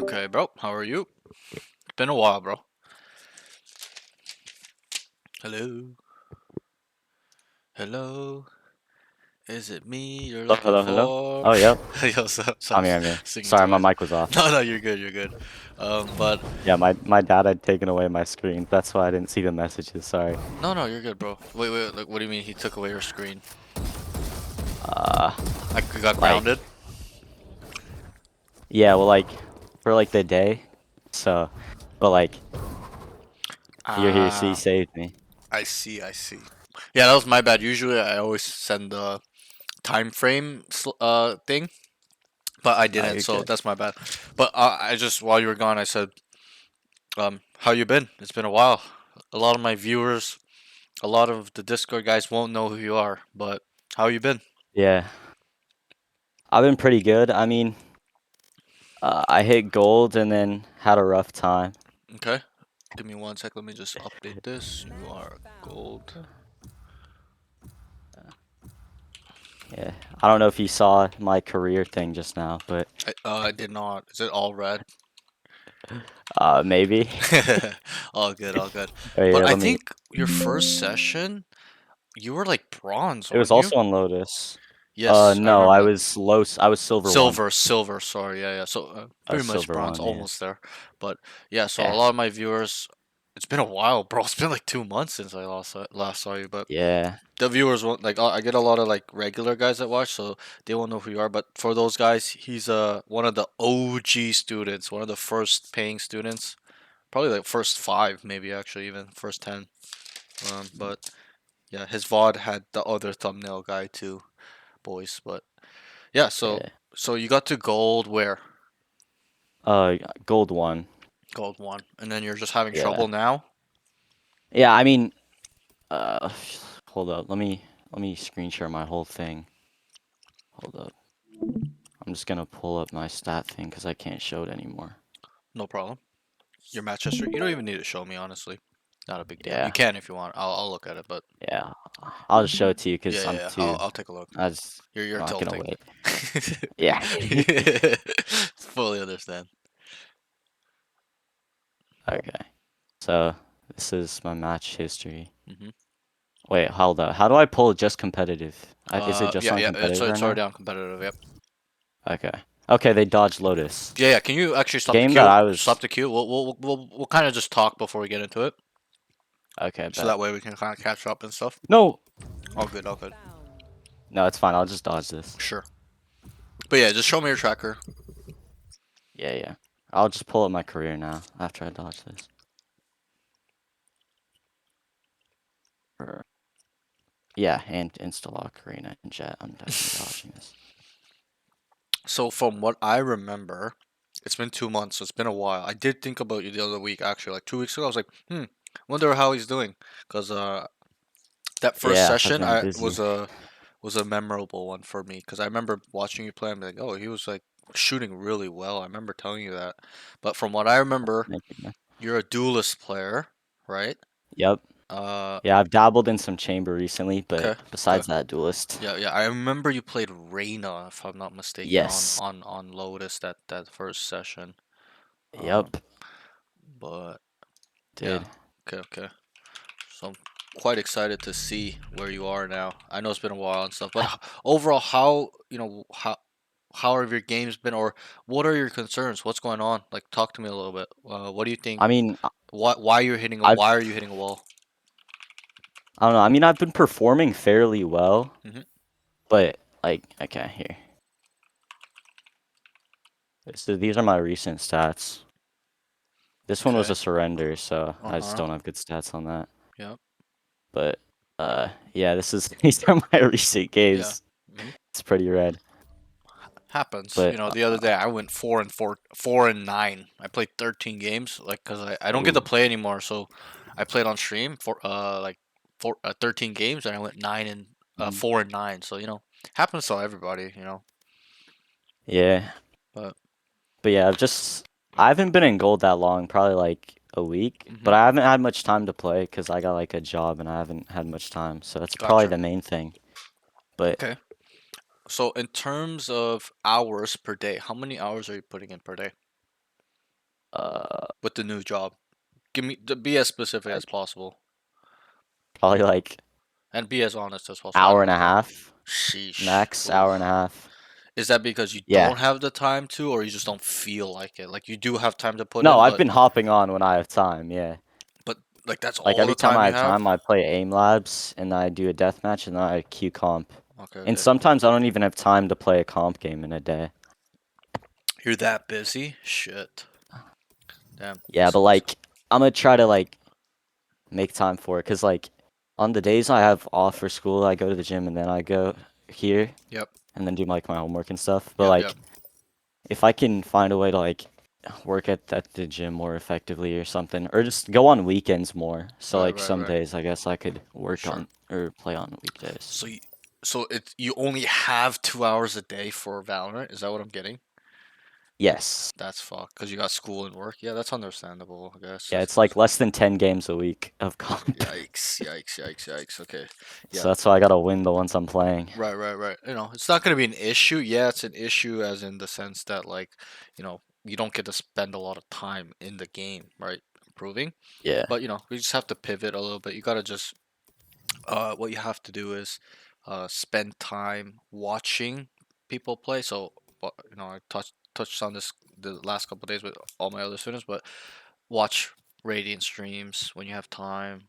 Okay, bro. How are you? It's been a while, bro. Hello. Hello. Is it me you're Hello, looking hello, hello. for? Oh, yep. Yo, so I'm here, I'm here. singing Sorry, to my myself. mic was off. No, no, you're good. You're good. But Yeah, my dad had taken away my screen. That's why I didn't see the messages. Sorry. no, no, you're good, bro. Wait, wait. Like, what do you mean he took away your screen? Uh, Like you got like, grounded? yeah, well, like, for like the day. So, but like, you're here, so you Ah, saved me. I see. I see. Yeah, that was my bad. Usually, I always send the time frame thing, but I No, didn't, you're so good. that's my bad. But I just while you were gone, I said, how you been? It's been a while. A lot of my viewers, a lot of the Discord guys won't know who you are, but how you been? Yeah, I've been pretty good. I mean, I hit gold and then had a rough time. Okay, give me one sec. Let me just update this. You are gold. Yeah, I don't know if you saw my career thing just now, but I did not. Is it all red? maybe. All good, all good. Oh But yeah, I let me. think your first session, you were like bronze, It was weren't you? also on Lotus. Yes, I No, remember I that. was low. I was silver one. Silver, silver. Sorry, yeah, yeah. So pretty much Silver bronze, one, yeah. almost there. But yeah, so a Yeah. lot of my viewers, it's been a while, bro. It's been like 2 months since I last saw you. But Yeah. the viewers won't like. I get a lot of like regular guys that watch, so they won't know who you are. But for those guys, he's one of the OG students, one of the first paying students, probably like first five, maybe actually even first 10. But yeah, his VOD had the other thumbnail guy too, boys. But yeah, Yeah. so you got to gold where? Uh, gold one. Gold one, and then you're just having Yeah. trouble now. Yeah, I mean, uh, hold up. Let me screen share my whole thing. Hold up. I'm just gonna pull up my stat thing because I can't show it anymore. No problem. Your match history. You don't even need to show me, honestly. Not a big deal. You Yeah. can if you want. I'll look at it, but Yeah. I'll just show it to you yeah, because yeah, I'm yeah. too. I'll take a look. I just. You're I'm not gonna tilting. wait. Yeah. Fully understand. Okay. So this is my match history. hmm Wait, hold up. How do I pull just competitive? Is it just yeah, on yeah. competitive right It's already now? on competitive. Yep. Okay. Okay, they dodged Lotus. Yeah, yeah. Can you actually stop the Game that queue? I Stop was. the queue. We'll kind of just talk before we get into it, Okay, so bet. that way we can kind of catch up and stuff. No! All good. All good. No, it's fine. I'll just dodge this. Sure. But yeah, just show me your tracker. Yeah, yeah. I'll just pull up my career now after I dodge this. Or- Yeah, and Instalock, Arena, and Jet. I'm definitely dodging this. So from what I remember, it's been 2 months, so it's been a while. I did think about you the other week, actually, like 2 weeks ago. I was like, wonder how he's doing, because that first Yeah, I've session been I busy. was a memorable one for me, because I remember watching you play. I'm like, oh, he was like shooting really well. I remember telling you that. But from what I remember, Thank you, man. you're a duelist player, right? Yep. Uh, Yeah, I've dabbled in some chamber recently, but okay, okay. besides that, duelist. Yeah, yeah. I remember you played Reyna, if I'm not mistaken, Yes. on Lotus that first session. Um, Yep. but yeah, Did. okay, okay. So I'm quite excited to see where you are now. I know it's been a while and stuff, but overall, how how have your games been, or what are your concerns? What's going on? Like, talk to me a little bit. What do you think? I mean, Why I've are you hitting a wall? I don't know. I mean, I've been performing fairly well, hmm but like, okay, here. So these are my recent stats. This one was Okay. a surrender, so Uh I just huh. don't have good stats on that. Yep. But yeah, this is these are my recent Yeah. games. hmm It's pretty red. Happens. But The other day I went 4-4, 4-9. I played 13 games, like, cause I don't get to ooh, play anymore, so I played on stream for like 13 games, and I went mhm. 4-9. So happens to everybody. Yeah. But But yeah, I haven't been in gold that long, probably like a week. But hmm I haven't had much time to play because I got like a job and I haven't had much time. So that's probably gotcha. the main thing. But Okay. So in terms of hours per day, how many hours are you putting in per day? with the new job? Be as specific as like possible probably like and be as honest as possible. I hour don't and a want to. half Sheesh. max, Oof. hour and a half. Is that because you Yeah. don't have the time to, or you just don't feel like it? Like you do have time to put No, in, I've but been hopping on when I have time. Yeah. but like that's Like all every the time time I you have have. time, I play aim labs and I do a deathmatch and then I queue comp. Okay, And okay. sometimes I don't even have time to play a comp game in a day. You're that busy? Shit. Damn. Yeah, but like I'm gonna try to like make time for it because like on the days I have off for school, I go to the gym and then I go here Yep. and then do like my homework and stuff. But Yep. Yep. like if I can find a way to like work at the gym more effectively or something, or just go on weekends more. So Right. like Right. some Right. days I guess I could work Sure. on or play on weekdays. So you only have 2 hours a day for Valorant. Is that what I'm getting? Yes. That's fucked because you got school and work. Yeah, that's understandable. I guess. Yeah, it's like less than 10 games a week of comp. Yikes! Yikes! Yikes! Yikes! Okay. Yeah. So that's why I gotta win the ones I'm playing. Right. Right. Right. It's not gonna be an issue. Yeah, it's an issue as in the sense that like, you don't get to spend a lot of time in the game, right? Improving. Yeah. But we just have to pivot a little bit. You gotta just what you have to do is spend time watching people play. So, I touched on this the last couple of days with all my other students, but watch Radiant streams when you have time.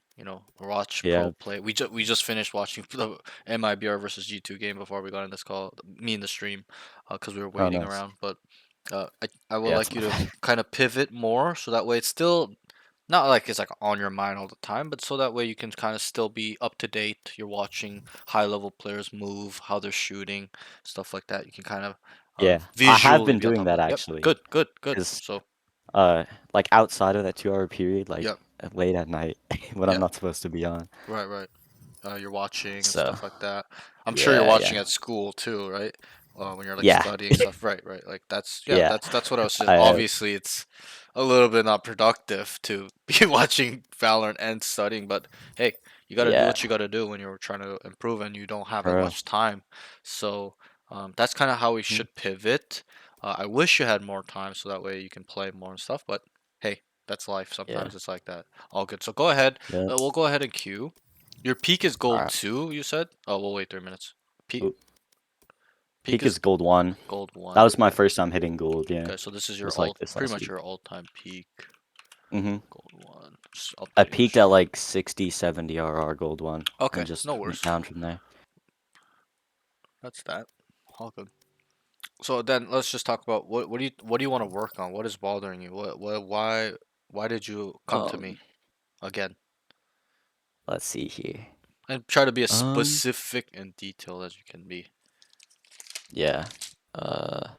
Watch pro Yeah. play. We just finished watching the MIBR versus G2 game before we got on this call. Me in the stream, because we were Oh, waiting nice. around. But I would Yeah, like it's you my to fault. kind of pivot more, so that way it's still not like it's like on your mind all the time, but so that way you can kind of still be up to date. You're watching high level players move, how they're shooting, stuff like that. You can kind of Yeah, I have visually been be on doing top of that it. Yep, actually, good, good, good. because So, like outside of that 2 hour period, like yep, late at night when I'm yeah, not supposed to be on. right, right. You're watching and So stuff like that. I'm sure you're yeah, watching yeah, at school too, right? When you're like yeah, studying stuff, right, right. Like that's yeah, yeah. that's what I was saying. I Obviously, it's a little bit not productive to be watching Valorant and studying, but hey, you got to do yeah, what you got to do when you're trying to improve and you don't have that bro. much time. So that's kind of how we Mhm. should pivot. I wish you had more time so that way you can play more and stuff, but hey, that's life. Yeah, Sometimes it's like that. All good. So go ahead. yeah. We'll go ahead and queue. Your peak is All gold right. 2, you said? Oh, we'll wait 3 minutes. Peak Oop. peak Peak is is gold one. gold That 1. was my first time hitting gold. Yeah, Okay, so this is it your was like all this pretty last much week. your all-time peak. hmm Gold 1. Just I updating your peaked at stream. like 60, 70 RR gold one, and Okay, just no went worries. down from there. That's that. All good. So then let's just talk about what do you want to work on? What is bothering you? Why did you come to Um, me again? let's see here. And try to be as Um, specific and detailed as you can be. yeah. Uh,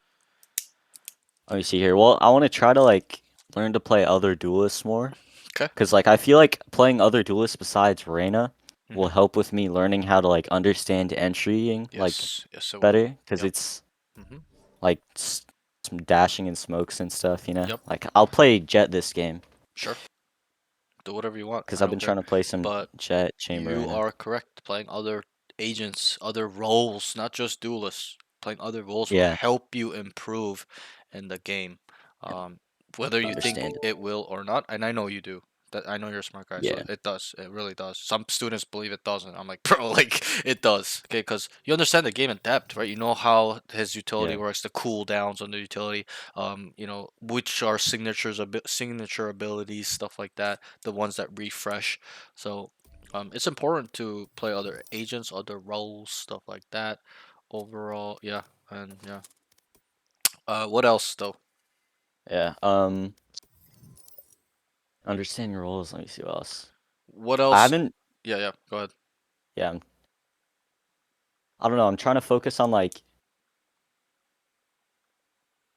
Let me see here. Well, I want to try to like learn to play other duelists more, Okay. because like I feel like playing other duelists besides Reyna will Mhm. help with me learning how to like understand entrying like Yes. Yes, it will. better, because Yep. it's Mhm. like some dashing and smokes and stuff, you know? Yep. Like I'll play Jet this game Sure. Do whatever you want. because I I've don't been care. trying to play some But Jet Chamber you right now. are correct. Playing other agents, other roles, not just duelists. Playing other roles will Yeah, help you improve in the game. Um, whether you think understand it. it will or not, and I know you do. That I know you're a smart guy, so Yeah, it does. It really does. Some students believe it doesn't. I'm like, bro, like it does. Okay, because you understand the game in depth, right? You know how his utility yeah, works, the cooldowns on the utility. Which are signature abilities, stuff like that. The ones that refresh. So it's important to play other agents, other roles, stuff like that. Overall, yeah, and yeah. What else though? yeah. Understand your roles. Let me see what else. What I else? haven't. Yeah, yeah. Go ahead. Yeah, I don't know. I'm trying to focus on like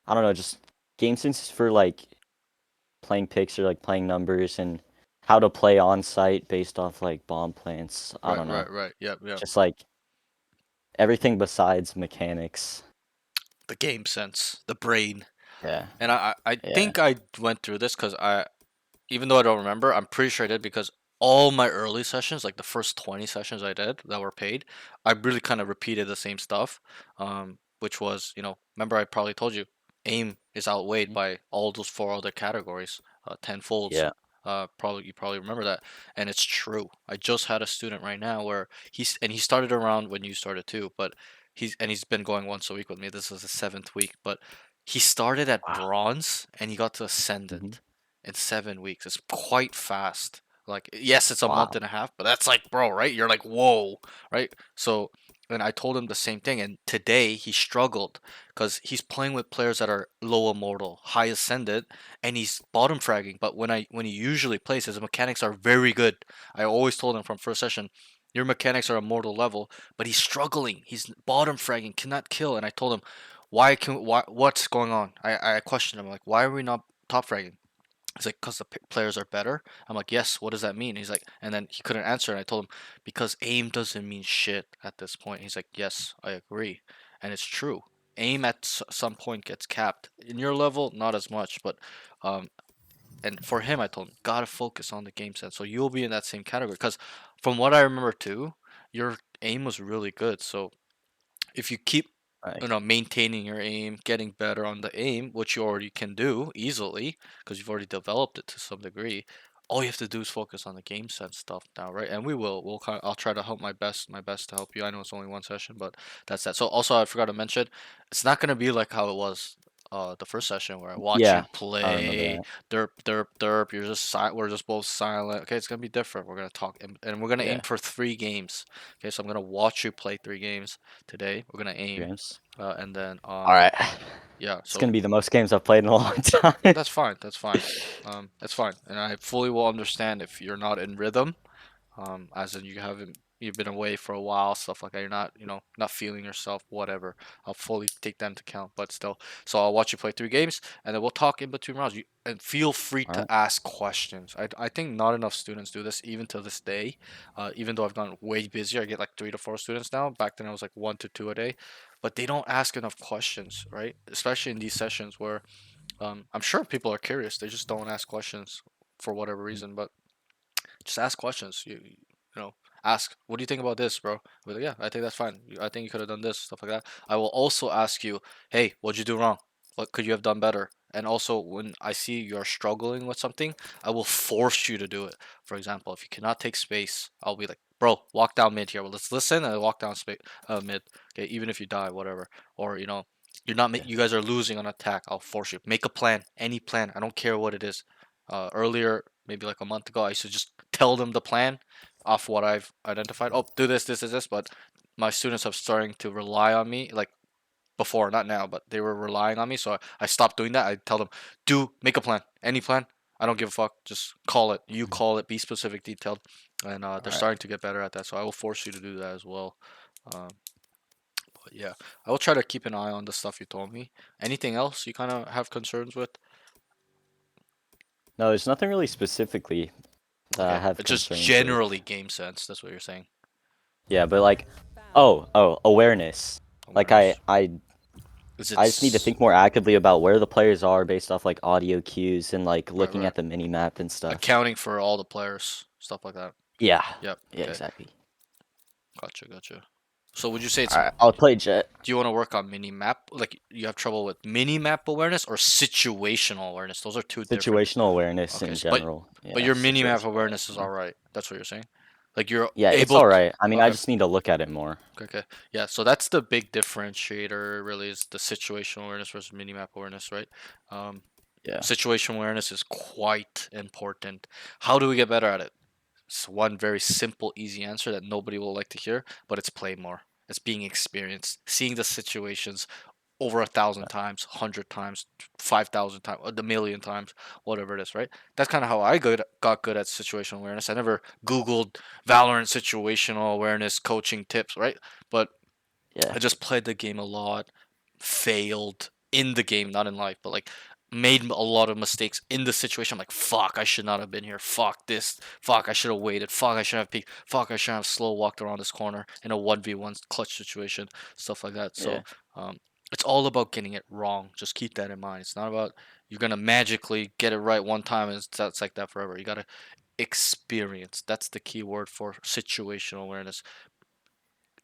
I don't know, just game sense for like playing picks or like playing numbers and how to play on site based off like bomb plants. I Right, don't know. right, right. Yep, yep. Just like everything besides mechanics. The game sense, the brain, Yeah. and I Yeah. think I went through this because even though I don't remember, I'm pretty sure I did because all my early sessions, like the first 20 sessions I did that were paid, I really kind of repeated the same stuff, which was, remember I probably told you. aim is outweighed by all those four other categories, tenfolds. Yeah. Probably you probably remember that, and it's true. I just had a student right now where he started around when you started too, but he's been going once a week with me. This is the seventh week, but he started at Wow. bronze and he got to Hmm. ascendant in 7 weeks. It's quite fast. Like yes, it's a month Wow. and a half, but that's like bro, right? You're like whoa, right? So and I told him the same thing, and today he struggled because he's playing with players that are low immortal, high ascended, and he's bottom fragging. But when he usually plays, his mechanics are very good. I always told him from first session, your mechanics are immortal level, but he's struggling. He's bottom fragging, cannot kill. And I told him, what's going on? I questioned him like, why are we not top fragging? He's like, because the players are better. I'm like, yes. What does that mean? He's like, and then he couldn't answer. And I told him, because aim doesn't mean shit at this point. He's like, yes, I agree, and it's true. Aim at some point gets capped. In your level, not as much, but um, and for him, I told him, gotta focus on the game sense. So you'll be in that same category. Because from what I remember too, your aim was really good. So if you keep Right. maintaining your aim, getting better on the aim, which you already can do easily because you've already developed it to some degree, all you have to do is focus on the game sense stuff now, right? And we'll kind of, I'll try to help my best to help you. I know it's only one session, but that's that. So also I forgot to mention, it's not gonna be like how it was the first session where I watch you Yeah. I remember play that. derp derp derp. We're just both silent. Okay, it's gonna be different. We're gonna talk and we're gonna aim Yeah. for 3 games. Okay, so I'm gonna watch you play 3 games today. We're gonna aim, Games. and then All right. yeah. It's So gonna be the most games I've played in a long time. that's fine. That's fine. That's fine. And I fully will understand if you're not in rhythm, as in you've been away for a while, stuff like that. You're not not feeling yourself, whatever. I'll fully take that into account, but still. So I'll watch you play 3 games, and then we'll talk in between rounds. And feel free All to right. ask questions. I think not enough students do this, even to this day. Even though I've gotten way busier, I get like 3 to 4 students now. Back then I was like 1 to 2 a day, but they don't ask enough questions, right? Especially in these sessions where I'm sure people are curious. They just don't ask questions for whatever reason, but just ask questions. Ask, what do you think about this, bro? I'll be like, yeah, I think that's fine. I think you could have done this, stuff like that. I will also ask you, hey, what'd you do wrong? What could you have done better? And also, when I see you're struggling with something, I will force you to do it. For example, if you cannot take space, I'll be like, bro, walk down mid here. Well, let's listen and walk down space, mid. Okay, even if you die, whatever. Or you're not. Yeah. You guys are losing on attack. I'll force you. Make a plan. Any plan. I don't care what it is. Earlier, maybe like a month ago, I used to just tell them the plan off what I've identified. Oh, do this, this, is this. But my students have starting to rely on me, like before, not now, but they were relying on me. So I stopped doing that. I tell them, make a plan, any plan. I don't give a fuck. Just call it. You Mhm. call it. Be specific, detailed, and All they're right. starting to get better at that. So I will force you to do that as well. Um, but yeah, I will try to keep an eye on the stuff you told me. Anything else you kind of have concerns with? No, there's nothing really specifically that I Okay, have it's just concerns with. generally game sense. That's what you're saying. Yeah, but like, oh, awareness. Like Awareness. Is it I just need to think more actively about where the players are based off like audio cues and like right, looking right? at the mini map and stuff. Accounting for all the players, stuff like that. Yeah. Yep. Yeah, Okay. exactly. Gotcha. Gotcha. So would you say it's All right, I'll play Jet. do you want to work on mini map? Like you have trouble with mini map awareness or situational awareness? Those are two different. Situational awareness Okay. in But general. but Yeah, your mini map situational awareness awareness is all more. right. That's what you're saying. Like you're Yeah, it's able. all right. I mean, I Okay. just need to look at it more. Okay. Yeah. So that's the big differentiator. Really, is the situational awareness versus mini map awareness, right? Um, Yeah. Situational awareness is quite important. How do we get better at it? It's one very simple, easy answer that nobody will like to hear, but it's play more. It's being experienced, seeing the situations over 1,000 times, 100 times, 5,000 times, a million times, whatever it is, right? That's kind of how I got good at situational awareness. I never Googled Valorant situational awareness coaching tips, right? But Yeah. I just played the game a lot, failed in the game, not in life, but like made a lot of mistakes in the situation. I'm like, fuck, I should not have been here. Fuck this. Fuck, I should have waited. Fuck, I should have peeked. Fuck, I should have slow walked around this corner in a 1v1 clutch situation, stuff like that. Yeah. So, um, it's all about getting it wrong. Just keep that in mind. It's not about you're gonna magically get it right one time and that's like that forever. You gotta experience. That's the key word for situational awareness.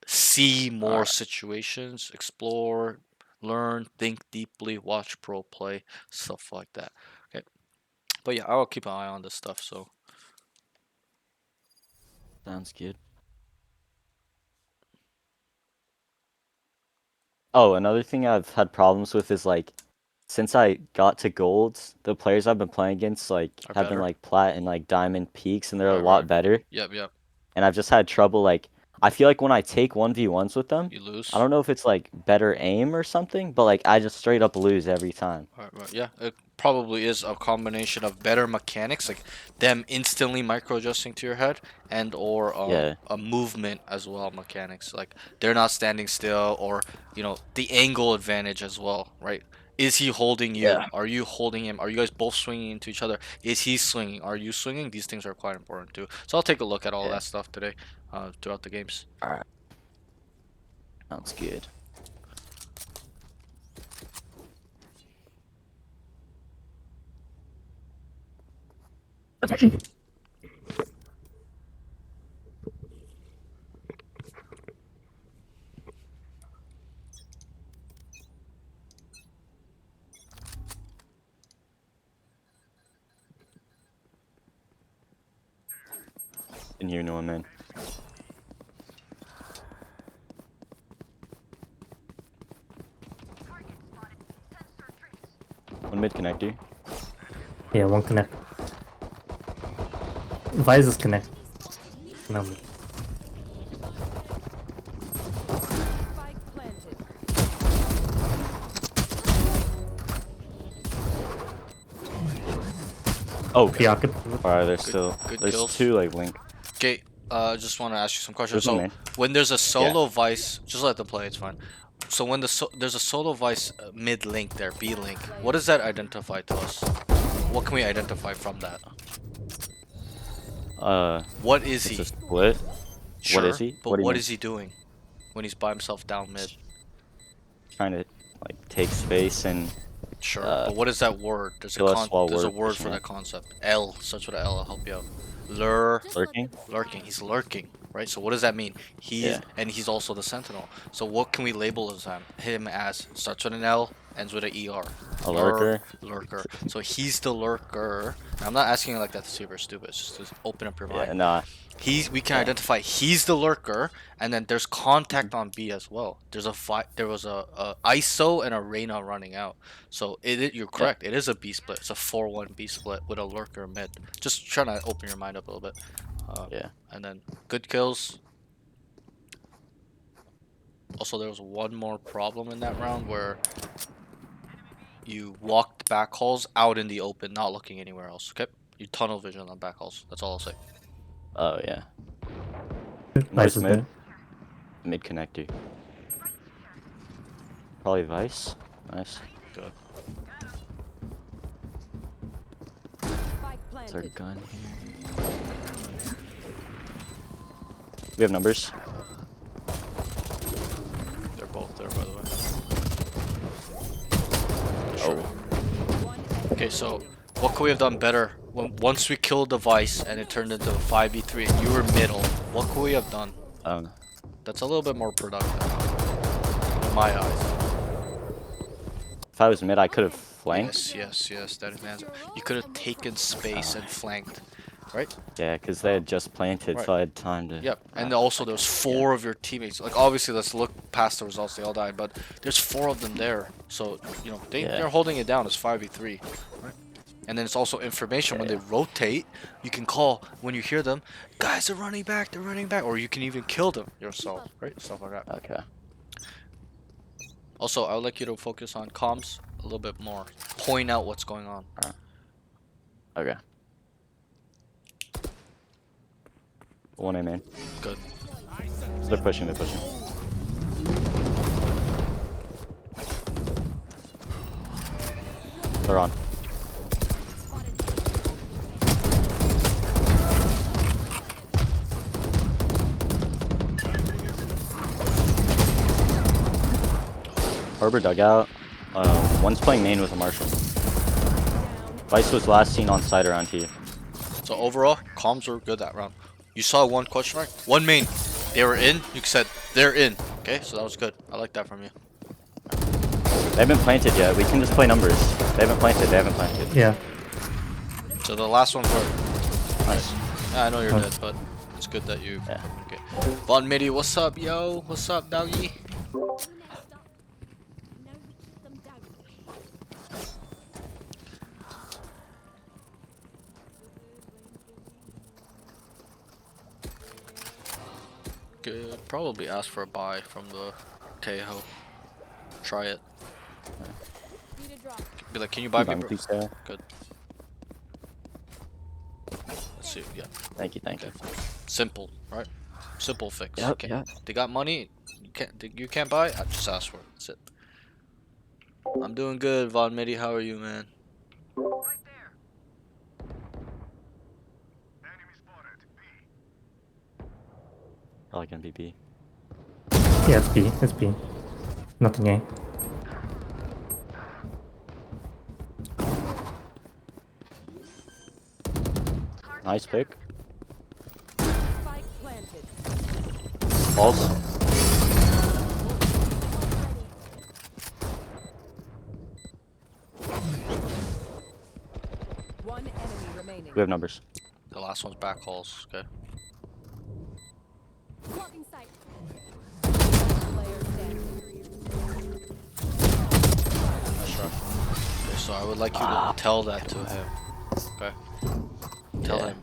See All more right. situations, explore, learn, think deeply, watch pro play, stuff like that. Okay, but yeah, I'll keep an eye on this stuff. So Sounds good. Oh, another thing I've had problems with is like, since I got to golds, the players I've been playing against like are have been better. like plat and like diamond peaks, and they're a Right, lot right. better. Yep, yep. And I've just had trouble like, I feel like when I take 1v1s with them, You I lose. don't know if it's like better aim or something, but like I just straight up lose every time. Right, right. Yeah, it probably is a combination of better mechanics, like them instantly micro adjusting to your head, and or Yeah. a movement as well mechanics. Like they're not standing still, or the angle advantage as well, right? Is he holding you? Yeah. Are you holding him? Are you guys both swinging into each other? Is he swinging? Are you swinging? These things are quite important too. So I'll take a look at all Yeah. that stuff today, throughout the games. Alright. Sounds good. Didn't hear no one, man. One mid connector. Yeah, one connect. Vice is connect. No. Spike planted. Oh, Preoccup. alright, there's still good there's kills. two like link. Okay, I just want to ask you some questions. There's one So main. when there's a solo Vice, just let them play. It's fine. So when there's a solo Vice mid link there, B link, what does that identify to us? What can we identify from that? What is It's he? a split. Sure, What is he? but What do you what mean? is he doing when he's by himself down mid? Trying to like take space and Sure, Uh, but what is that word? kill us while There's a we're word for pushing that it. concept. L starts with a L. I'll help you out. Lure. Lurking? Lurking. He's lurking, right? So what does that mean? Yeah. And he's also the sentinel. So what can we label as him as? Starts with an L, ends with an ER. A lurker? Lurker. So he's the lurker. And I'm not asking you like that to see if you're stupid. It's just to open up your Yeah, mind. nah. We can Yeah. identify he's the lurker, and then there's contact on B as well. There was a ISO and a Reyna running out. So you're Yeah. correct. It is a B split. It's a 4-1 B split with a lurker mid. Just trying to open your mind up a little bit. Yeah. And then good kills. Also, there was one more problem in that round where you walked back halls out in the open, not looking anywhere else. Okay, you tunnel vision on back halls. That's all I'll say. Oh yeah. Vice is mid. there. Mid connector. Probably Vice. Nice. Good. Spike Is there a planted. gun here? We have numbers. They're both there, by the way. Oh. One enemy Okay, so remaining. what could we have done better once we killed the Vice and it turned into a 5v3 and you were middle? What could we have done? That's a little bit more productive in my eyes. If I was mid, I could have flanked. Yes, that is the answer. You could have taken space and flanked, right? Yeah, because they had just planted, Right. so I had time to. Yep. And also there's 4 of your teammates. Like obviously let's look past the results, they all died, but there's 4 of them there. So, Yeah. they're holding it down as 5v3. Right? And then it's also information when they rotate, you can call when you hear them, guys are running back, they're running back, or you can even kill them yourself, right? Stuff like that. Okay. Also, I would like you to focus on comms a little bit more. Point out what's going on. Okay. One A main. Good. They're pushing. They're pushing. They're on. Harbor dugout. One's playing main with a Marshall. Vice was last seen on site around here. So overall, comms were good that round. You saw one question mark, one main. They were in. You said they're in. Okay, so that was good. I like that from you. They haven't planted yet. We can just play numbers. They haven't planted. They haven't planted. Yeah. So the last one's where. Nice. Yeah, I know you're Oh. dead, but it's good that you. Yeah. Okay. Von Midi, what's up, yo? What's up, doggy? Could probably ask for a buy from the Tejo. Try it. Need a drop. Be like, can you buy me? Buy me, Bro? please, Sarah. Good. Let's see. Yeah. Thank you, thank you. Simple, right? Simple fix. Yep, Okay. yep. They got money. You can't buy. I just ask for it. That's it. I'm doing good, Von Midi. How are you, man? Probably gonna be B. Yeah, it's B. It's B. Nothing A. Nice pick. Spike planted. Balls. One enemy remaining. We have numbers. The last one's back calls. Okay. Blocking sight. Player standing. Nice try. Okay, so I would like you to tell that to him. Okay. Tell Yeah. him.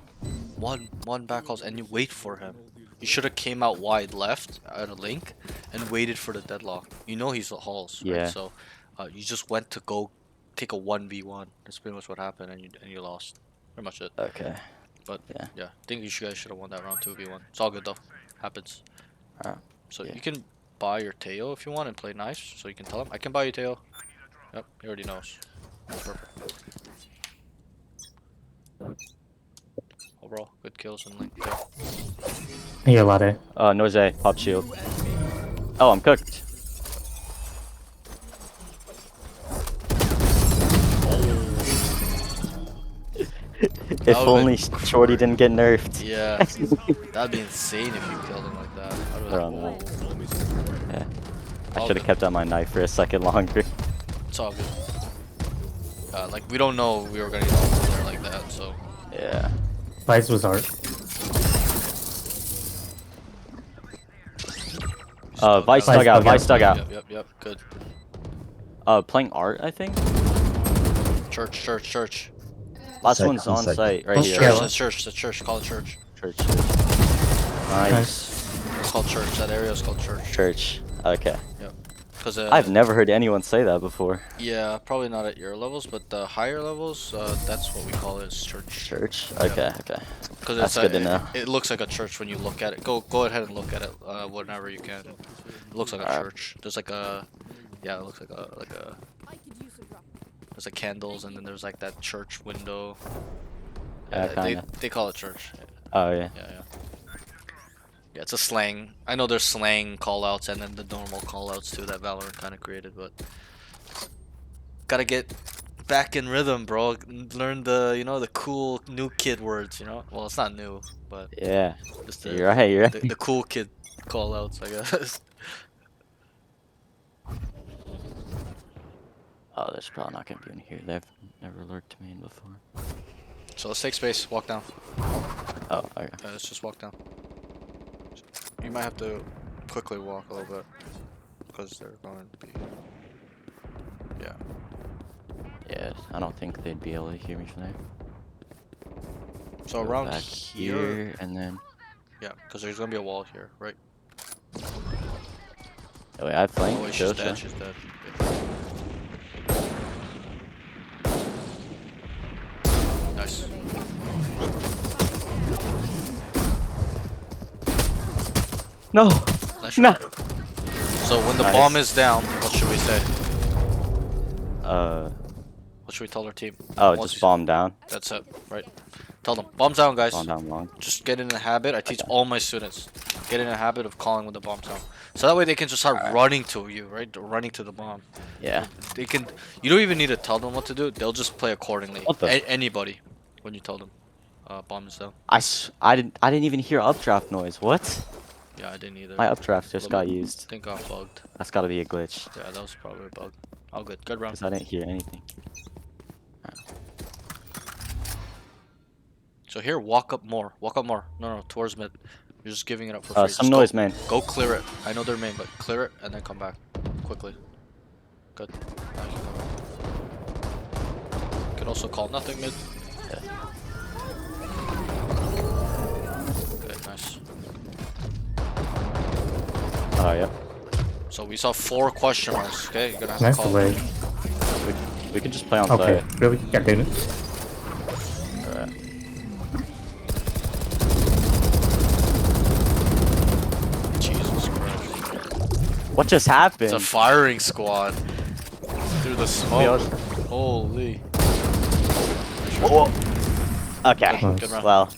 One back calls and you wait for him. You should have came out wide left at a link and waited for the deadlock. You know he's the halls, right? Yeah. So you just went to go take a 1v1. That's pretty much what happened, and you lost. Pretty much it. Okay. But Yeah. yeah, I think you guys should have won that round 2v1. It's all good though. Happens. Alright. So Yeah. you can buy your Teo if you want and play nice. So you can tell him, I can buy you Teo. Yep, he already knows. Perfect. Overall, good kills and link there. Yeah, a lot A. Noise A. Pop shield. Oh, I'm cooked. If would've only been Shorty didn't get nerfed. Yeah, that'd be insane if you killed him like that. I'd be They're like, on whoa. Yeah. I All should have good. kept on my knife for a second longer. It's all good. Like we don't know we were gonna get all there like that, so Yeah. Vice was art. Vice Vice dug out. dug Vice out. dug out. Yep. Good. Playing art, I think. Church. Last Second, one's on second. site right Oh, here. yeah. Church. Call it church. Church. Nice. It's called church. That area is called church. Church. Okay. Cause I've never heard anyone say that before. yeah, probably not at your levels, but the higher levels, that's what we call it, is church. Church. Okay. Okay. Cause That's it's good to know. It looks like a church when you look at it. Go ahead and look at it whenever you can. It looks like a Alright. church. There's like a, yeah, it looks like a I could use a drop. there's like candles and then there's like that church window. Yeah, they kinda. they call it church. Oh yeah. Yeah. Yeah, it's a slang. I know there's slang callouts and then the normal callouts too that Valorant kind of created, but gotta get back in rhythm, bro. Learn the the cool new kid words. Well, it's not new, but Yeah. just the You're right. You're right. the cool kid callouts, I guess. Oh, there's probably not gonna be in here. They've never lurked me in before. So let's take space. Walk down. Oh, okay. Let's just walk down. You might have to quickly walk a little bit because they're going to be. Yeah. Yeah, I don't think they'd be able to hear me from there. So Go around back here. and then. Yeah, because there's gonna be a wall here, right? Oh wait, I flanked. Oh, wait, Sure, she's dead. sure. She's dead. Nice. No. Nice No. shot. So when the Nice. bomb is down, what should we say? What should we tell our team? Oh, Once just you- bomb down. That's it, right? Tell them, bombs down, guys. Bomb down long. Just get in the habit. I teach all my students. Get in a habit of calling when the bomb's down. So that way they can just start running to you, right? Running to the bomb. Yeah. They can. You don't even need to tell them what to do. They'll just play accordingly. What the- Anybody, when you tell them, bomb is down. I didn't even hear updraft noise. What? Yeah, I didn't either. My updraft just Little got bit. used. I think got bugged. That's gotta be a glitch. Yeah, that was probably a bug. All good. Good round. Because I didn't hear anything. So here, walk up more. Walk up more. No, towards mid. You're just giving it up for free. Some Just noise, man. Go clear it. I know they're main, but clear it and then come back quickly. Good. Now you can come back. You can also call nothing mid. Okay, nice. Oh, yeah. So we saw 4 question marks. Okay, you're gonna have Nice to call. away. We can just play on Okay, site. really? Yeah, dude. Alright. Jesus Christ. What just happened? It's a firing squad through the smoke. also- Holy. Okay. Good round. Well,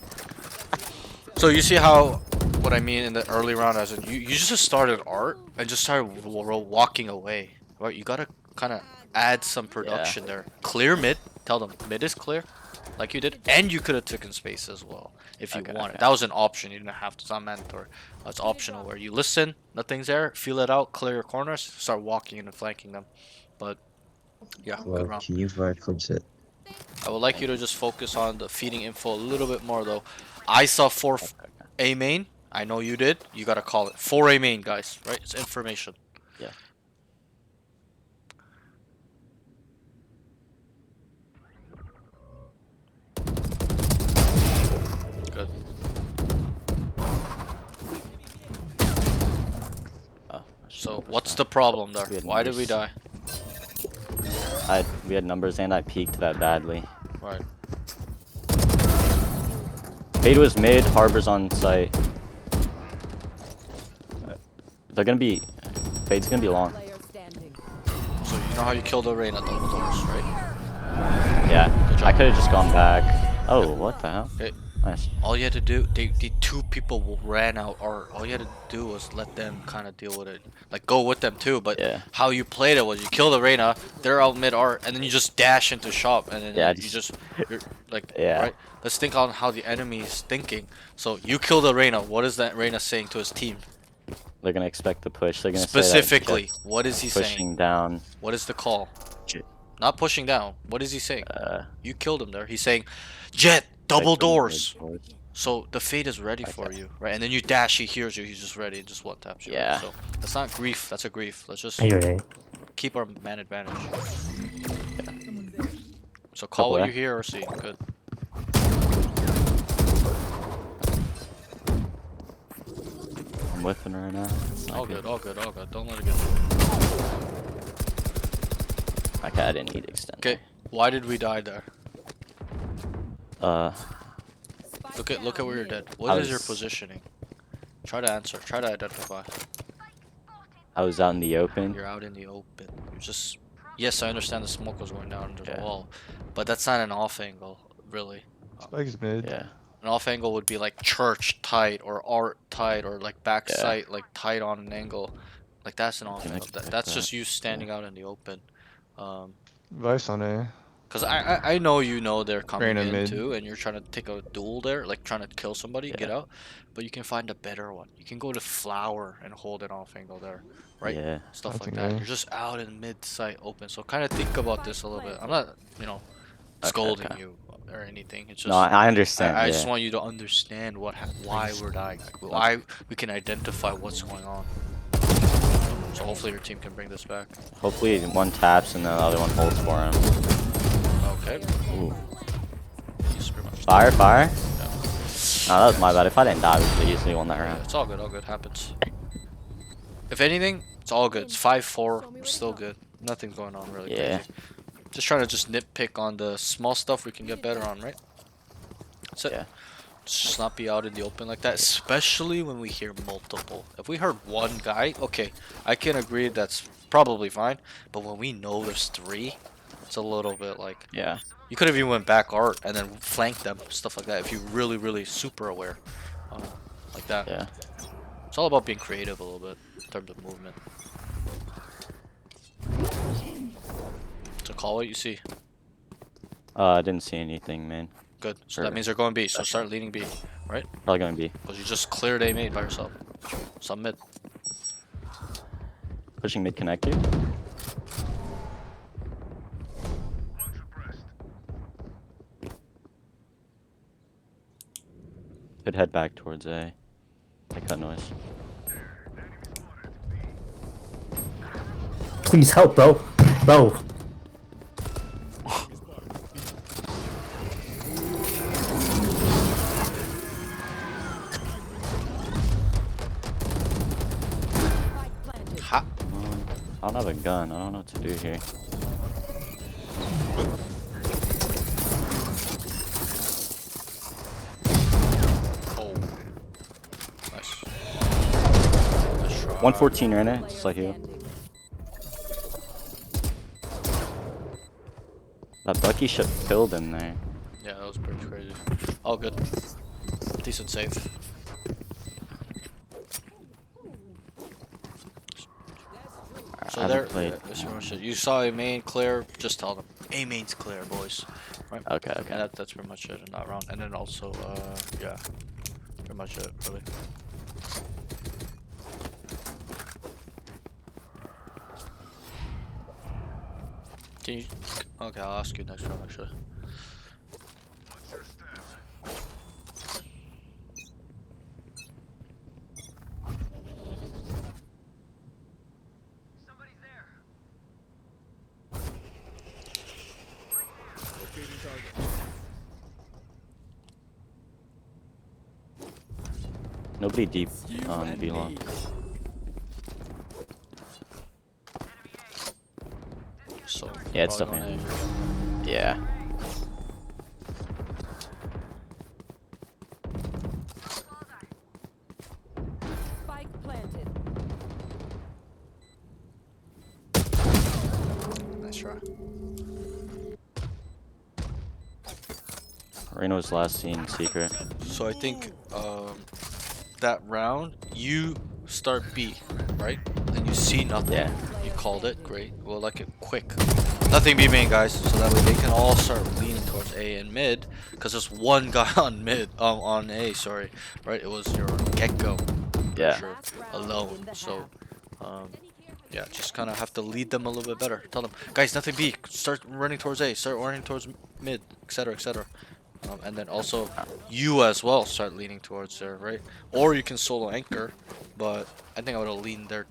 So you see how what I mean in the early round, as in you just started art and just started walking away, right? You gotta kind of add some production there. Clear mid. Tell them mid is clear, like you did, and you could have taken space as well if you Okay, wanted. okay. That was an option. You didn't have to. It's not mandatory. It's optional where you listen, nothing's there, feel it out, clear your corners, start walking in and flanking them. But yeah, good Well, round. can you vibe clips it? I would like you to just focus on the feeding info a little bit more though. I saw 4 A main. I know you did. You gotta call it 4 A main, guys. Right? It's information. Yeah. Good. oh, So what's the problem there? We had Why did we numbers. die? we had numbers and I peaked that badly. Right. Fade was mid, Harbor's on site. They're gonna be. Fade's gonna be long. Player standing. So you know how you kill the rain at double doors, right? Yeah. Good job. I could have just gone back. Oh, what the hell? Okay. Nice. All you had to do, the 2 people ran out, or all you had to do was let them kind of deal with it. Like go with them too, but Yeah. how you played it was you kill the Reyna, they're out mid art, and then you just dash into shop, and then Yeah, you're like, Yeah. right? Let's think on how the enemy is thinking. So you kill the Reyna, what is that Reyna saying to his team? They're gonna expect the push. They're gonna say Specifically, that what is he Jet's saying? pushing down. What is the call? Jet. Not pushing down. What is he saying? Uh, You killed him there. He's saying, Jet, double like the doors. mid doors. So the fate is ready for Okay. you, right? And then you dash, he hears you, he's just ready, just one taps you. right? Yeah. So that's not grief, that's a grief. Let's just Anyway, keep our man advantage. So call Couple what there. you hear or see. Good. I'm whiffing right now. It's not All good, all good, all good. Don't let it get. Okay, I didn't need to extend. Okay. Why did we die there? Uh, Spike Look at down where you're mid. dead. What is your was- positioning? Try to answer. Try to identify. I was out in the open. You're out in the open. You're just. Yes, I understand the smoke was going down. There's Yeah. a wall, but that's not an off angle, really. Spike's mid. Yeah. An off angle would be like church tight or art tight or like back Yeah. sight like tight on an angle. Like that's an off Can angle. expect That's that. just you standing out in the open. Vice on A. Cause I know you know they're coming Reyna in mid. too, and you're trying to take a duel there, like trying to kill somebody, get Yeah. out. But you can find a better one. You can go to flower and hold an off angle there, right? Yeah. Stuff That's like a that. nice. You're just out in mid sight open. So kind of think about this a little bit. I'm not, scolding okay. you or anything. It's just No, I understand. I yeah. just want you to understand why we're dying, like, why we can identify what's going on. So hopefully your team can bring this back. Hopefully one taps and the other one holds for him. Okay. Ooh. He's pretty much Fire, fire. Yeah. No, that was my bad. If I didn't die, we could have easily won that Yeah, round. it's all good. All good happens. If anything, it's all good. It's 5-4. Still good. Nothing's going on really. Yeah. Crazy. Just trying to just nitpick on the small stuff we can get better on, right? That's it. Yeah. Just not be out in the open like that, especially when we hear multiple. If we heard one guy, okay, I can agree that's probably fine. But when we know there's 3, it's a little bit like Yeah. you could have even went back art and then flanked them, stuff like that. If you're really super aware, like that. Yeah. It's all about being creative a little bit in terms of movement. So call what you see. I didn't see anything, man. Good. So Sure. that means they're going B. So start leading B, right? Probably gonna be Because you just cleared A main by yourself. Submit. pushing mid connector. Could head back towards A. Like that noise. Please help, bro. Bro. Spike planted. Ha! I don't have a gun. I don't know what to do here. Oh. Nice. Nice try. 114 right now. Player Just like you. standing. That Bucky should have killed him there. Yeah, that was pretty crazy. All good. Decent save. So I there, haven't played. that's pretty much it. You saw a main clear, just tell them. A main's clear, boys. Right? Okay, And okay. that's pretty much it in that round. And then also, yeah, pretty much it, really. Can you? Okay, I'll ask you next round actually. Nobody deep on B long. So Yeah, it's probably definitely. gonna- Yeah. Spike planted. Nice try. Reno was last seen secret. So I think that round you start B, right? And you see nothing. Yeah. You called it. Great. We'll like it quick. Nothing B main, guys. So that way they can all start leaning towards A and mid, because there's one guy on mid, on A. Sorry, right? It was your Gecko. Yeah. Sure, alone. So, yeah, just kind of have to lead them a little bit better. Tell them, guys, nothing B. Start running towards A. Start running towards mid, etc., etc. And then also you as well start leaning towards there, right? Or you can solo anchor, but I think I would have leaned there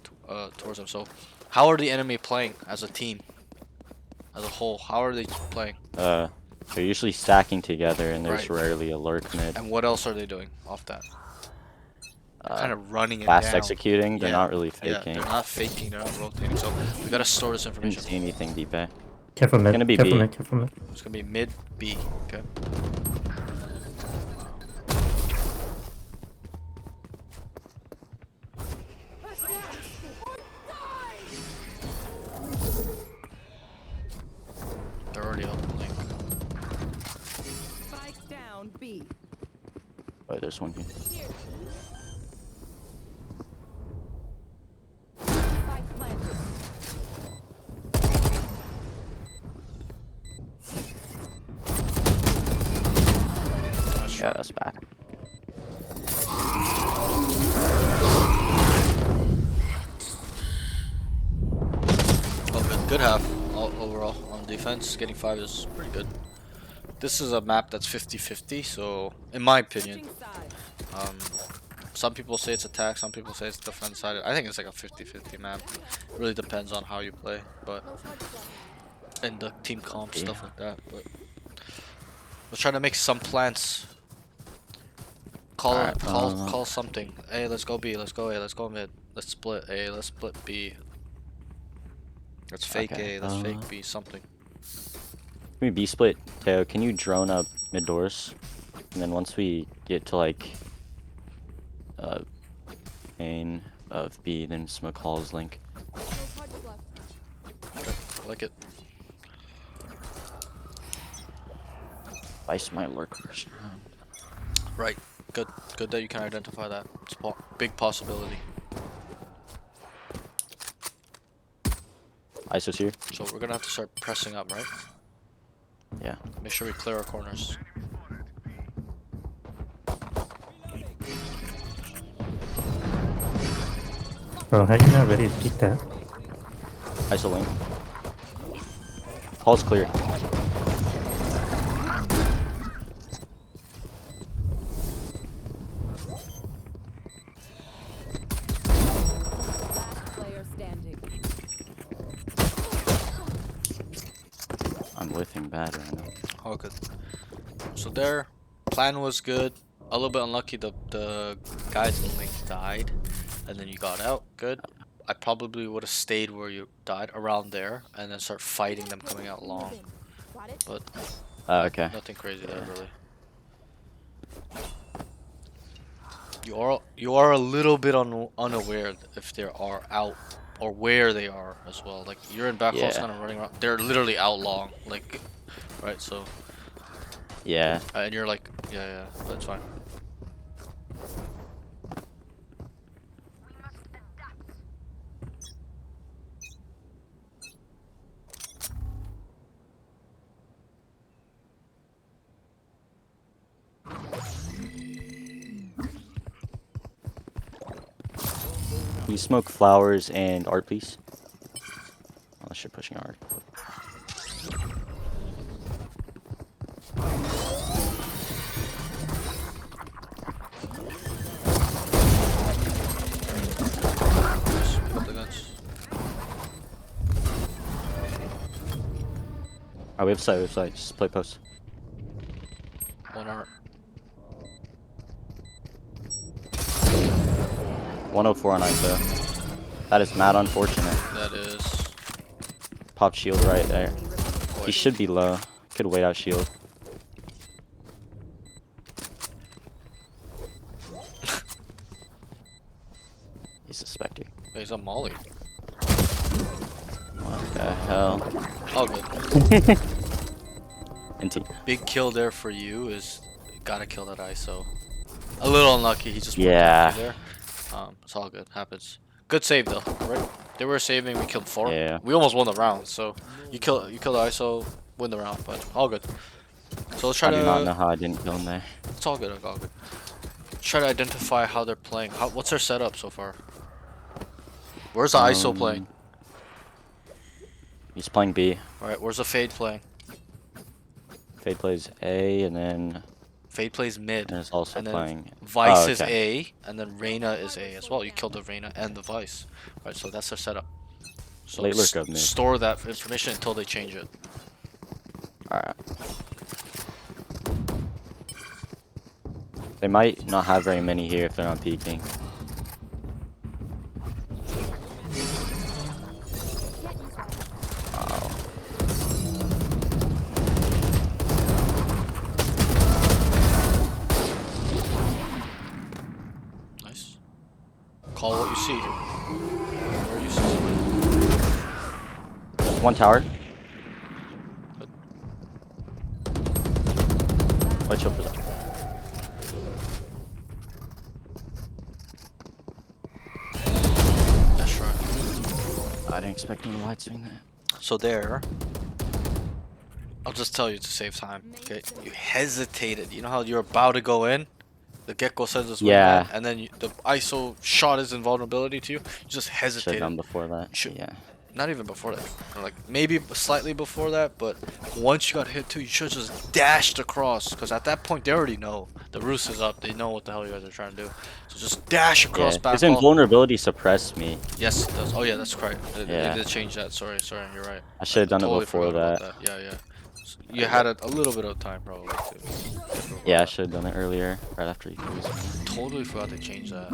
towards them. So, how are the enemy playing as a team, as a whole? How are they playing? They're usually stacking together, and there's Right. rarely a lurk mid. And what else are they doing off that? Kind of running it Fast down. executing. They're Yeah, not really Yeah, faking. they're not faking. They're not rotating. So we gotta store this Didn't information. see anything deep A. Careful mid. Gonna be careful B. mid. Careful mid. It's gonna be mid B. Okay. They're already up the link. Spike down B. Oh, there's one here. Spike planted. Yeah, that's bad. Oh, good half overall on defense. Getting 5 is pretty good. This is a map that's 50-50, so in my opinion, Switching sides. some people say it's attack, some people say it's defense side. I think it's like a 50-50 map. It really depends on how you play, but and the team comp stuff like that. But we're trying to make some plans. Call Alright, call something. Hey, let's go B. Let's go A. Let's go mid. Let's split A. Let's split B. Let's fake Okay, A. Let's fake B. Something. Can we B split? Teo, can you drone up mid doors? And then once we get to like main of B, then smoke Hall's link. Okay, I like it. Ice might lurk first round. Right. Good. Good that you can identify that. It's a big possibility. ISO's here. So we're gonna have to start pressing up, right? Yeah. Make sure we clear our corners. Bro, how you not ready to peek that? ISO link. Hall's clear. whiffing bad right now. All good. So there, plan was good. A little bit unlucky. The guys in the link died, and then you got out. Good. I probably would have stayed where you died, around there, and then start fighting them coming out long. But Okay. nothing crazy there really. You are a little bit unaware if they are out or where they are as well. Like you're in back close, Yeah. kind of running around. They're literally out long, like, right? So, Yeah. and you're like, yeah, that's fine. Can you smoke flowers and art, please? Unless you're pushing art. Just pick up the guns. Oh, we have sight. Just play post. One art. 104 on ISO. That is mad unfortunate. That is. Pop shield right there. He Wait, should be low. Could wait out shield. He's a Spectre. he's a molly. What the hell? All good. NT. Big kill there for you is gotta kill that ISO. A little unlucky. He just Yeah. worked there. It's all good. Happens. Good save though, right? They were saving. We killed 4. Yeah. We almost won the round. So you kill the ISO, win the round. But all good. So let's try I do not know to. how I didn't kill him there. It's all good. All good. Try to identify how they're playing. What's their setup so far? Where's the ISO playing? He's playing B. All right. Where's the Fade playing? Fade plays A, and then Fade plays mid. there's also And then playing. Vice Oh, is okay. A, and then Reyna is A as well. You killed the Reyna and the Vice. Alright, so that's their setup. So Late lurk up mid. store that information until they change it. Alright. They might not have very many here if they're not peeking. Wow. Nice. Call what you see. Where you see somebody. One tower. Wait, chill for that. That's right. I didn't expect him to wide swing that. So there. I'll just tell you to save time. Okay. You hesitated. You know how you're about to go in? The Gecko sends his Yeah. wingman, and then the ISO shot his invulnerability to you. You just Should have hesitated. done before that. Should- Yeah. Not even before that. Or like maybe slightly before that, but once you got hit too, you should have just dashed across. Because at that point, they already know the roost is up. They know what the hell you guys are trying to do. So just dash across Yeah. back. His wall. invulnerability suppressed me. Yes, it does. Oh yeah, that's correct. They Yeah. did change that. Sorry, you're right. I should have done Totally it before forgot that. about Yeah. So you had a little bit of time probably. Yeah, I should have done it earlier, right after he cruised me. Totally forgot to change that.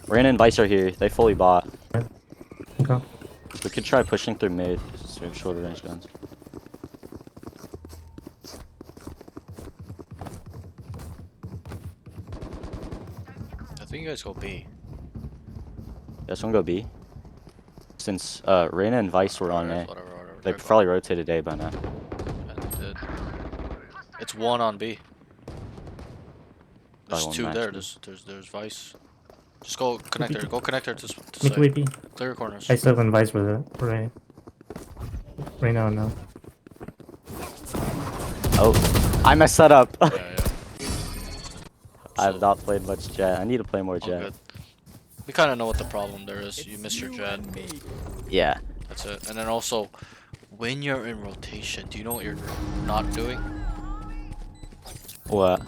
Reyna and Vice are here. They fully bought. Okay. We could try pushing through mid, so we have shorter range guns. I think you guys go B. Yeah, so I'm gonna go B. Since Reyna and Vice were on A, Whatever. they They're probably rotated A by now. Yeah, they did. It's 1 on B. There's one 2 match there. B. There's Vice. Just go connector. Go connector to Make site. way B. Clear your corners. I still have Vice with it. Right now, no. Oh, I messed that up. Yeah. I have So, not played much Jet. I need to play more all Jet. good. We kind of know what the problem there is. You missed your jet. Yeah. That's it. And then also, when you're in rotation, do you know what you're not doing? What?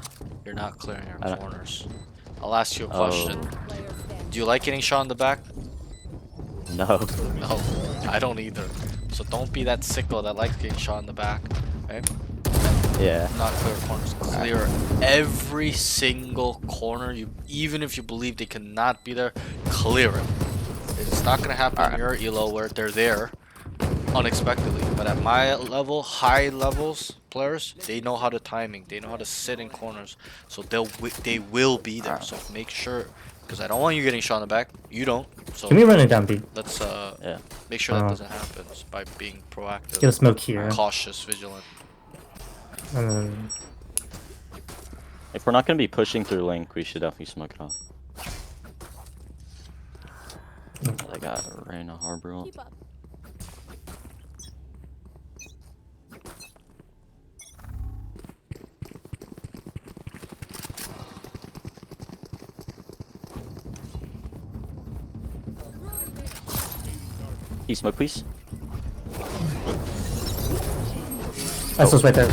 You're not clearing I your don't- corners. I'll ask you a Oh. question. Do you like getting shot in the back? No. No, I don't either. So don't be that sicko that likes getting shot in the back. Okay? Yeah. Not clear corners. Clear every single corner. Even if you believe they cannot be there, clear it. It's not gonna happen in your elo where they're there unexpectedly. But at my level, high levels players, they know how to timing. They know how to sit in corners. So they will be there. So make sure, because I don't want you getting shot in the back. You don't. So Can we run it down B? let's Yeah. make sure that Oh. doesn't happen by being proactive, Get a smoke here. cautious, vigilant. And then If we're not gonna be pushing through link, we should definitely smoke it off. I got Reyna Harbor. Keep up. Can you smoke, please? that's what's right there.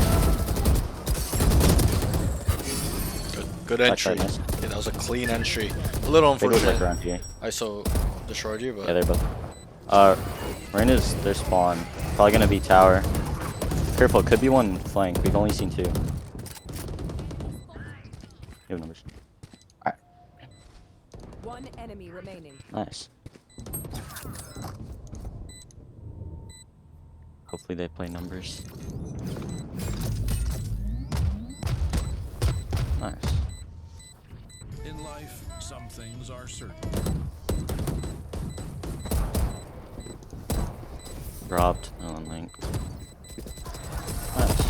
Good Backside, entry. nice. Yeah, that was a clean entry. A little They go back unfortunate. around here. I so destroyed you, but Yeah, they're both. Reyna's their spawn. Probably gonna be tower. Careful, it could be one flank. We've only seen two. You have numbers. One enemy remaining. Nice. Hopefully they play numbers. Nice. In life, some things are certain. Dropped. No one linked. Nice.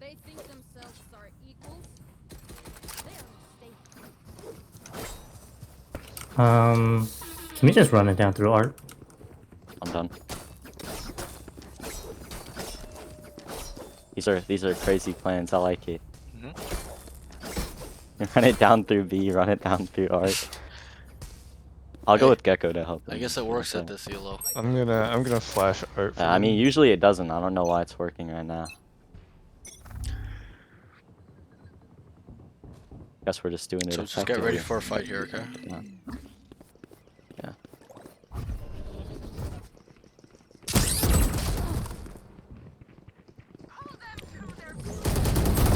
They think themselves are equals. They're mistaken. Can we just run it down through art? I'm done. These are crazy plans. I like it. Run it down through B. Run it down through art. I'll go Hey, with Gecko to help. I them, guess it works so. at this elo. I'm gonna flash art. For I mean, them. usually it doesn't. I don't know why it's working right now. Guess we're just doing it. So just get ready effectively. for a fight here, okay? Yeah. Yeah.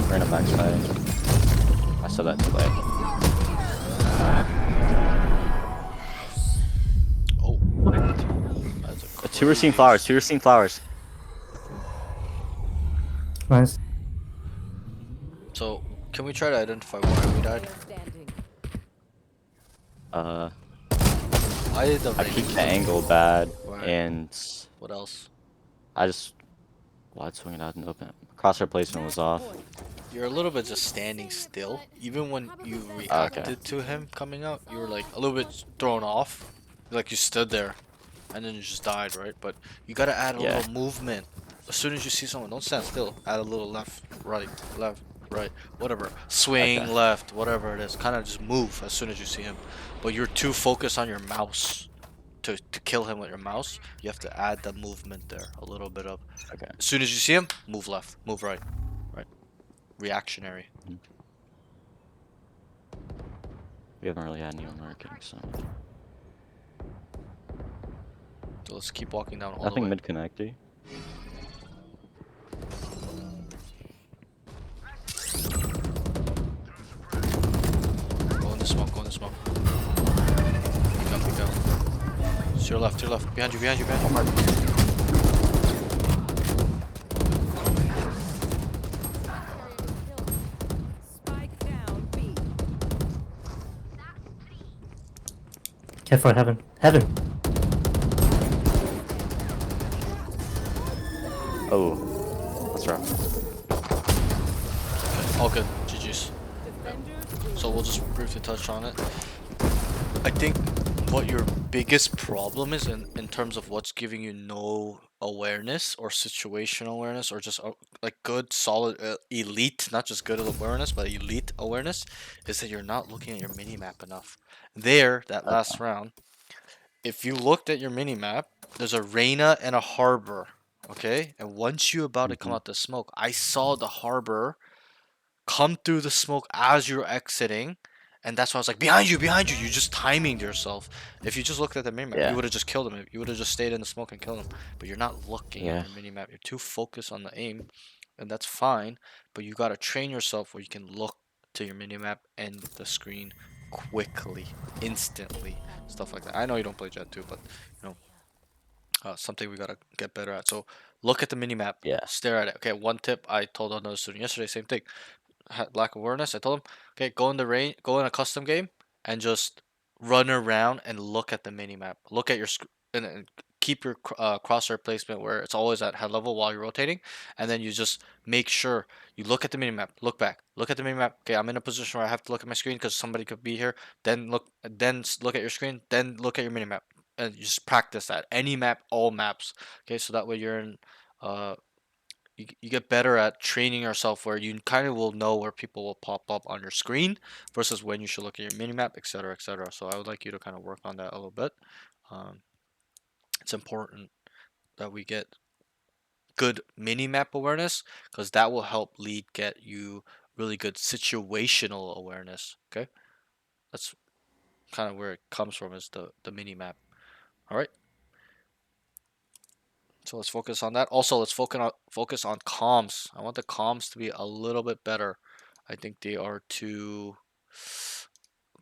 Ran a backside. I saw that too late. Oh, that's a Two are seeing flowers. Two are seeing flowers. Nice. So can we try to identify why we died? Player standing. I did the I range. peeked the angle bad, Right. and What else? I just wide swing it out and open. Crosshair placement was off. You're a little bit just standing still. Even when you reacted to him coming out, you were like a little bit thrown off. Like you stood there and then you just died, right? But you gotta add a Yeah. little movement. As soon as you see someone, don't stand still. Add a little left, right, whatever. Swing, Okay. left, whatever it is. Kind of just move as soon as you see him. But you're too focused on your mouse to kill him with your mouse. You have to add the movement there. A little bit of. Okay. As soon as you see him, move left, move right. Reactionary. We haven't really had anyone working, so So let's keep walking down all nothing the way. mid connector. Go in the smoke, go in the smoke. Pick up. To your left, behind you, behind you. Spike down B. Careful, heaven. Heaven. Oh, that's rough. All good, GG's. Defenders. So we'll just briefly touch on it. I think what your biggest problem is in terms of what's giving you no awareness or situational awareness or just like good solid elite, not just good awareness but elite awareness, is that you're not looking at your mini map enough. There, that last round, if you looked at your mini map, there's a Reyna and a Harbor, okay? And once you about to come out the smoke, I saw the Harbor come through the smoke as you're exiting, and that's why I was like, behind you, behind you. You just timing yourself. If you just looked at the minimap, Yeah. you would have just killed him. You would have just stayed in the smoke and killed him. But you're not looking Yeah. at your minimap. You're too focused on the aim, and that's fine. But you gotta train yourself where you can look to your minimap and the screen quickly, instantly, stuff like that. I know you don't play Jet 2, but you know, something we gotta get better at. So look at the minimap, Yeah. stare at it. Okay, one tip I told another student yesterday, same thing. Had lack of awareness. I told him, okay, go in the rain, go in a custom game, and just run around and look at the minimap. Look at your and keep your crosshair placement where it's always at head level while you're rotating, and then you just make sure you look at the minimap, look back, look at the minimap. Okay, I'm in a position where I have to look at my screen because somebody could be here. Then look at your screen, then look at your minimap, and you just practice that. Any map, all maps. Okay, so that way you're in you get better at training yourself where you kind of will know where people will pop up on your screen versus when you should look at your minimap, etc., etc. So I would like you to kind of work on that a little bit. It's important that we get good minimap awareness because that will help lead get you really good situational awareness. Okay, that's kind of where it comes from is the minimap. All right. So let's focus on that. Also, let's focus on comms. I want the comms to be a little bit better. I think they are too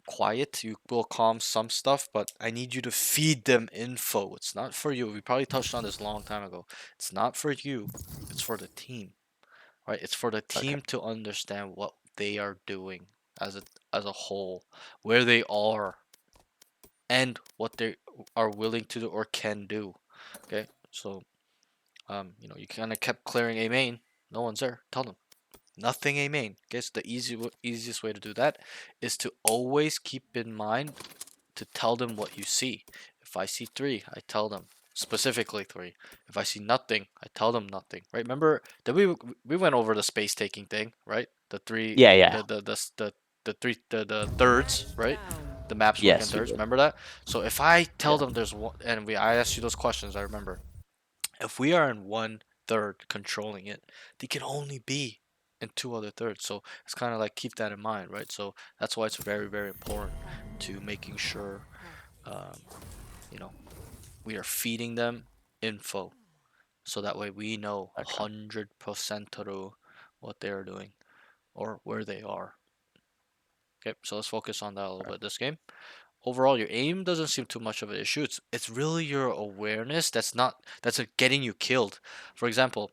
quiet. You will calm some stuff, but I need you to feed them info. It's not for you. We probably touched on this a long time ago. It's not for you. It's for the team. Right? It's for the team to understand what they are doing as a whole, where they are, and what they are willing to do or can do. Okay? So you know, you kind of kept clearing A main. No one's there. Tell them. Nothing A main. Guess the easiest way to do that is to always keep in mind to tell them what you see. If I see 3, I tell them specifically 3. If I see nothing, I tell them nothing. Right? Remember that we went over the space taking thing, right? The 3 Yeah, yeah. the thirds, right? The maps work in Yes, we thirds. did. Remember that? So if I tell Yeah. them there's one, and I asked you those questions, I remember. If we are in 1/3 controlling it, they can only be in 2 other thirds. So it's kind of like keep that in mind, right? So that's why it's very, very important to making sure, um, you know, we are feeding them info, so that way we know Okay. 100% through what they are doing or where they are. Okay, so let's focus on that a little bit this game. Overall, your aim doesn't seem too much of an issue. It's really your awareness that's getting you killed. For example,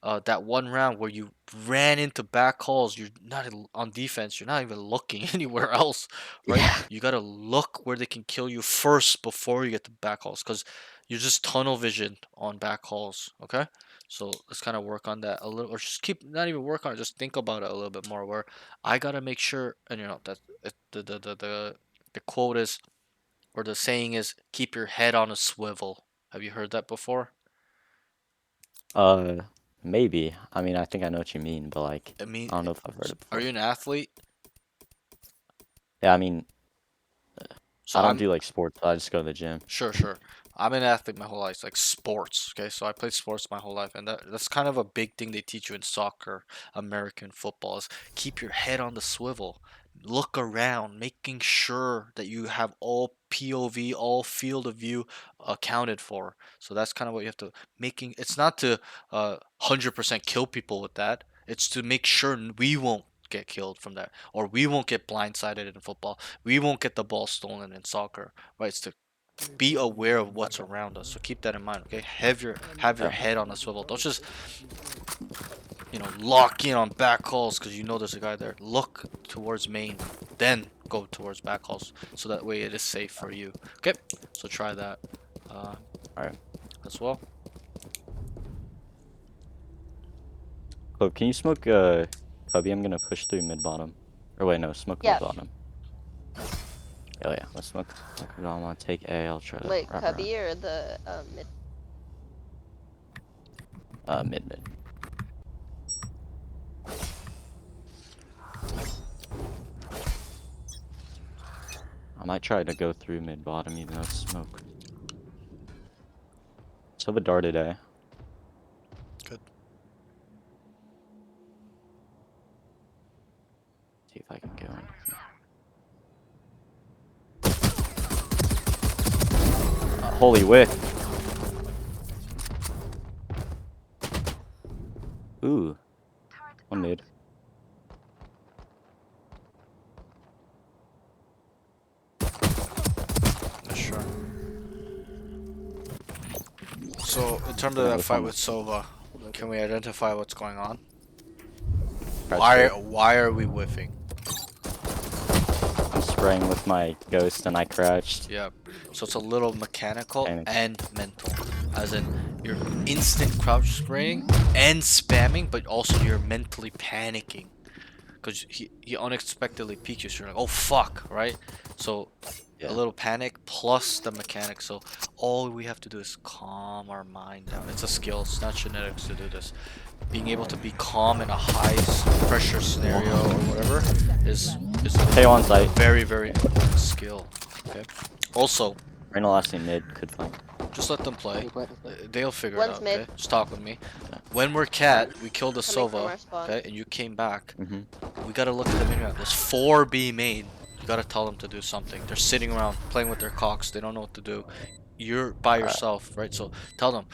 that one round where you ran into back halls, you're not on defense, you're not even looking anywhere else, right? Yeah. You gotta look where they can kill you first before you get to back halls, because you're just tunnel vision on back halls, okay? So let's kind of work on that a little, or just keep not even work on it, just think about it a little bit more. Where I gotta make sure, and you know that the quote is, or the saying is, keep your head on a swivel. Have you heard that before? Uh, maybe. I mean, I think I know what you mean, but like, I mean, I don't know if I've heard it are before. you an athlete? Yeah, I mean, So I don't I'm do like sports. I just go to the gym. sure. I'm an athlete my whole life, like sports. Okay, so I played sports my whole life, and that's kind of a big thing they teach you in soccer, American football is keep your head on the swivel, look around, making sure that you have all POV, all field of view accounted for. So that's kind of what you have to making. It's not to 100% kill people with that. It's to make sure we won't get killed from that, or we won't get blindsided in football. We won't get the ball stolen in soccer. Right? It's to be aware of what's around us. So keep that in mind, okay? Have your head on a swivel. Don't just lock in on back calls because you know there's a guy there. Look towards main, then go towards back calls, so that way it is safe for you. Okay, so try that Alright. as well. Chloe, can you smoke Cubby? I'm gonna push through mid bottom. Or wait, no, smoke Yeah. mid bottom. Oh yeah, let's smoke. I'm gonna take A. I'll try to Wait, wrap Cubby or the mid? around. Mid. I might try to go through mid bottom even though it's smoke. Let's have a darted A. Good. See if I can go in. Holy whiff. Ooh. One mid. Sure. So, in terms of that fight with Sova, can we identify what's going on? Why are we whiffing? I'm spraying with my ghost and I crouched. Yeah. So it's a little mechanical Panic. and mental. As in, you're instant crouch spraying and spamming, but also you're mentally panicking. Because he unexpectedly peeks you, so you're like, oh fuck, right? So, Yeah. a little panic plus the mechanics. So, all we have to do is calm our mind down. It's a skill, it's not genetics to do this. Being able to be calm in a high pressure scenario or whatever is Hey, on site. very, very important skill. Okay. Also, Reyna last in mid could flank. just let them play. They'll figure it One's out. mid. Okay. Just talk with me. When we're cat, we killed the Coming from Sova. our spawn. Okay, and you came back. Mm-hmm. We gotta look at the mini map. There's 4 B main. You gotta tell them to do something. They're sitting around playing with their cocks. They don't know what to do. You're by yourself, right? So tell them.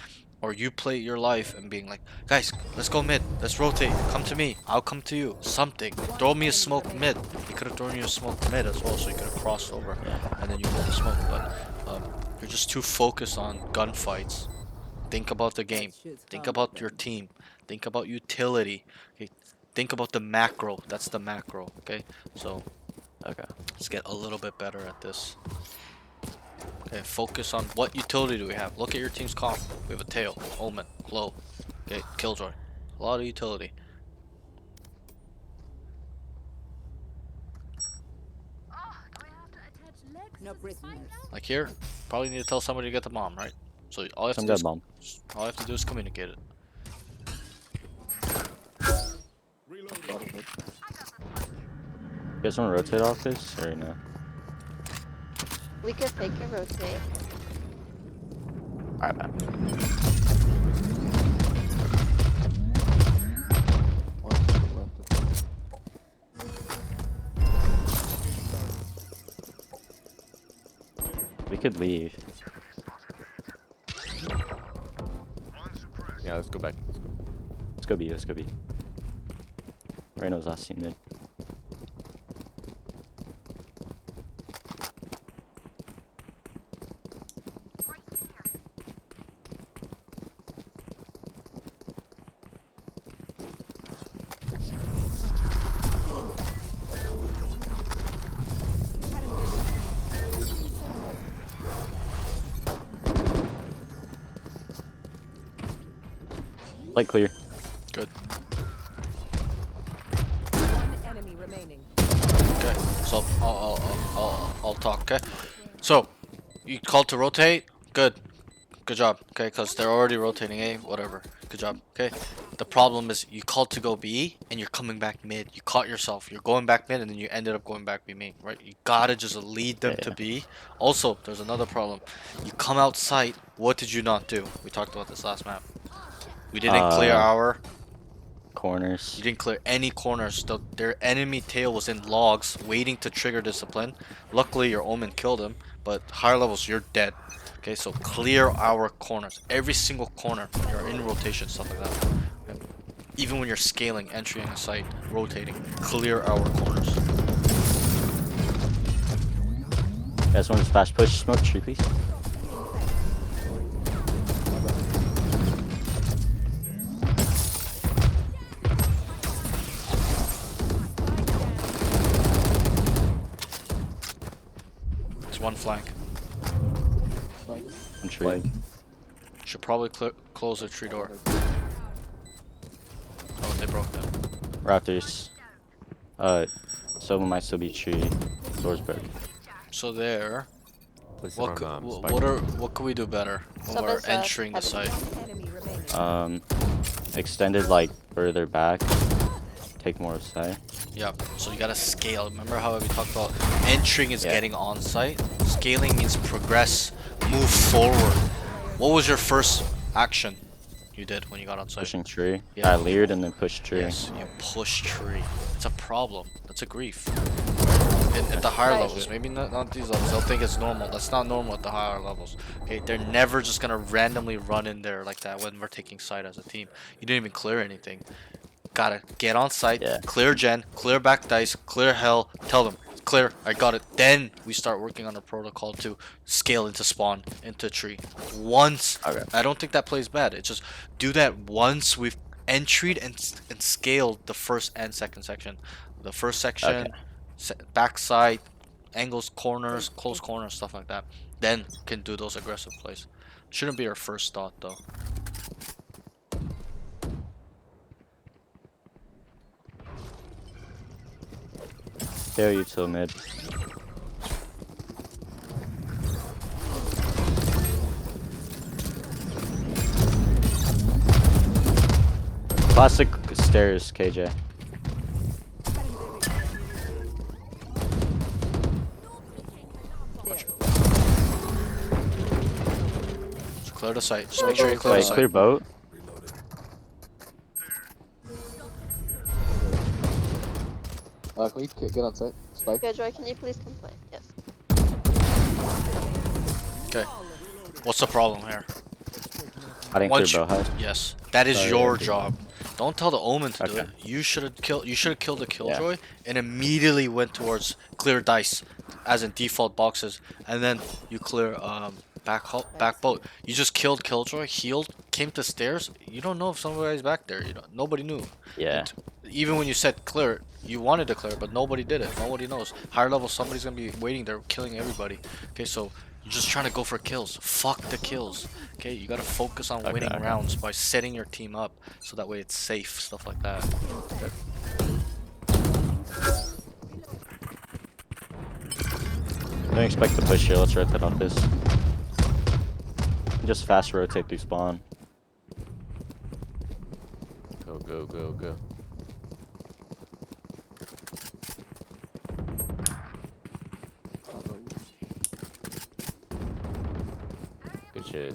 Or you play your life and being like, guys, let's go mid. Let's rotate. Come to me. I'll come to you. Something. Throw me a smoke mid. He could have thrown you a smoke mid as well, so you could have crossed over. And then you hold the smoke. But you're just too focused on gunfights. Think about the game. Think about your team. Think about utility. Okay? Think about the macro. That's the macro. Okay? So Okay. let's get a little bit better at this. Okay, focus on what utility do we have. Look at your team's comp. We have a tail, Omen, Glow, okay, Killjoy. A lot of utility. No prisoners. Like here, probably need to tell somebody to get the bomb, right? So all you have to Some do dead is, bomb. all you have to do is communicate it. You guys want to rotate off this or no? We could fake and rotate. Alright, man. We could leave. Yeah, let's go back. Let's go B, let's go B. Reyna's last team mid. Light clear. Good. One enemy remaining. Okay. So I'll talk. Okay. So you called to rotate. Good. Good job. Okay, because they're already rotating A. Whatever. Good job. Okay. The problem is you called to go B and you're coming back mid. You caught yourself. You're going back mid and then you ended up going back B main. Right? You gotta just lead them to B. Also, there's another problem. You come outside. What did you not do? We talked about this last map. We didn't clear our. Corners. You didn't clear any corners. Their enemy tail was in logs, waiting to trigger discipline. Luckily, your Omen killed him, but higher levels, you're dead. Okay, so clear our corners. Every single corner when you're in rotation, stuff like that. Okay? Even when you're scaling, entering a site, rotating, clear our corners. You guys want to flash push smoke tree, please? It's one flank. I'm tree. Should probably close the tree door. Oh, they broke them. Raptors. Someone might still be tree. Doors broken. So there. Place What can we do better when we're Soba's, entering the heavy. site? One enemy remaining. Extended like further back. Take more of sight. Yep. So you gotta scale. Remember how we talked about entering is Yeah. getting on site? Scaling means progress, move forward. What was your first action? You did when you got on site. Pushing tree. Yeah. I leered and then pushed tree. Yes, you push tree. It's a problem. That's a grief. At the higher levels, maybe not these levels. They'll think it's normal. That's not normal at the higher levels. Okay, they're never just gonna randomly run in there like that when we're taking site as a team. You didn't even clear anything. Gotta get on site, Yeah. clear gen, clear back dice, clear hell. Tell them clear. I got it. Then we start working on a protocol to scale into spawn into tree. Once Okay. I don't think that plays bad. It's just do that once we've entried and scaled the first and second section. The first section, backside, angles, corners, close corners, stuff like that. Then can do those aggressive plays. Shouldn't be our first thought though. Tail you till mid. Classic stairs, KJ. Just clear the site. Just make sure you clear the Wait, site. clear boat? Can we get on site? Spike? Okay, Joy, can you please complain? Yes. Okay. What's the problem here? I didn't Once clear you- boat house. Yes, that is Sorry, your I didn't. job. Don't tell the Omen to do Okay. it. You should have killed. You should have killed the Killjoy and immediately went towards clear dice, as in default boxes, and then you clear back boat. You just killed Killjoy, healed, came to stairs. You don't know if somebody's back there. You know, nobody knew. Yeah. Even when you said clear it, you wanted to clear it, but nobody did it. Nobody knows. Higher level, somebody's gonna be waiting there, killing everybody. Okay, so you're just trying to go for kills. Fuck the kills. Okay, you gotta focus on winning Okay. rounds by setting your team up so that way it's safe, stuff like that. Don't expect to push here. Let's rotate off this. Just fast rotate through spawn. Go, go, go, go. Good shit.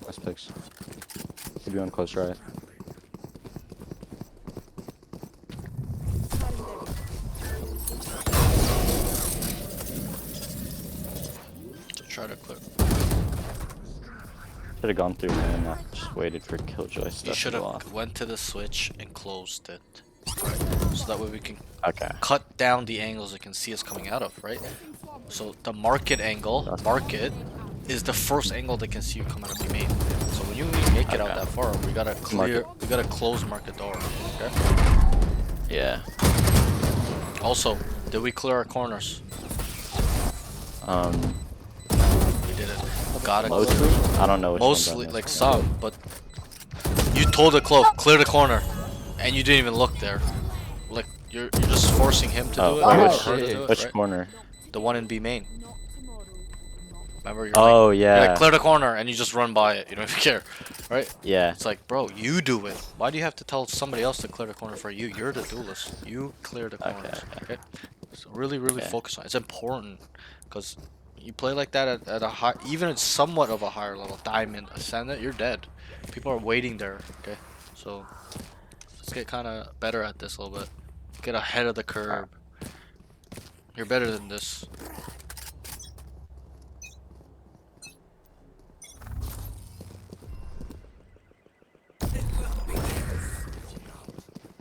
Nice picks. Keep going close right. So try to clear. Should have gone through man, not just waited for Killjoy stuff. You should to go have off. went to the switch and closed it. Right? So that way we can Okay. cut down the angles they can see us coming out of, right? So the market angle, market, is the first angle they can see you come out of your main. So when you make it out Okay. that far, we gotta clear, Market. we gotta close market door. Okay. Yeah. Also, did we clear our corners? We did it. Gotta clear. Mostly? I don't know which ones I Mostly, missed. like some, but you told the clove, clear the corner, and you didn't even look there. Like you're just forcing him to Oh, do it. or which- her to do it, Which right? corner? The one in B main. Remember, you're Oh like, yeah. you're like, clear the corner, and you just run by it. You don't even care, right? Yeah. It's like, bro, you do it. Why do you have to tell somebody else to clear the corner for you? You're the duelist. You clear the Okay, corners. okay. Okay. So really Okay. focus on it. It's important because you play like that at a high, even at somewhat of a higher level, diamond, ascendant, you're dead. People are waiting there. Okay. So let's get kind of better at this a little bit. Get ahead of the curve. You're better than this.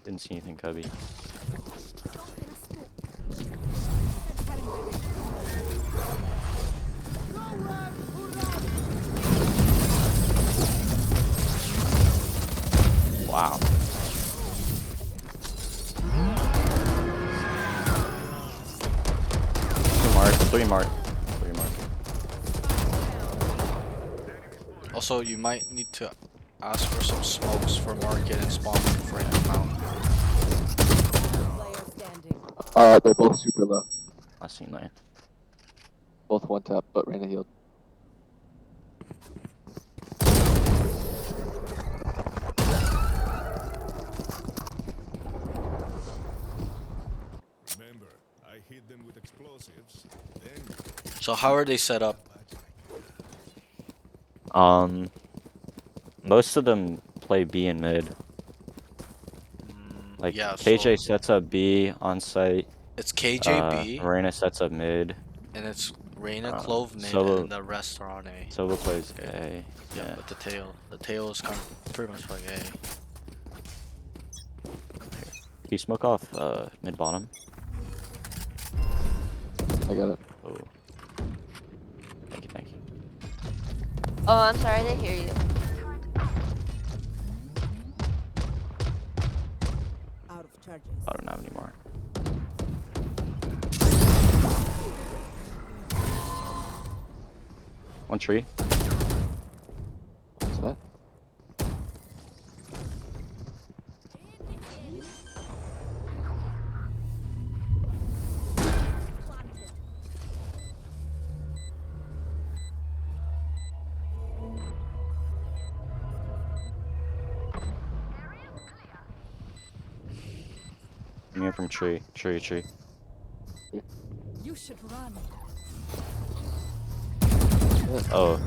Didn't see anything, Cubby. Wow. Three mark. Also, you might need to ask for some smokes for market and spawn before you come out. Player standing. They're both super low. I seen that. Both one tap, but Reyna healed. Remember, I hit them with explosives. Then So how are they set up? Most of them play B and mid. Like yeah, KJ so sets up B on site. it's KJB, Reyna sets up mid. and it's Reyna, Clove mid, Solo- and the rest are on A. Solo plays Okay. A. Yeah, Yeah. but the tail is kind of pretty much like A. Can you smoke off mid bottom? I got it. Oh. Thank you, thank you. Oh, I'm sorry, I didn't hear you. Out of charges. I don't have any more. One tree. What's that? I'm here from tree. Tree. You should run. Oh.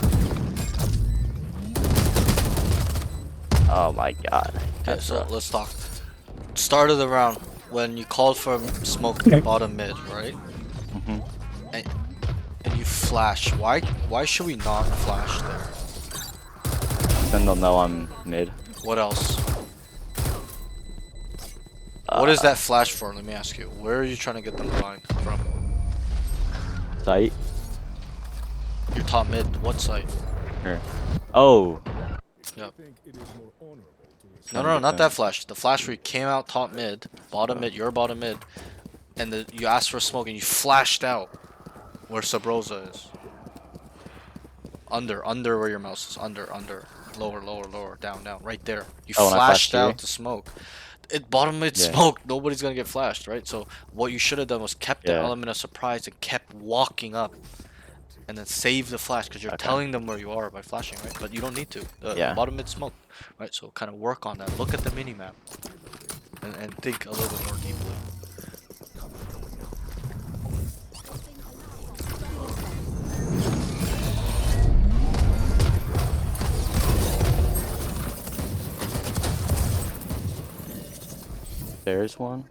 Oh my god. Okay, That's so rough. let's talk. Start of the round, when you called for smoke Okay. bottom mid, right? Mhm. And you flash. Why should we not flash there? Then they'll know I'm mid. What else? What is that flash for? Let me ask you. Where are you trying to get them blind from? Site? Your top mid. What site? Here. Oh. Yep. think it is more honorable to No, not that flash. The flash where you came out top mid, bottom mid, your bottom mid, and you asked for smoke and you flashed out where Sabrosa is. Under where your mouse is. Under. Lower, down, right there. You Oh, when I flashed flashed you? out to smoke. It bottom mid Yeah. smoke. Nobody's gonna get flashed, right? So what you should have done was kept the Yeah. element of surprise and kept walking up, and then save the flash because you're Okay. telling them where you are by flashing, right? But you don't need to. Yeah. Bottom mid smoke, right? So kind of work on that. Look at the mini map, and think a little bit more deeply. There's one.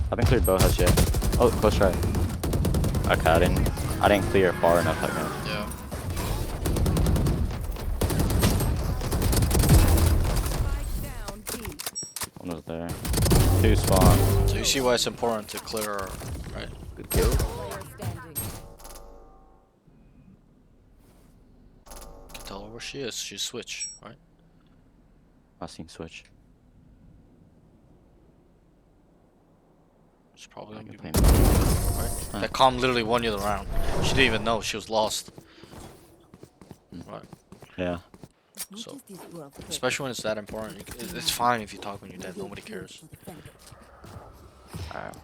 I haven't cleared Bohas yet. Oh, close try. Okay, I didn't clear far enough, I guess. Yeah. Spike down B. One was there. Two spawn. So you see why it's important to clear, right? Good kill. Player standing. Tell her where she is. She's switch, right? I seen switch. She's probably I gonna can be play mid. right. That calm literally won you the round. She didn't even know she was lost. Right. Yeah. So, What is this world for? especially when it's that important. It's fine if you talk when you're dead. Nobody cares. To defend it. Alright.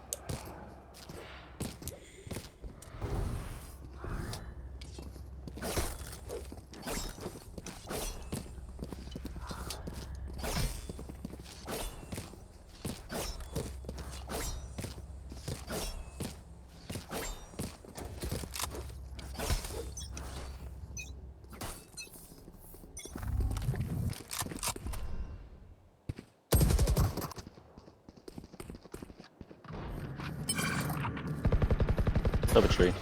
Still have a tree.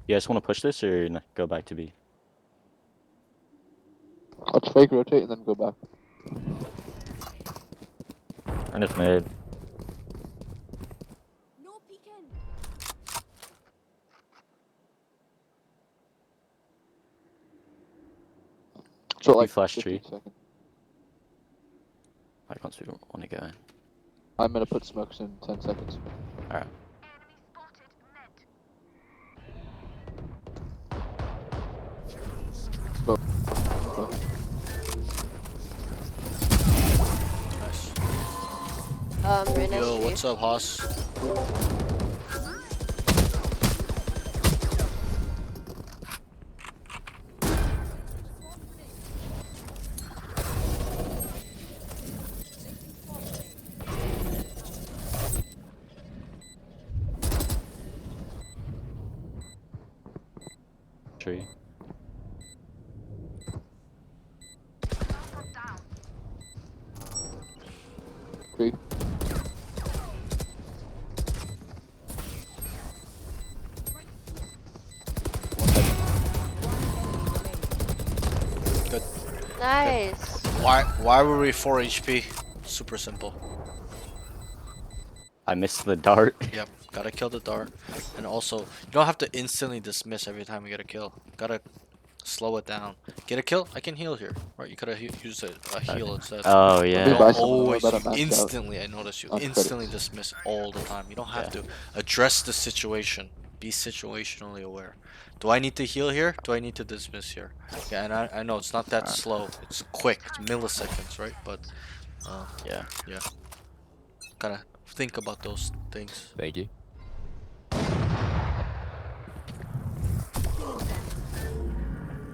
You guys want to push this or go back to B? Let's fake rotate and then go back. And if mid. No peeking. So like flash 15 tree. seconds. Like once we want to go in. I'm gonna put smokes in 10 seconds. Alright. Go. Nice. Reyna's Yo, tree. what's up, Haas? Nice. Why were we 4 HP? Super simple. I missed the dart. Yep, gotta kill the dart. And also, you don't have to instantly dismiss every time you get a kill. Gotta slow it down. Get a kill? I can heal here. Right, you could have used a heal instead. Oh Maybe yeah. You buy don't some always, better you match out. instantly, I notice you on instantly credits. dismiss all the time. You don't have Yeah. to address the situation. Be situationally aware. Do I need to heal here? Do I need to dismiss here? Yeah, and I know it's not that slow. It's quick. It's milliseconds, right? But Yeah. gotta think about those things. Thank you.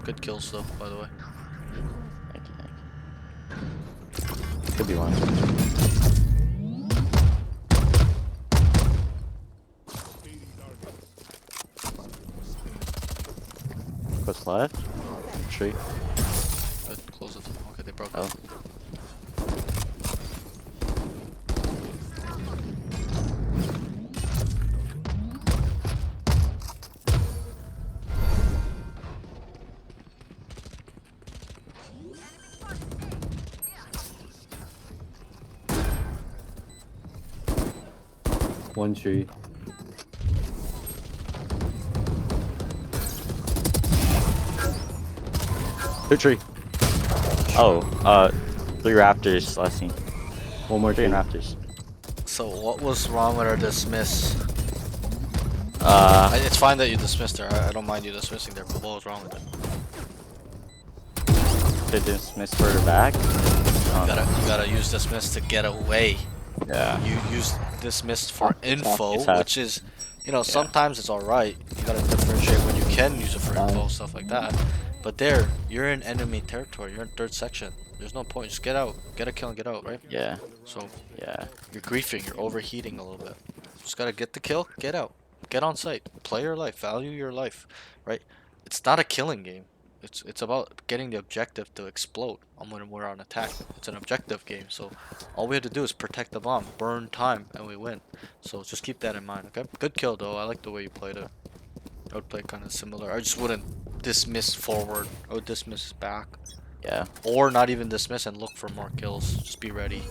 Good kills though, by the way. Thank you. Could be one. What's left? Tree. Good, close it. Okay, they broke Oh. it. One tree. Two tree. Oh, 3 raptors last scene. One more 3 tree. raptors. So what was wrong with our dismiss? Uh, It's fine that you dismissed her. I don't mind you dismissing there, but what was wrong with it? to dismiss further back. You gotta use dismiss to get away. Yeah. You use dismiss for info, It's half. which is, you know, sometimes it's alright. You gotta differentiate when you can use it for info, stuff like that. But there, you're in enemy territory. You're in third section. There's no point. Just get out. Get a kill and get out, right? Yeah. So Yeah. you're griefing. You're overheating a little bit. Just gotta get the kill. Get out. Get on site. Play your life. Value your life, right? It's not a killing game. It's about getting the objective to explode when we're on attack. It's an objective game, so all we have to do is protect the bomb, burn time, and we win. So just keep that in mind, okay? Good kill though. I like the way you played it. I would play kind of similar. I just wouldn't dismiss forward. I would dismiss back, Yeah. or not even dismiss and look for more kills. Just be ready.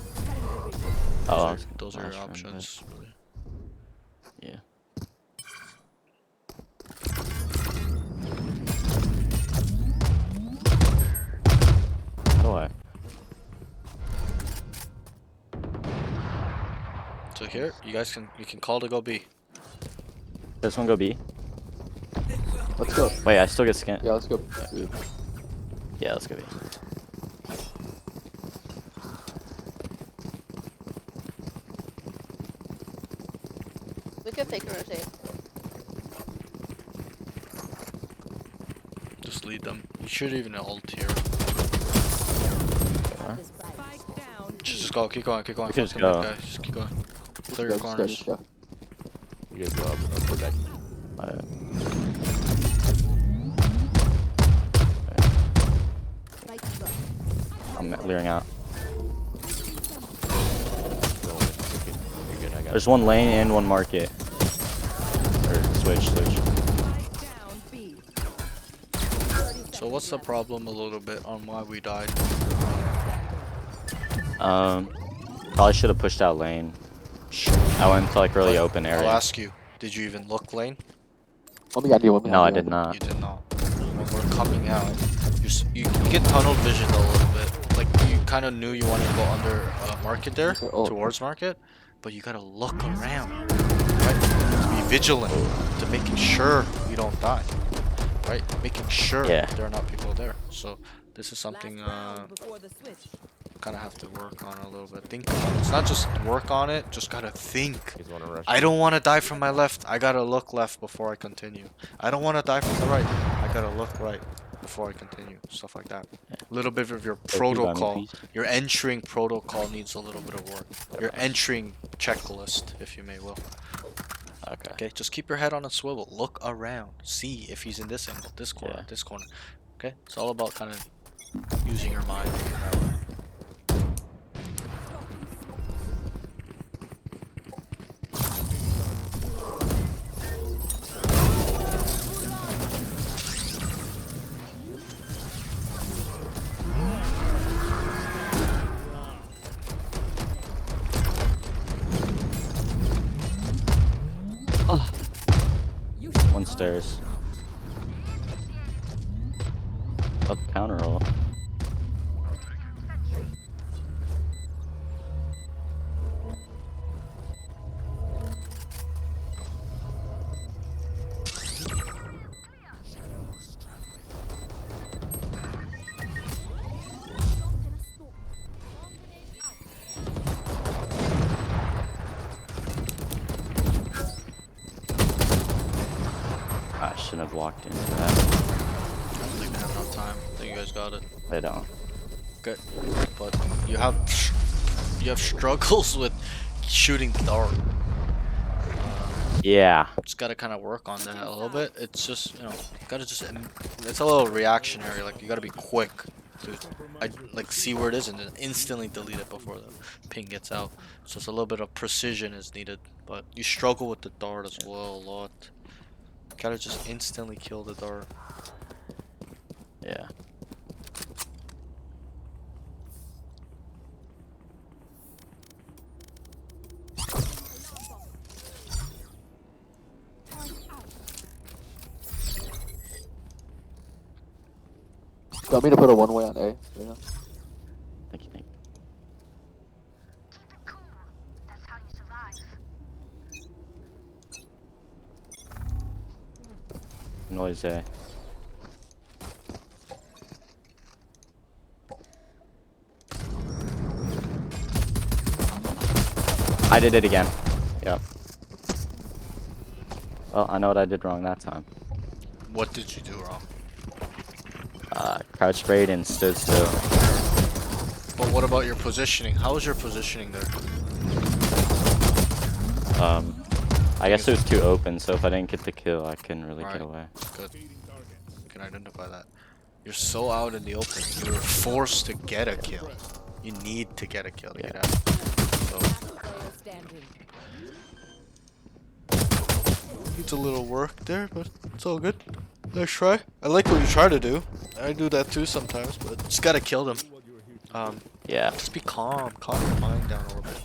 Oh, Those are your nice run, options. Yeah. How do I? So here, you can call to go B. This one go B. Let's go. Wait, I still get scanned. Yeah, let's go. Yeah, let's go B. We could fake a rotate. Just lead them. You should even ult here. Spike down. Just go, keep going, keep going. We can Fuck just them, go. guys. Just keep going. Clear Go, your just go, corners. just go. You guys go up. I'll put back. Spike drop. I'm clearing out. You're good. I got There's one lane and one market. Or switch. Spike down B. So what's the problem a little bit on why we died? Probably should have pushed out lane. I went to like really open I'll area. ask you, did you even look lane? One behind you, one behind No, you. I did not. You did not. When we're coming out, you get tunnel vision a little bit. Like you kind of knew you wanted to go under market there, Oh. towards market, but you gotta look around, right? Be vigilant to making sure we don't die, right? Making sure Yeah. there are not people there. So this is something Last round before the switch. kind of have to work on a little bit. Think about it. It's not just work on it, just gotta think. You guys want to rush? I don't want to die from my left. I gotta look left before I continue. I don't want to die from the right. I gotta look right before I continue. Stuff like that. A little bit of your you got me, protocol. please. Your entering protocol needs a little bit of work. Your entering checklist, if you may will. Okay. Okay, just keep your head on a swivel. Look around. See if he's in this angle, this corner, Yeah. this corner. Okay, it's all about kind of using your mind. stairs. Up counter roll. I shouldn't have walked into that. I don't think they have enough time. I think you guys got it. They don't. Good. But you have struggles with shooting dart. Yeah. Just gotta kind of work on that a little bit. It's just, you know, gotta just, it's a little reactionary. Like, you gotta be quick to, like, see where it is and then instantly delete it before the ping gets out. So it's a little bit of precision is needed. But you struggle with the dart as well a lot. Gotta just instantly kill the dart. Yeah. Got me to put a one way on A. Yeah. Thank you. Noise A. I did it again. Yep. Well, I know what I did wrong that time. What did you do wrong? Crouch sprayed and stood still. But what about your positioning? How was your positioning there? I guess it was too open, so if I didn't get the kill, I couldn't really Right. get away. Good. You can identify that. You're so out in the open. You were forced to get a kill. You need to get a kill to Yeah. get out. So Player standing. needs a little work there, but it's all good. Nice try. I like what you try to do. I do that too sometimes, but just gotta kill them. Yeah. Just be calm. Calm your mind down a little bit.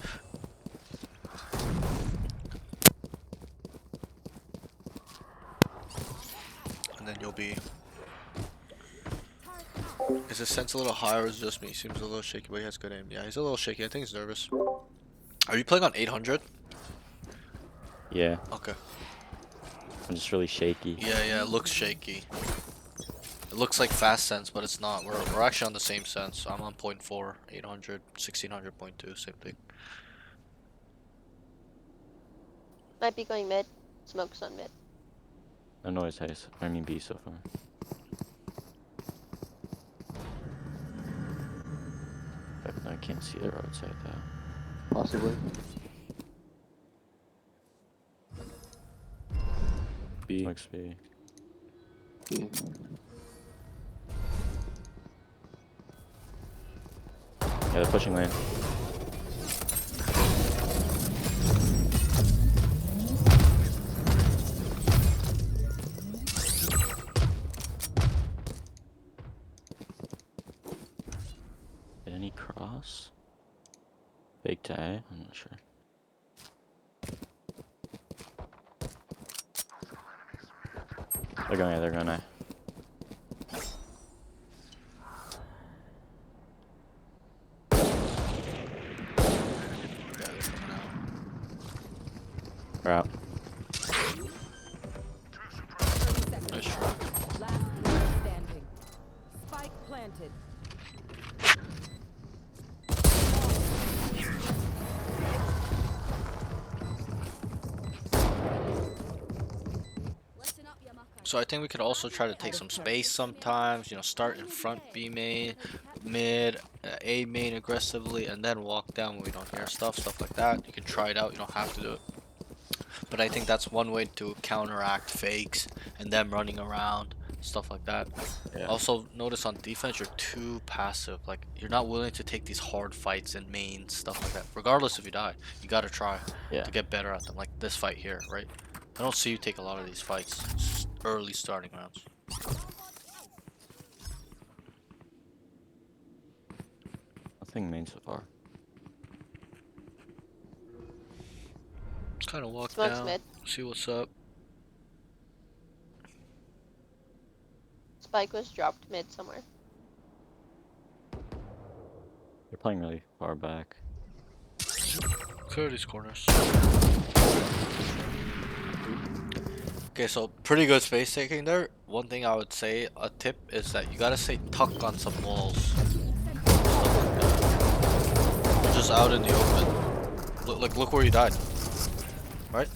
And then you'll be... Is his sense a little higher or is it just me? He seems a little shaky, but he has good aim. Yeah, he's a little shaky. I think he's nervous. Are you playing on 800? Yeah. Okay. I'm just really shaky. Yeah, it looks shaky. It looks like fast sense, but it's not. We're actually on the same sense. I'm on 0.4, 800, 1600.2, same thing. Might be going mid. Smoke's on mid. No noise haze. I mean B so far. I can't see the roadside though. Possibly. B. Looks B. Yeah. Yeah, they're pushing lane. Did any cross? Fake to A? I'm not sure. They're going A, they're going A. We're out. 30 seconds. Nice try. Last player standing. Spike planted. Listen up, Yamaka. So I think we could also try to take some space sometimes, you know, start in front B main, mid, A main aggressively, and then walk down when we don't hear stuff like that. You can try it out, you don't have to do it. But I think that's one way to counteract fakes and them running around, stuff like that. Yeah. Also, notice on defense, you're too passive. Like, you're not willing to take these hard fights in main, stuff like that. Regardless if you die, you gotta try Yeah. to get better at them. Like this fight here, right? I don't see you take a lot of these fights early starting rounds. Nothing main so far. Kind of walk Smoke's down, mid. see what's up. Spike was dropped mid somewhere. You're playing really far back. Clear these corners. Okay, so pretty good space taking there. One thing I would say, a tip, is that you gotta stay tucked on some walls. Stuff like that. You're just out in the open. Look where you died. Right?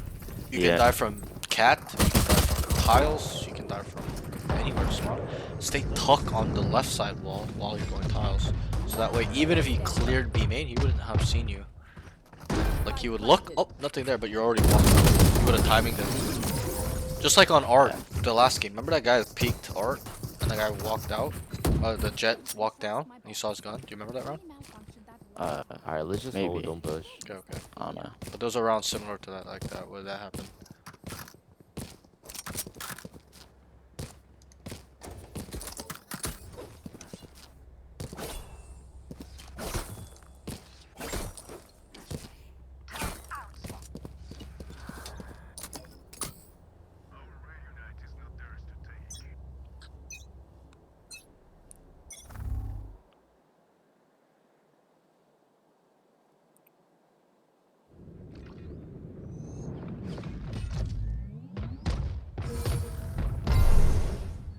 You can Yeah. die from cat, you can die from tiles, you can die from anywhere smart. Stay tucked on the left side wall while you're going tiles. So that way, even if he cleared B main, he wouldn't have seen you. Like he would look, oh, nothing there, but you're already walking out. You would have timing them. Just like on Art, the last game. Remember that guy that peeked Art, and the guy walked out? The jet walked down, and you saw his gun. Do you remember that round? Alright, let's just Maybe. hold, don't push. Okay, okay. I don't know. But those are rounds similar to that, like that, where that happened.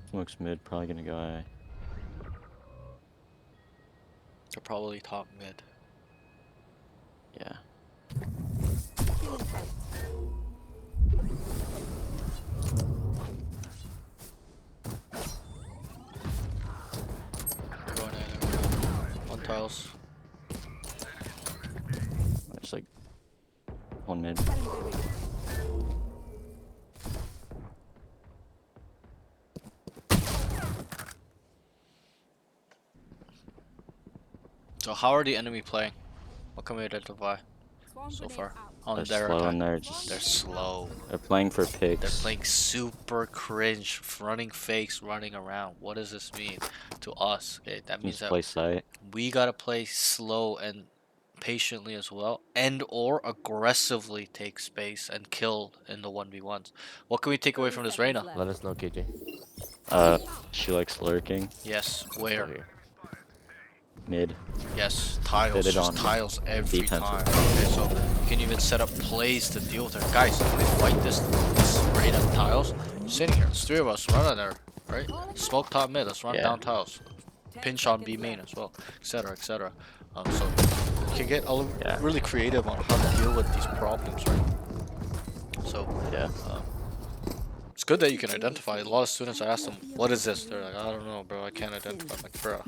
Smoke's mid, probably gonna go A. They're probably top mid. Yeah. They're going in. On tiles. It's like one mid. So how are the enemy playing? What can we identify so far on They're their slow attack? and they're just They're slow. they're playing for picks. They're playing super cringe, running fakes, running around. What does this mean to us? Okay, that means Just that play sight. we gotta play slow and patiently as well, and or aggressively take space and kill in the 1v1s. What can we take away from this Reyna? Let us know, KJ. She likes lurking. Yes, Go where? here. Mid. Yes, tiles. Fit it Just on tiles every defensive. time. Okay, so you can even set up plays to deal with her. Guys, if we fight this Reyna tiles, sitting here, there's 3 of us, run on there, right? Smoke top mid, let's run Yeah. down tiles. Pinch on B main as well, etc., etc. So you can get Yeah. really creative on how to deal with these problems, right? So Yeah. it's good that you can identify. A lot of students, I ask them, what is this? They're like, I don't know, bro, I can't identify. I'm like, bro,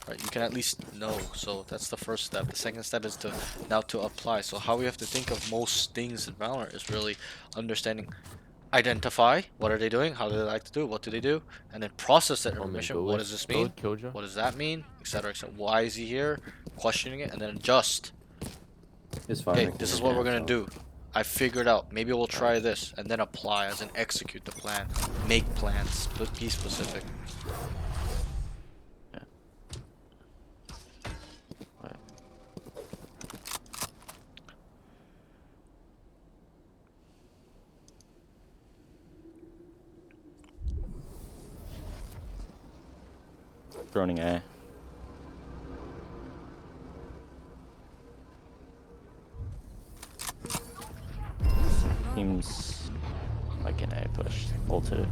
right? You can at least know. So that's the first step. The second step is to now to apply. So how we have to think of most things in Valorant is really understanding, identify, what are they doing? How do they like to do it? What do they do? And then process that information. What does this mean? Killjoy. What does that mean? Etc. etc. Why is he here? Questioning it, and then adjust. It's fine. Okay, this is what we're gonna do. I figured out. Maybe we'll try this, and then apply, as in execute the plan. Make plans. Be specific. Droning A. Seems like an A push. Ulted it.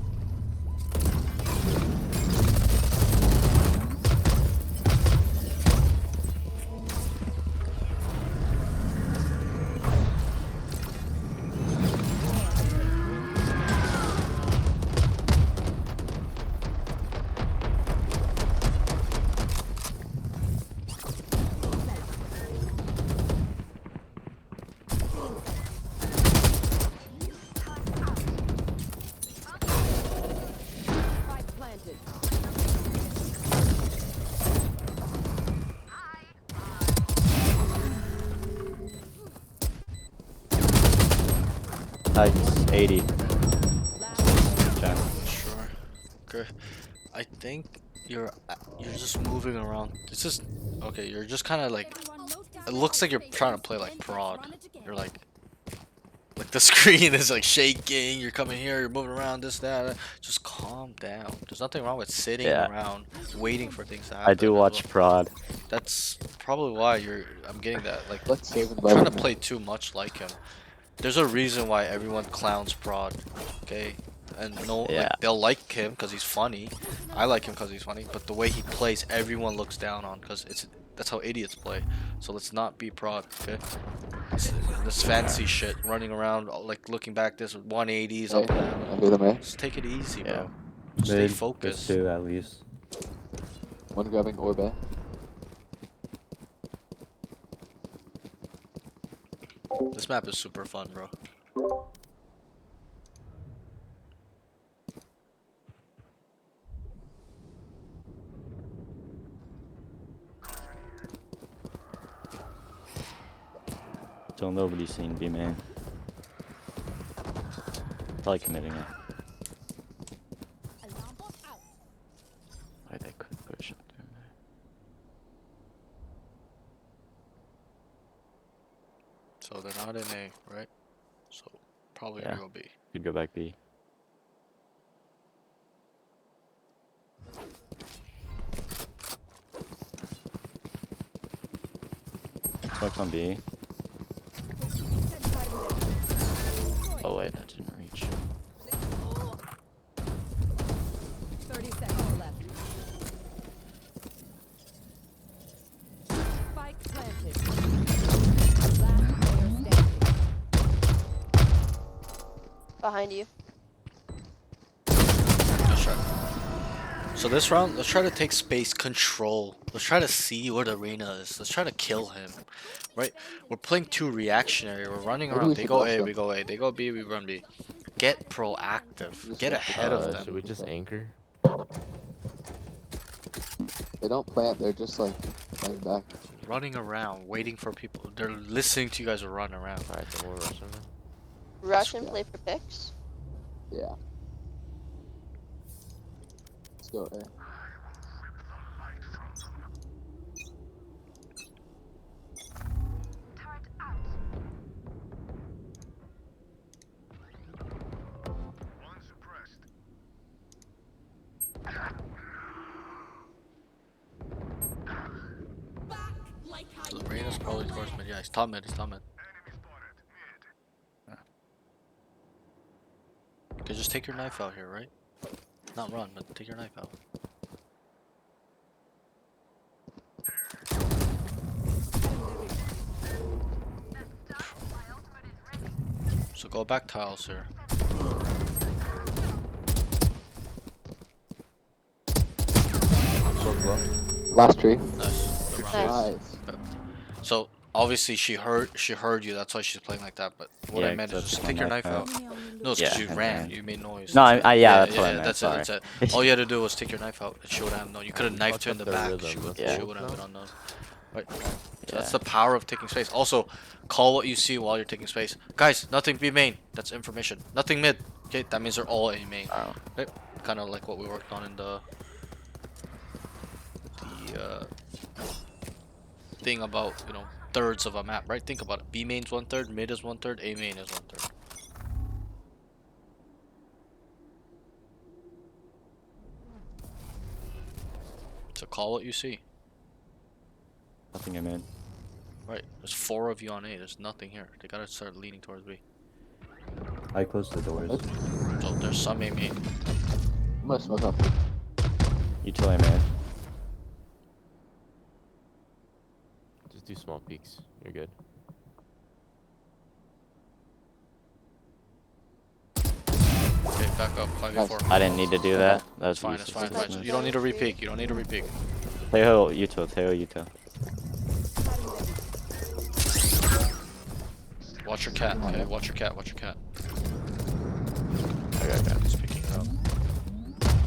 Spike planted. Nice. 80. Jen. Sure. Okay. I think you're just moving around. It's just okay. You're just kind of like. It looks like you're trying to play like prod. You're like Like the screen is like shaking. You're coming here. You're moving around. This, that. Just calm down. There's nothing wrong with sitting Yeah. around waiting for things to happen. I do as watch well. Prod. That's probably why I'm getting that. Like, Let's save and trying to love. play too much like him. There's a reason why everyone clowns Prod, okay? And no, Yeah. like, they'll like him because he's funny. I like him because he's funny. But the way he plays, everyone looks down on because that's how idiots play. So let's not be Prod, okay? This fancy shit, running around, like looking back, this 180s up and down. Under the man. Just take it easy, Yeah. bro. Just stay Mid, focused. just 2 at least. One grabbing orb. This map is super fun, bro. Still nobody's seen B man. Probably committing it. Alarm bot out. Why they could push up there. So they're not in A, right? So probably Yeah. gonna go B. Could go back B. Smoke on B. Oh wait, that didn't reach. 30 seconds left. Spike planted. Last player standing. Behind you. Let's try. So this round, let's try to take space control. Let's try to see where the arena is. Let's try to kill him. Right? We're playing too reactionary. We're running Maybe around. we They should go rush A, them. we go A. They go B, we run B. Get proactive. Get ahead of Should them. we just anchor? They don't plant, they're just like playing back. Running around, waiting for people. They're listening to you guys run around. Alright, then we'll rush them then. Rush and Yeah. play for picks. Yeah. Let's go A. So the arena's probably towards mid. Yeah, he's top mid. He's top mid. Yeah. Okay, just take your knife out here, right? Not run, but take your knife out. So go back tiles here. Last tree. Nice. Good round. Nice. Nice. So obviously she heard you. That's why she's playing like that. But what I Yeah, meant 'cause is I just took take my your knife knife out. out. No, it's because Yeah, you I ran. ran. You made noise. No, That's it. yeah, that's what I meant, That's sorry. it. That's it. All you had to do was take your knife out. She would have known. You could have knifed her in the Fucked up back. their She rhythm, would. that's She all. would have been on those. Right. So Yeah. that's the power of taking space. Also, call what you see while you're taking space. Guys, nothing B main. That's information. Nothing mid. Okay, that means they're all A main. Oh. Right? Kind of like what we worked on in the thing about, you know, thirds of a map, right? Think about it. B main's 1/3, mid is 1/3, A main is 1/3. So call what you see. Nothing I'm in. Right. There's 4 of you on A. There's nothing here. They gotta start leaning towards B. I closed the doors. So there's some A main. I'm gonna smoke up. You tell me, man. Just do small peeks. You're good. Okay, back up. 5v4. I didn't need to do that. That was It's fine, it's useless. fine, it's fine. You don't need to repeat. You don't need to repeat. Teo Yuto, Teo Yuto. Watch your cat, okay? Watch your cat, watch your cat. Okay. He's picking it up.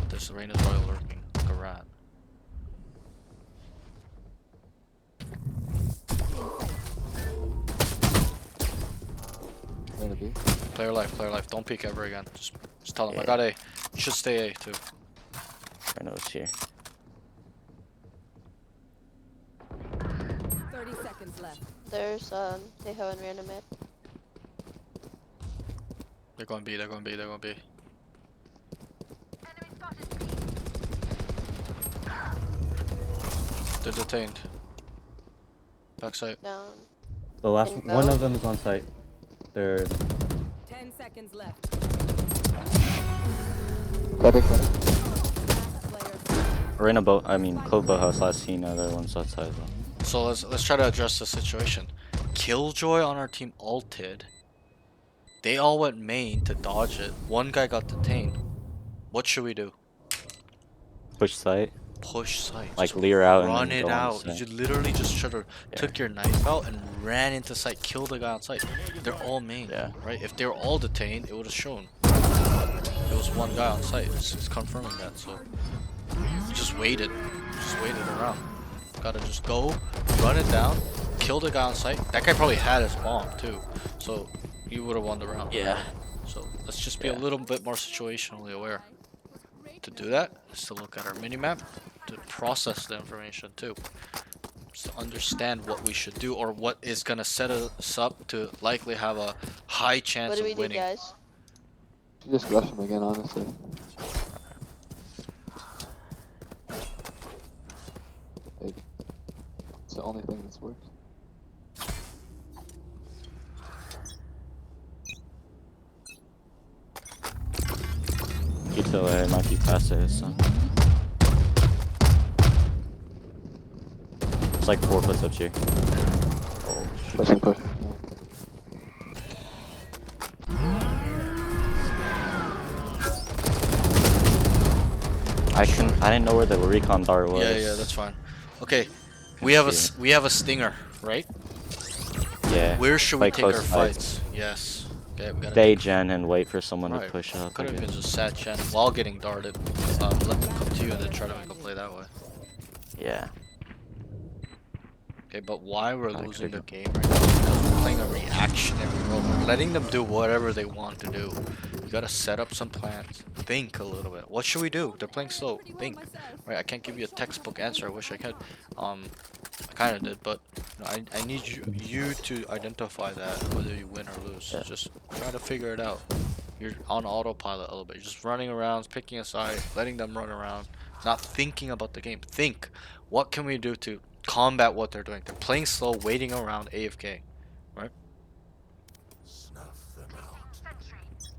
This Reina's royal lurking like a rat. Gonna be. Player life. Don't peek ever again. Just tell him I Yeah. got A. You should stay A too. I know it's here. 30 seconds left. There's Teho and random mid. They're going B. They're going B. They're going B. They're detained. Backside. Down. The last And one go. of them is on site. They're 10 seconds left. Cutting. Last player. We're in a boat. I mean, Clove Boathouse last seen. Other one's outside as well. So let's try to address the situation. Killjoy on our team ulted. They all went main to dodge it. One guy got detained. What should we do? Push site. Push site. Like Just leer out and run then it go on out. You site. should literally just took your knife out and ran into site, killed the guy on site. They're all main, Yeah. right? If they were all detained, it would have shown. It was one guy on site. It's confirming that. So just waited around. Gotta just go, run it down, kill the guy on site. That guy probably had his bomb too, so you would have won the round. Yeah. So let's just be a Yeah. little bit more situationally aware. To do that is to look at our minimap, to process the information too. Just to understand what we should do or what is gonna set us up to likely have a high chance What do of we do, winning. guys? You just rush him again, honestly. Like, it's the only thing that's worked. Utility might be past it. So. It's like 4 footsteps here. Oh, shoot. Pushing, pushing. I didn't know where the recon dart was. Yeah, that's fine. Okay, we have see we have a stinger, right? Yeah. Where should we Like take our close fights. fights? Yes. Okay, we gotta Stay gen and wait for someone Right. to push up. Could I have been guess. just sat Chen while getting darted. Let them come to you and then try to make a play that way. Yeah. Okay, but why we're Kinda losing the tricky. game right now is because we're playing a reactionary role. We're letting them do whatever they want to do. You gotta set up some plans. Think a little bit. What should we do? They're playing slow. Think. Right, I can't give you a textbook answer. I wish I could. I kind of did, but you know, I need you to identify that whether you win or lose. Yeah. Just try to figure it out. You're on autopilot a little bit. You're just running around, picking a side, letting them run around, not thinking about the game. Think, what can we do to combat what they're doing? They're playing slow, waiting around AFK, right?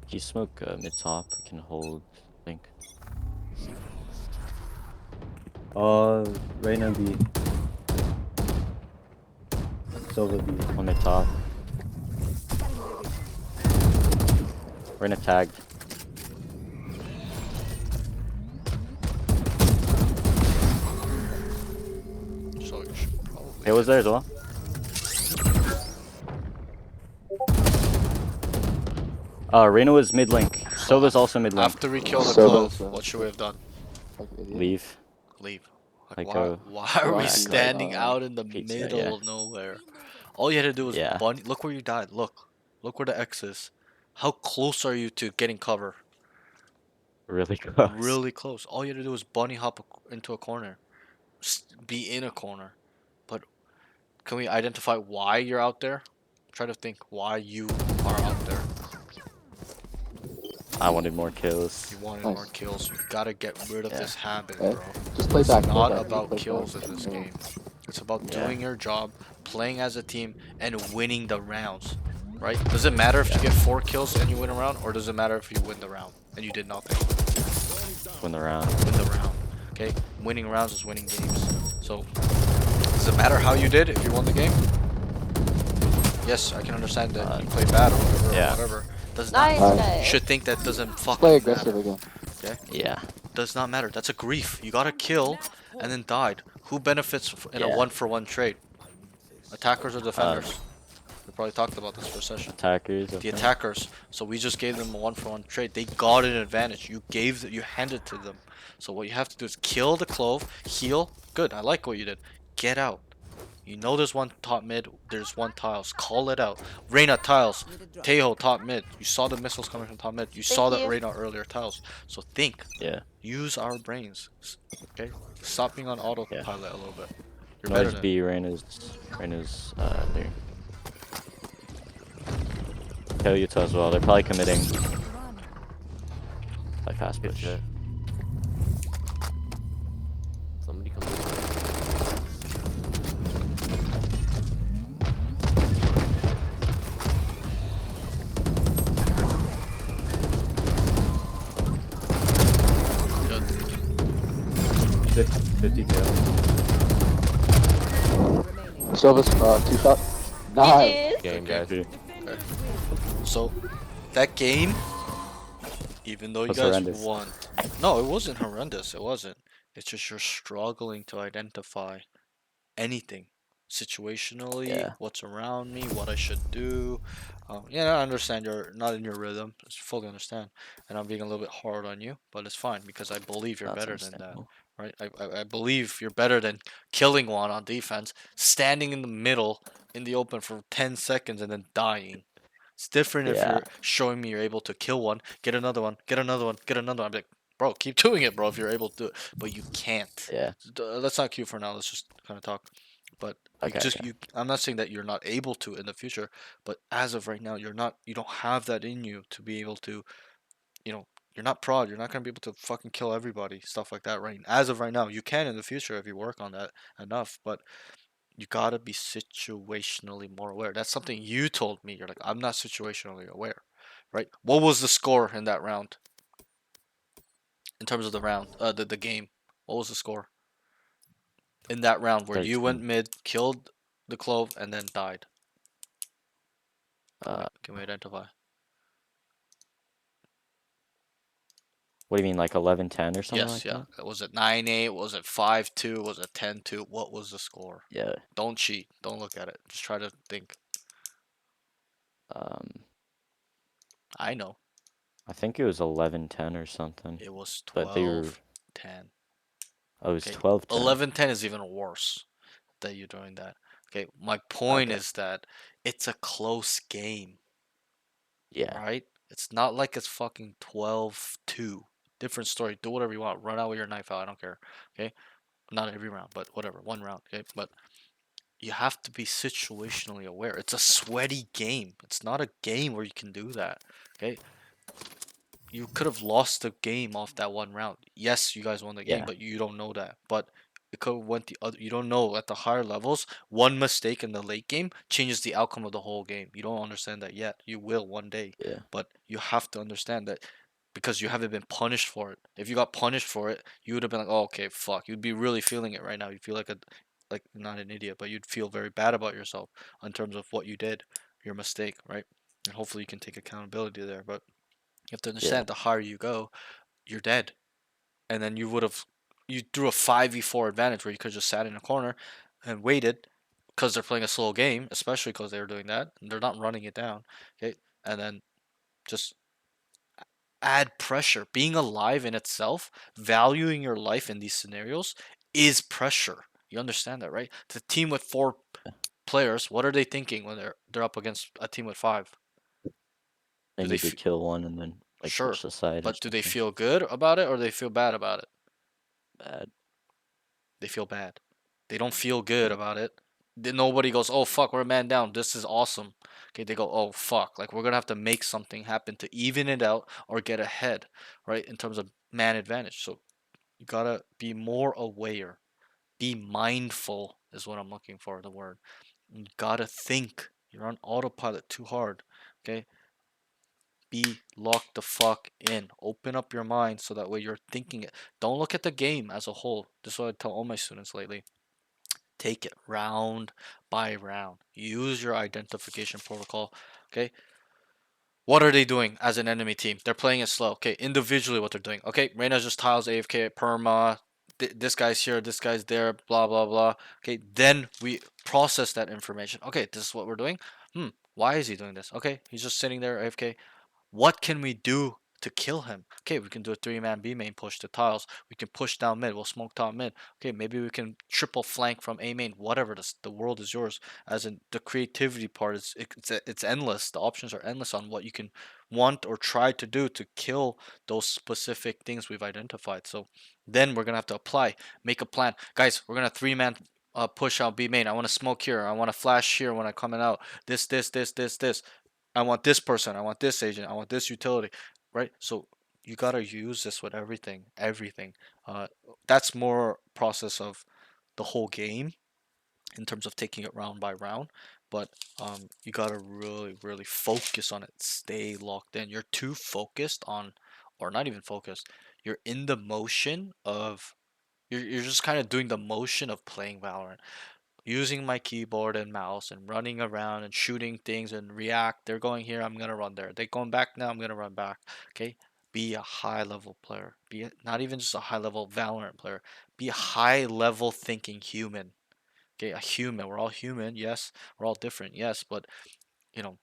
You smoke mid top. We can hold. I think. Reyna B. Silva B. One mid top. We're in a tagged. So you should probably. It was there as well. Reyna was mid link. Silva's also mid link. After we kill the So clove, that's, what should we have done? Like, idiot. Leave. Leave. Like, why are we Right. standing out in the Pizza, middle yeah. of nowhere? All you had to do was Yeah. bunny. Look where you died. Look where the X is. How close are you to getting cover? Really close. Really close. All you had to do was bunny hop into a corner. Be in a corner. But can we identify why you're out there? Try to think why you are out there. I wanted more kills. You wanted Nice. more kills. You gotta get rid of Yeah. this habit, Okay. bro. Just play It's back. play not back, about play kills back. in this Yeah. game. It's about Yeah. doing your job, playing as a team, and winning the rounds. Right? Does it matter if you get 4 kills and you win a round, or does it matter if you win the round and you did nothing? Win the round. Win the round. Okay? Winning rounds is winning games. So, does it matter how you did if you won the game? Yes, I can understand that you played bad or whatever. yeah. Whatever. Does not. Nice Nice. guy. You should think that doesn't fucking Play matter. aggressive again. Yeah. Does not matter. That's a grief. You got to kill and then died. Who benefits in a Yeah. 1-for-1 trade? Attackers or defenders? We probably talked about this for a session. Attackers. I The think. attackers. So we just gave them a 1-for-1 trade. They got an advantage. You handed to them. So what you have to do is kill the clove, heal. Good. I like what you did. Get out. You know there's one top mid. There's one tiles. Call it out. Reyna tiles. Tejo top mid. You saw the missiles coming from top mid. You saw that you. Reyna earlier tiles. So think. Yeah. Use our brains. Okay? Stop being on autopilot a little bit. You're better Noise than B. Reyna's there. Toyota as well. They're probably committing Run. by fast Good push. shit. Somebody come. Good. 52. Remaining. Silva's, 2 shot. Nice. GG's. Game, guys. So that game, even though you Was guys horrendous. won, no, it wasn't horrendous. It wasn't. It's just you're struggling to identify anything situationally, Yeah. what's around me, what I should do. Yeah, I understand you're not in your rhythm. I fully understand, and I'm being a little bit hard on you, but it's fine because I believe you're That's better than that. understandable. Right? I believe you're better than killing one on defense, standing in the middle in the open for 10 seconds and then dying. It's different if Yeah. you're showing me you're able to kill one, get another one, get another one, get another one. I'm like, bro, keep doing it, bro, if you're able to do it. But you can't. Yeah. Let's not queue for now. Let's just kind of talk. But Okay, okay. I'm not saying that you're not able to in the future, but as of right now, you're not. You don't have that in you to be able to. You know, you're not prod. You're not gonna be able to fucking kill everybody, stuff like that. Right? As of right now, you can in the future if you work on that enough. But you gotta be situationally more aware. That's something you told me. You're like, I'm not situationally aware, right? What was the score in that round? In terms of the round, the game, what was the score in that round where you went 13. mid, killed the clove, and then died? Uh, Can we identify? what do you mean, like 11-10 or something Yes, like yeah. that? Was it 9-8? Was it 5-2? Was it 10-2? What was the score? Yeah. Don't cheat. Don't look at it. Just try to think. Um, I know. I think it was 11-10 or something. It was But they were. 12-10. Oh, it was Okay, 12-10. 11-10 is even worse that you're doing that. Okay, my point Okay. is that it's a close game, Yeah. right? It's not like it's fucking 12-2. Different story. Do whatever you want. Run out with your knife out. I don't care. Okay? Not every round, but whatever. One round. Okay? But you have to be situationally aware. It's a sweaty game. It's not a game where you can do that. Okay? You could have lost the game off that one round. Yes, you guys won the game, Yeah. but you don't know that. But it could have went the other. You don't know at the higher levels. One mistake in the late game changes the outcome of the whole game. You don't understand that yet. You will one day. Yeah. But you have to understand that because you haven't been punished for it. If you got punished for it, you would have been like, "Oh, okay, fuck." You'd be really feeling it right now. You feel like not an idiot, but you'd feel very bad about yourself in terms of what you did, your mistake, right? And hopefully you can take accountability there. But you have to Yeah. understand the higher you go, you're dead. And then you threw a 5v4 advantage where you could just sat in a corner and waited because they're playing a slow game, especially because they were doing that. And they're not running it down. Okay. And then just add pressure. Being alive in itself, valuing your life in these scenarios is pressure. You understand that, right? The team with 4 players, what are they thinking when they're up against a team with 5? They Do they need to f- kill one and then like Sure, push the side or but do they something. feel good about it or they feel bad about it? Bad. They feel bad. They don't feel good about it. Nobody goes, "Oh fuck, we're a man down. This is awesome." Okay, they go, "Oh fuck, like we're gonna have to make something happen to even it out or get ahead, right? In terms of man advantage." So you gotta be more aware. Be mindful is what I'm looking for. The word. You gotta think. You're on autopilot too hard. Okay. Be locked the fuck in. Open up your mind so that way you're thinking it. Don't look at the game as a whole. This is what I tell all my students lately. Take it round by round. Use your identification protocol. Okay. What are they doing as an enemy team? They're playing it slow. Okay. Individually, what they're doing. Okay. Reyna just tiles AFK perma. This guy's here. This guy's there. Blah blah blah. Okay. Then we process that information. Okay. This is what we're doing. Why is he doing this? Okay. He's just sitting there AFK. What can we do to kill him? Okay, we can do a 3-man B main push to tiles. We can push down mid. We'll smoke top mid. Okay, maybe we can triple flank from A main. Whatever. The world is yours. As in the creativity part is it's endless. The options are endless on what you can want or try to do to kill those specific things we've identified. So then we're gonna have to apply, make a plan, guys. We're gonna 3-man push out B main. I want to smoke here. I want to flash here when I'm coming out. This. I want this person, I want this agent, I want this utility, right? So you gotta use this with everything, everything. That's more process of the whole game in terms of taking it round by round, but you gotta really, really focus on it. Stay locked in. You're too focused on, or not even focused. You're in the motion of. You're just kind of doing the motion of playing Valorant, using my keyboard and mouse and running around and shooting things and react. They're going here, I'm gonna run there. They're going back now, I'm gonna run back. Okay, be a high level player. Not even just a high level Valorant player. Be a high level thinking human. Okay, a human. We're all human. Yes, we're all different. Yes, but you know,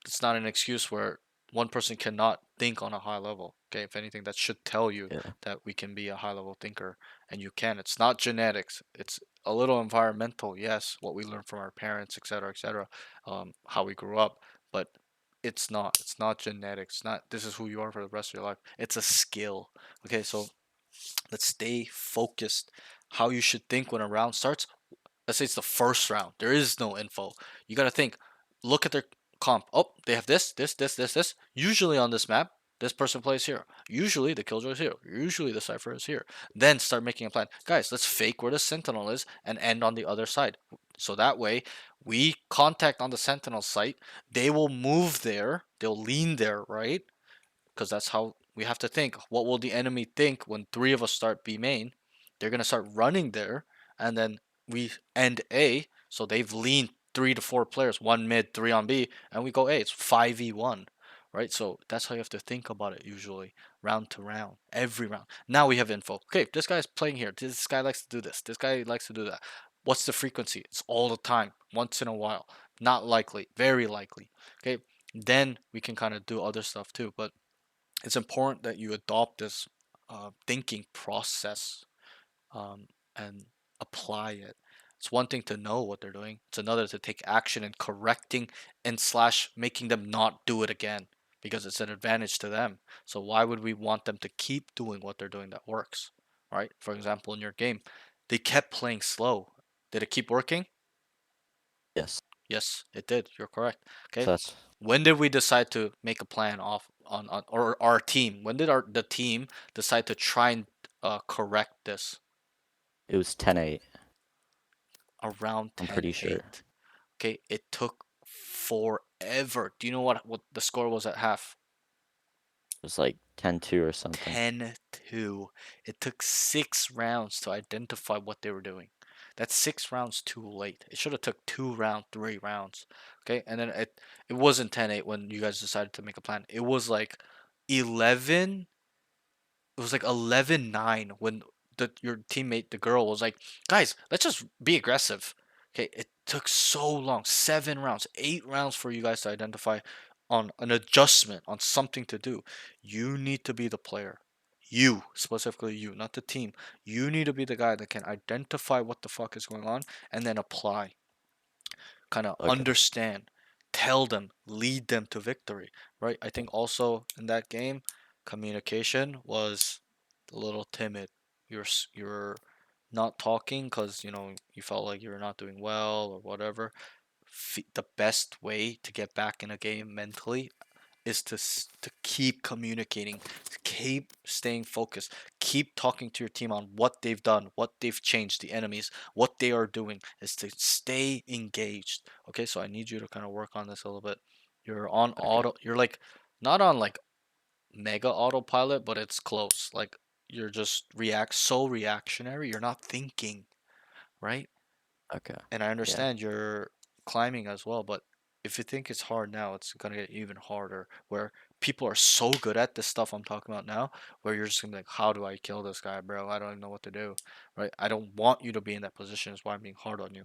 it's not an excuse where one person cannot think on a high level. Okay, if anything, that should tell you Yeah. that we can be a high level thinker, and you can. It's not genetics. It's a little environmental. Yes, what we learn from our parents, etc., etc., how we grew up, but it's not. It's not genetics. It's not. This is who you are for the rest of your life. It's a skill. Okay, so let's stay focused. How you should think when a round starts. Let's say it's the first round. There is no info. You gotta think. Look at their comp. Oh, they have this, this, this, this, this. Usually on this map, this person plays here. Usually the killjoy is here. Usually the cipher is here. Then start making a plan. Guys, let's fake where the sentinel is and end on the other side. So that way, we contact on the sentinel site. They will move there. They'll lean there, right? Because that's how we have to think. What will the enemy think when three of us start B main? They're gonna start running there, and then we end A. So they've leaned 3 to 4 players, one mid, three on B, and we go A. It's 5v1, right? So that's how you have to think about it usually, round to round, every round. Now we have info. Okay, this guy's playing here. This guy likes to do this. This guy likes to do that. What's the frequency? It's all the time, once in a while. Not likely, very likely. Okay, then we can kind of do other stuff too, but it's important that you adopt this thinking process and apply it. It's one thing to know what they're doing. It's another to take action and correcting and slash making them not do it again because it's an advantage to them. So why would we want them to keep doing what they're doing that works, right? For example, in your game, they kept playing slow. Did it keep working? Yes. Yes, it did. You're correct. Okay. So that's When did we decide to make a plan off on or our team? When did the team decide to try and correct this? it was 10-8. Around I'm 10 pretty sure. 8. Okay, it took forever. Do you know what the score was at half? It was like 10-2 or something. 10-2. It took 6 rounds to identify what they were doing. That's 6 rounds too late. It should have took 2 rounds, 3 rounds. Okay, and then it wasn't 10-8 when you guys decided to make a plan. It was like 11. It was like 11-9 when your teammate, the girl, was like, "Guys, let's just be aggressive." Okay, it took so long, 7 rounds, 8 rounds for you guys to identify on an adjustment, on something to do. You need to be the player. You, specifically you, not the team. You need to be the guy that can identify what the fuck is going on and then apply. Kind of Okay. understand, tell them, lead them to victory, right? I think also in that game, communication was a little timid. You're not talking because you felt like you're not doing well or whatever. The best way to get back in a game mentally is to keep communicating, to keep staying focused, keep talking to your team on what they've done, what they've changed, the enemies, what they are doing, is to stay engaged. Okay, so I need you to kind of work on this a little bit. You're on auto, you're like not on like mega autopilot, but it's close. Like you're just so reactionary, you're not thinking, right? Okay. And I understand you're climbing as well, but if you think it's hard now, it's gonna get even harder. Where people are so good at this stuff I'm talking about now, where you're just gonna be like, how do I kill this guy, bro? I don't even know what to do, right? I don't want you to be in that position. That's why I'm being hard on you.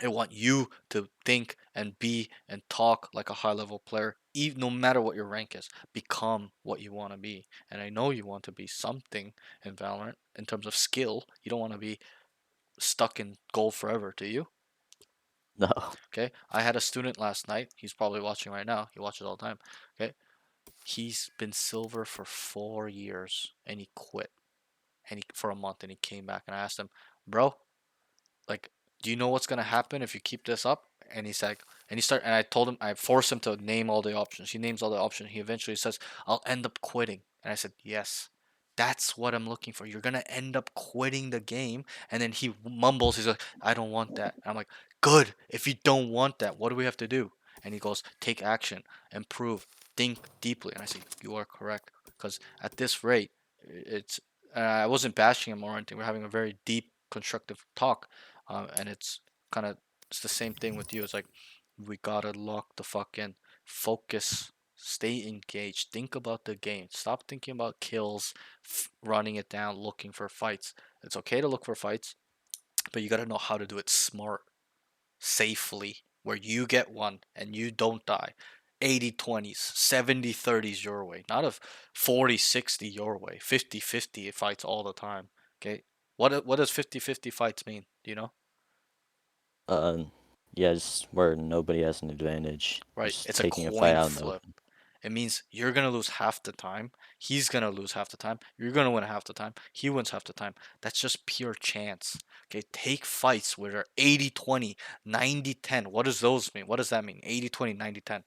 I want you to think and be and talk like a high level player, even no matter what your rank is. Become what you want to be. And I know you want to be something in Valorant in terms of skill. You don't want to be stuck in gold forever, do you? No. Okay, I had a student last night. He's probably watching right now. He watches all the time. Okay, he's been silver for 4 years, and he quit. And for a month, and he came back. And I asked him, bro, like, do you know what's gonna happen if you keep this up? And he's like, And I told him, I forced him to name all the options. He names all the options. He eventually says, I'll end up quitting. And I said, yes, that's what I'm looking for. You're going to end up quitting the game. And then he mumbles, he's like, I don't want that. And I'm like, good. If you don't want that, what do we have to do? And he goes, take action, improve, think deeply. And I say, you are correct. Because at this rate, it's, I wasn't bashing him or anything. We're having a very deep, constructive talk. And it's kind of, it's the same thing with you. It's like, we gotta lock the fuck in. Focus. Stay engaged. Think about the game. Stop thinking about kills, running it down, looking for fights. It's okay to look for fights, but you gotta know how to do it smart, safely, where you get one and you don't die. 80-20s, 70-30s your way. Not of 40-60 your way. 50-50 fights all the time. Okay? What does 50-50 fights mean? Do you know? Yeah, just where nobody has an advantage. Right. Just It's a taking a fight coin out in the flip. open. It means you're gonna lose half the time. He's gonna lose half the time. You're gonna win half the time. He wins half the time. That's just pure chance. Okay, take fights where they're 80-20, 90-10. What does those mean? What does that mean? 80-20, 90-10.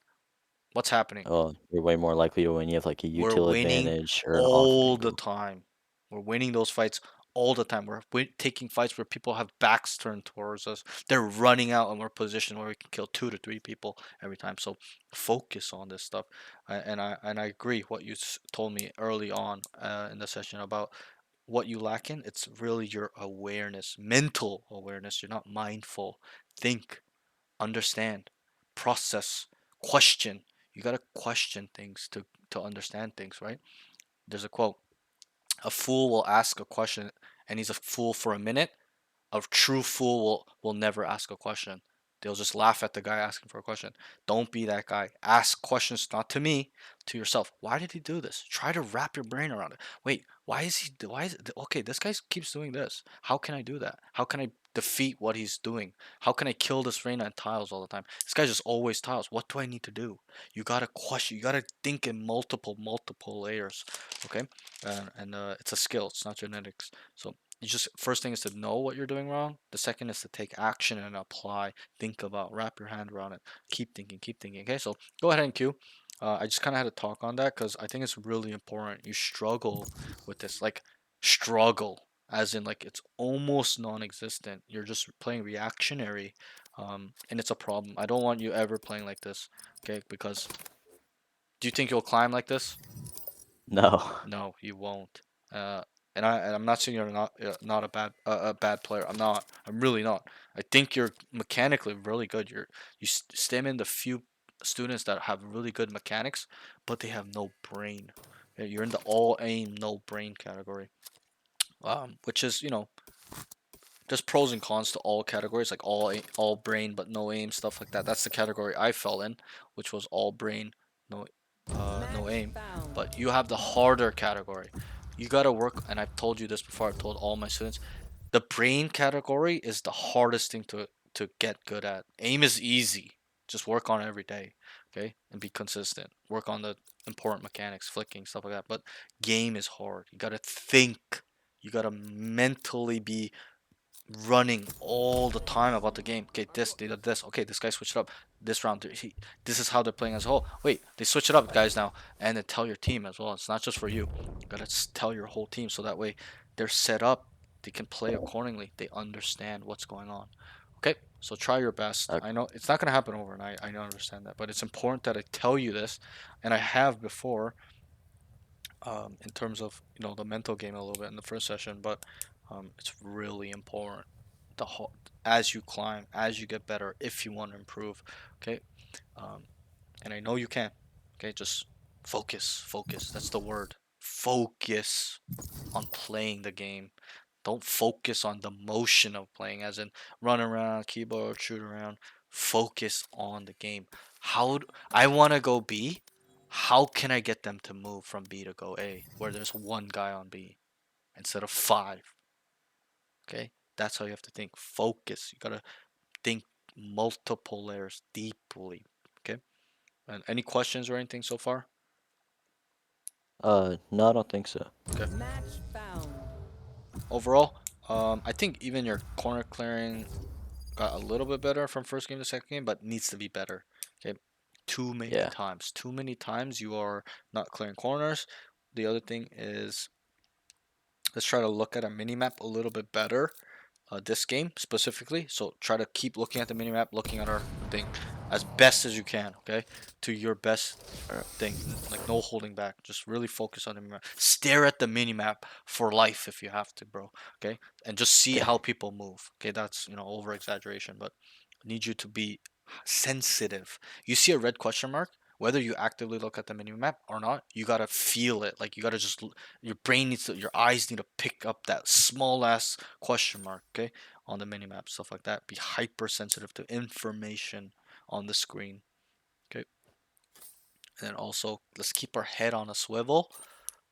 What's happening? Oh, you're way more likely to win. You have like a We're util winning advantage or an off all the angle. time. We're winning those fights all the time. We're taking fights where people have backs turned towards us. They're running out, and we're positioned where we can kill 2 to 3 people every time. So focus on this stuff. And I agree what you told me early on in the session about what you lack in. It's really your awareness, mental awareness. You're not mindful. Think, understand, process, question. You gotta question things to understand things, right? There's a quote: a fool will ask a question and he's a fool for a minute. A true fool will never ask a question. They'll just laugh at the guy asking for a question. Don't be that guy. Ask questions not to me, to yourself. Why did he do this? Try to wrap your brain around it. Wait, why is it, okay, this guy keeps doing this. How can I do that? How can I defeat what he's doing? How can I kill this Reyna and tiles all the time? This guy just always tiles. What do I need to do? You gotta question. You gotta think in multiple layers. Okay, it's a skill. It's not genetics. So you just, first thing is to know what you're doing wrong. The second is to take action and apply. Think about, wrap your hand around it. Keep thinking, keep thinking. Okay, so go ahead and Q. I just kind of had to talk on that because I think it's really important. You struggle with this, like struggle, as in like it's almost non-existent. You're just playing reactionary, and it's a problem. I don't want you ever playing like this, okay? Because do you think you'll climb like this? No. No, you won't. And I'm not saying you're not a bad player. I'm not. I'm really not. I think you're mechanically really good. You stem in the few students that have really good mechanics, but they have no brain. Yeah, you're in the all aim, no brain category. Which is, there's pros and cons to all categories, like all brain but no aim, stuff like that. That's the category I fell in, which was all brain, no no aim. But you have the harder category. You gotta work, and I've told you this before. I've told all my students, the brain category is the hardest thing to get good at. Aim is easy. Just work on it every day, okay, and be consistent. Work on the important mechanics, flicking, stuff like that. But game is hard. You gotta think. You gotta mentally be running all the time about the game. Okay, this, they did this. Okay, this guy switched it up. This round, this is how they're playing as a whole. Wait, they switch it up, guys, now. And then tell your team as well. It's not just for you. You gotta tell your whole team so that way they're set up. They can play accordingly. They understand what's going on. Okay, so try your best. Okay. I know it's not gonna happen overnight. I understand that, but it's important that I tell you this, and I have before. In terms of the mental game a little bit in the first session, but it's really important. As you climb, as you get better, if you want to improve, okay. And I know you can. Okay, just focus. That's the word. Focus on playing the game. Don't focus on the motion of playing, as in run around, keyboard, shoot around. Focus on the game. I want to go B. How can I get them to move from B to go A, where there's one guy on B instead of 5? Okay, that's how you have to think. Focus. You gotta think multiple layers deeply. Okay. And any questions or anything so far? No, I don't think so. Match found. Overall, I think even your corner clearing, got a little bit better from first game to second game, but needs to be better. Okay, too many Yeah. times. Too many times you are not clearing corners. The other thing is, let's try to look at a mini map a little bit better. This game specifically. So try to keep looking at the mini map, looking at our thing as best as you can. Okay, to your best thing. Like no holding back. Just really focus on the mini map. Stare at the mini map for life if you have to, bro. Okay, and just see how people move. Okay, that's over exaggeration, but I need you to be sensitive. You see a red question mark. Whether you actively look at the mini map or not, you gotta feel it. Like you gotta just your brain needs to, your eyes need to pick up that small ass question mark, okay, on the mini map, stuff like that. Be hypersensitive to information on the screen, okay. And then also, let's keep our head on a swivel.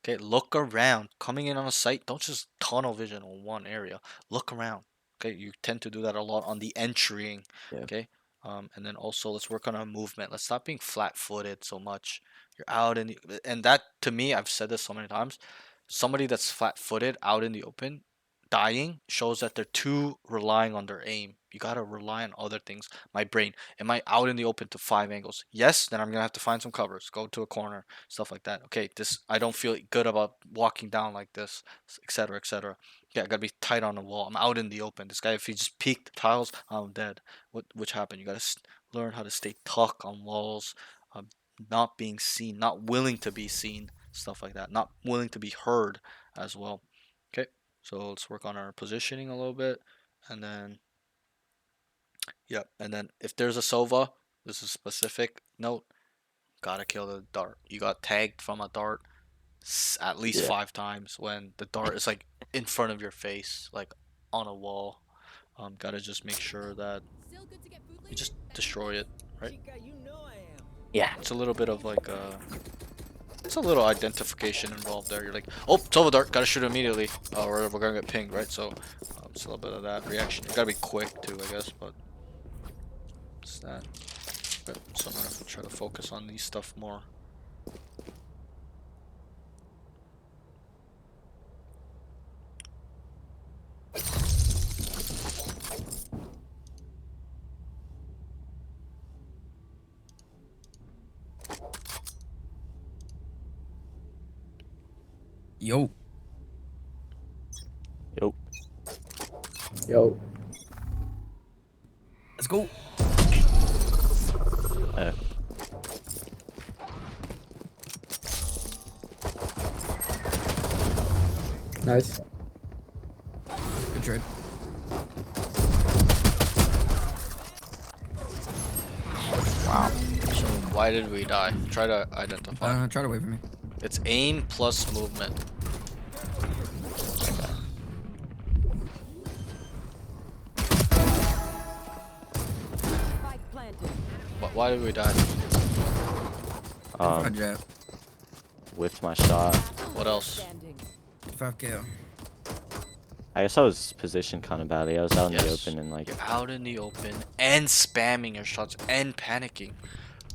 Okay, look around. Coming in on a site, don't just tunnel vision on one area. Look around. Okay, you tend to do that a lot on the entering. Yeah. Okay, and then also let's work on our movement. Let's stop being flat-footed so much. You're out in the, and that to me, I've said this so many times. Somebody that's flat-footed out in the open, dying shows that they're too relying on their aim. You gotta rely on other things. My brain. Am I out in the open to 5 angles? Yes, then I'm gonna have to find some covers. Go to a corner, stuff like that. Okay, this I don't feel good about walking down like this, etc., etc. Yeah, I gotta be tight on the wall. I'm out in the open. This guy, if he just peeked the tiles, I'm dead. Which happened? You gotta learn how to stay tuck on walls, not being seen, not willing to be seen, stuff like that. Not willing to be heard as well. Okay, so let's work on our positioning a little bit, and then yep, and then if there's a Sova, this is specific note. Gotta kill the dart. You got tagged from a dart at least Yeah. 5 times when the dart is like in front of your face, like on a wall. Gotta just make sure that Still good to get food you later? just destroy it, right? Yeah. It's a little bit of like it's a little identification involved there. You're like, oh, Sova dart, gotta shoot immediately, or we're gonna get pinged, right? So it's a little bit of that reaction. You gotta be quick too, I guess, but it's that. Okay, so I'm gonna try to focus on these stuff more. Yo. Yo. Yo. Let's go. Nice. Good trade. Wow. So why did we die? Try to identify. Try to wait for me. It's aim plus movement. Spike planted. Why did we die? Jet. Whiffed my shot. What else? Standing. 5 KO. I guess I was positioned kind of badly. I was out in the Yes. open and like. You're out in the open and spamming your shots and panicking.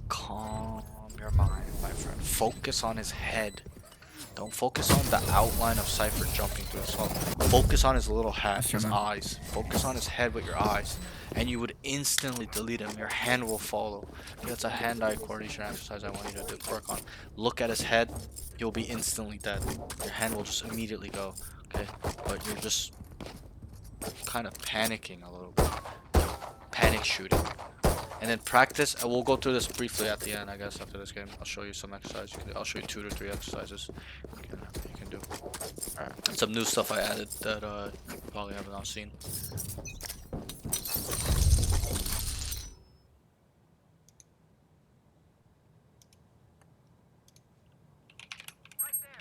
Calm your mind, my friend. Focus on his head. Don't focus on the outline of Cypher jumping through the smoke. Focus on his little hat, Sure, his man. eyes. Focus on his head with your eyes. And you would instantly delete him. Your hand will follow. That's a hand-eye coordination exercise I want you to work on. Look at his head. You'll be instantly dead. Your hand will just immediately go. Okay? But you're just kind of panicking a little bit. Panic shooting. And then practice, and we'll go through this briefly at the end, I guess, after this game. I'll show you some exercises. I'll show you 2 to 3 exercises you can do. Alright. Some new stuff I added that you probably have not seen.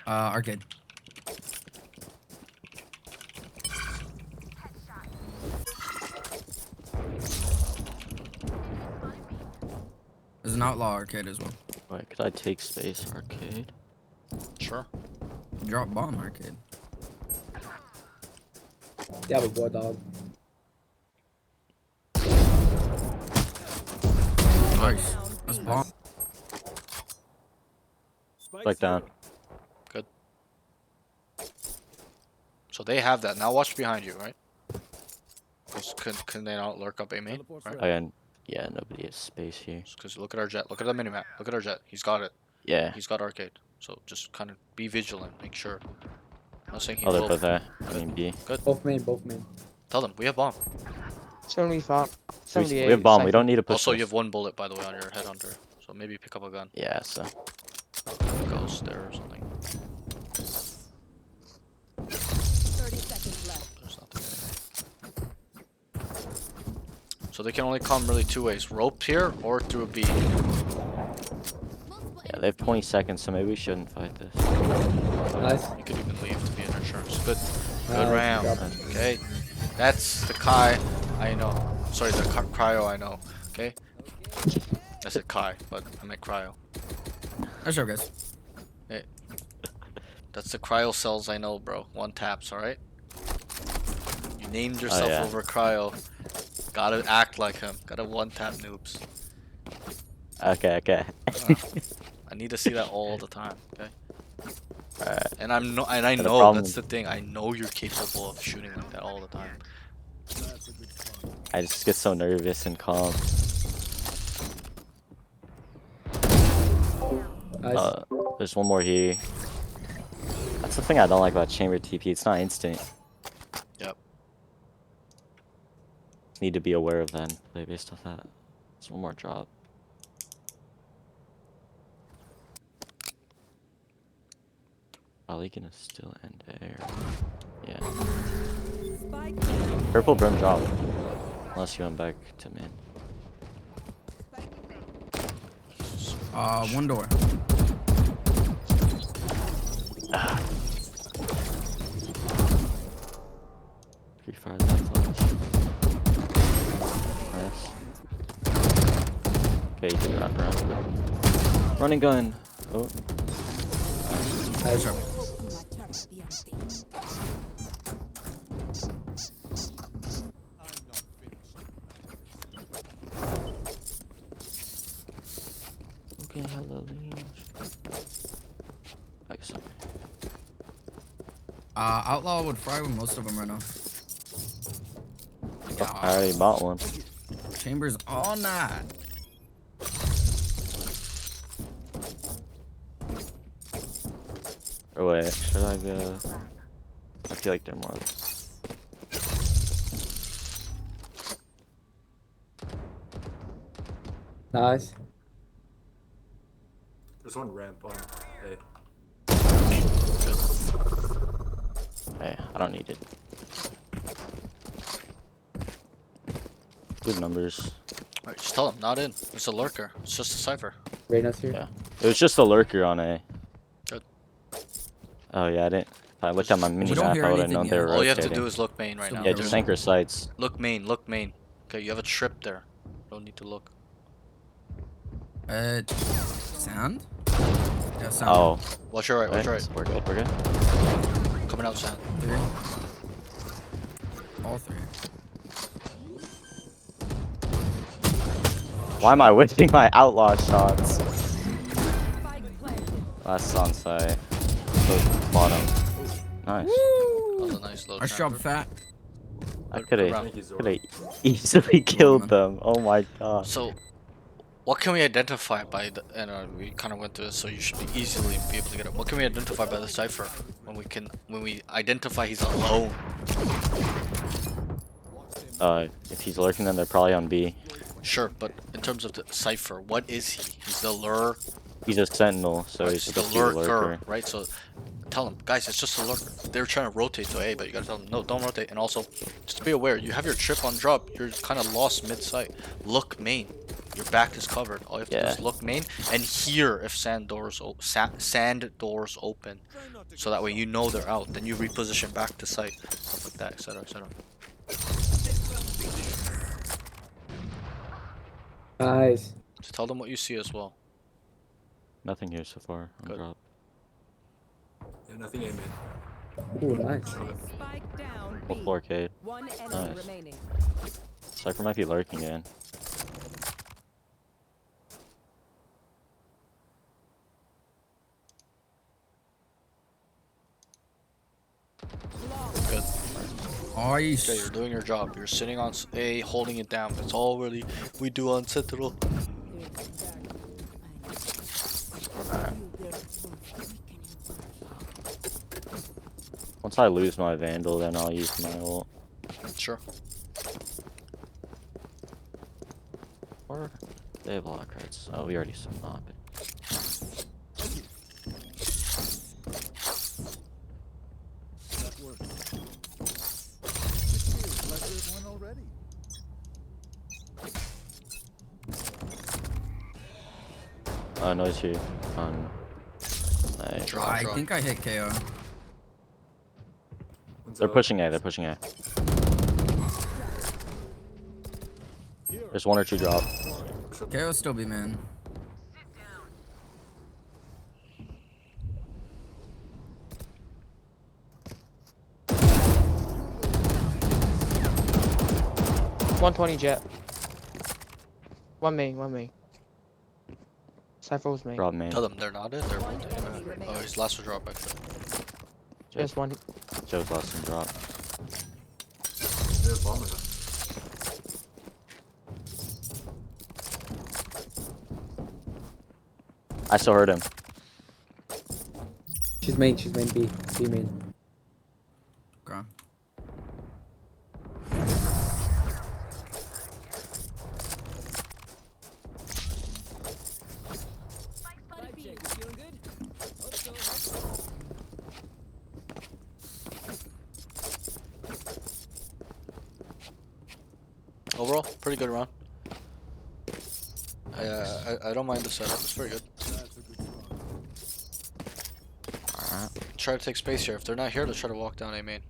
Arcade. There's an outlaw arcade as well. Wait, could I take space arcade? Sure. Drop bomb arcade. Yeah, we boy, dog. Nice. That's bomb. Spike down. Good. So they have that. Now watch behind you, right? Because can they not lurk up A main? Right? Oh, yeah, nobody has space here. Because look at our jet. Look at the minimap. Look at our jet. He's got it. Yeah. He's got arcade. So just kind of be vigilant. Make sure. I'm not saying he Oh, they're will. both there. I mean, B. Both main, both main. Tell them we have bomb. We 78. have bomb. We don't need to push. Also, you this. have 1 bullet by the way on your headhunter. So maybe pick up a gun. Yeah, so. Ghost there or something. 30 seconds left. There's nothing. So they can only come really 2 ways: rope here or through B. Yeah, they have 20 seconds, so maybe we shouldn't fight this. Nice. You could even leave to be an insurance. Good Nice, round. job. Okay, that's the Kai I know. Sorry, the cryo I know. Okay, I said Kai, but I meant cryo. Nice job, guys. That's the cryo cells I know, bro. 1 taps, alright? You named yourself yeah. over cryo. Gotta act like him. Gotta 1 tap noobs. Okay. I need to see that all the time, okay? Alright. And I the know problem- that's the thing. I know you're capable of shooting like that all the time. I just get so nervous and calm. Nice. There's one more here. That's the thing I don't like about chamber TP. It's not instant. Yep. Need to be aware of that and play based off that. There's one more drop. Probably gonna still end air. Yeah. Spike down. Purple brim drop. Unless you went back to mid. 1 door. Free fire that flash. Nice. Okay, you can wrap around. Running gun. Oh. Nice job. Okay, Halloween. Like so. Outlaw would fry with most of them right now. Oh, I already bought one. Chambers all night. Or wait, should I go? I feel like they're more. Nice. There's one ramp on A. Hey, I don't need it. Good numbers. Alright, just tell him, not in. It's a lurker. It's just a cipher. Reyna's here. Yeah. It was just a lurker on A. Good. Oh yeah, I didn't. If I looked at my mini don't map, hear I would have anything known they yet. were All you have to rotating. do is look main right now. Yeah, just anchor sights. Look main, look main. Okay, you have a trip there. Don't need to look. Sound? Yeah, sound. Oh. Watch your right, watch your Okay, right. we're good. We're good. Coming out, Sam. 3. All 3. Why am I wasting my outlaw shots? Spike planted. Last on site. Bottom. Nice. That was a nice low Nice chamber. job, Fat. I Good could round. have easily killed them. Oh my god. So, what can we identify by the? And we kind of went through this, so you should be easily be able to get it. What can we identify by the cipher when we identify he's alone? If he's lurking, then they're probably on B. Sure, but in terms of the cipher, what is he? He's the lure. He's a sentinel, so he's He's the supposed to be a lurker, lurker. right? So, tell him, guys, it's just a lurker. They're trying to rotate to A, but you gotta tell them, no, don't rotate. And also, just be aware, you have your trip on drop. You're kind of lost mid-sight. Look main. Your back is covered. All you have to do is look main and hear if sand doors open, so that way you know they're out. Then you reposition back to sight, stuff like that, etc., etc. Nice. Just tell them what you see as well. Nothing here so far. On Good. drop. Yeah, nothing A mid. Ooh, nice. Spike down. Full B. 4K. One enemy Nice. remaining. Cypher might be lurking again. Good. All Nice. Okay, you're doing your job. You're sitting on A, holding it down. That's all really we do on Sentinel. Once I lose my Vandal, then I'll use my ult. Sure. Or they have block cards. Oh, we already saw that. That works. Like there's one already. Noise here. Nice. Drop, I drop. think I hit KO. They're pushing A, they're pushing A. There's 1 or 2 drop. KO still be man. Jet. One main. Cypher was main. Drop main. Tell them they're not in. They're oh, his last was drop actually. Just one. Joe's last one drop. I still heard him. She's main B. B main. Okay. Overall, pretty good round. I don't mind the setup. It's pretty good. That's a good start. Alright. Try to take space here. If they're not here, let's try to walk down A main.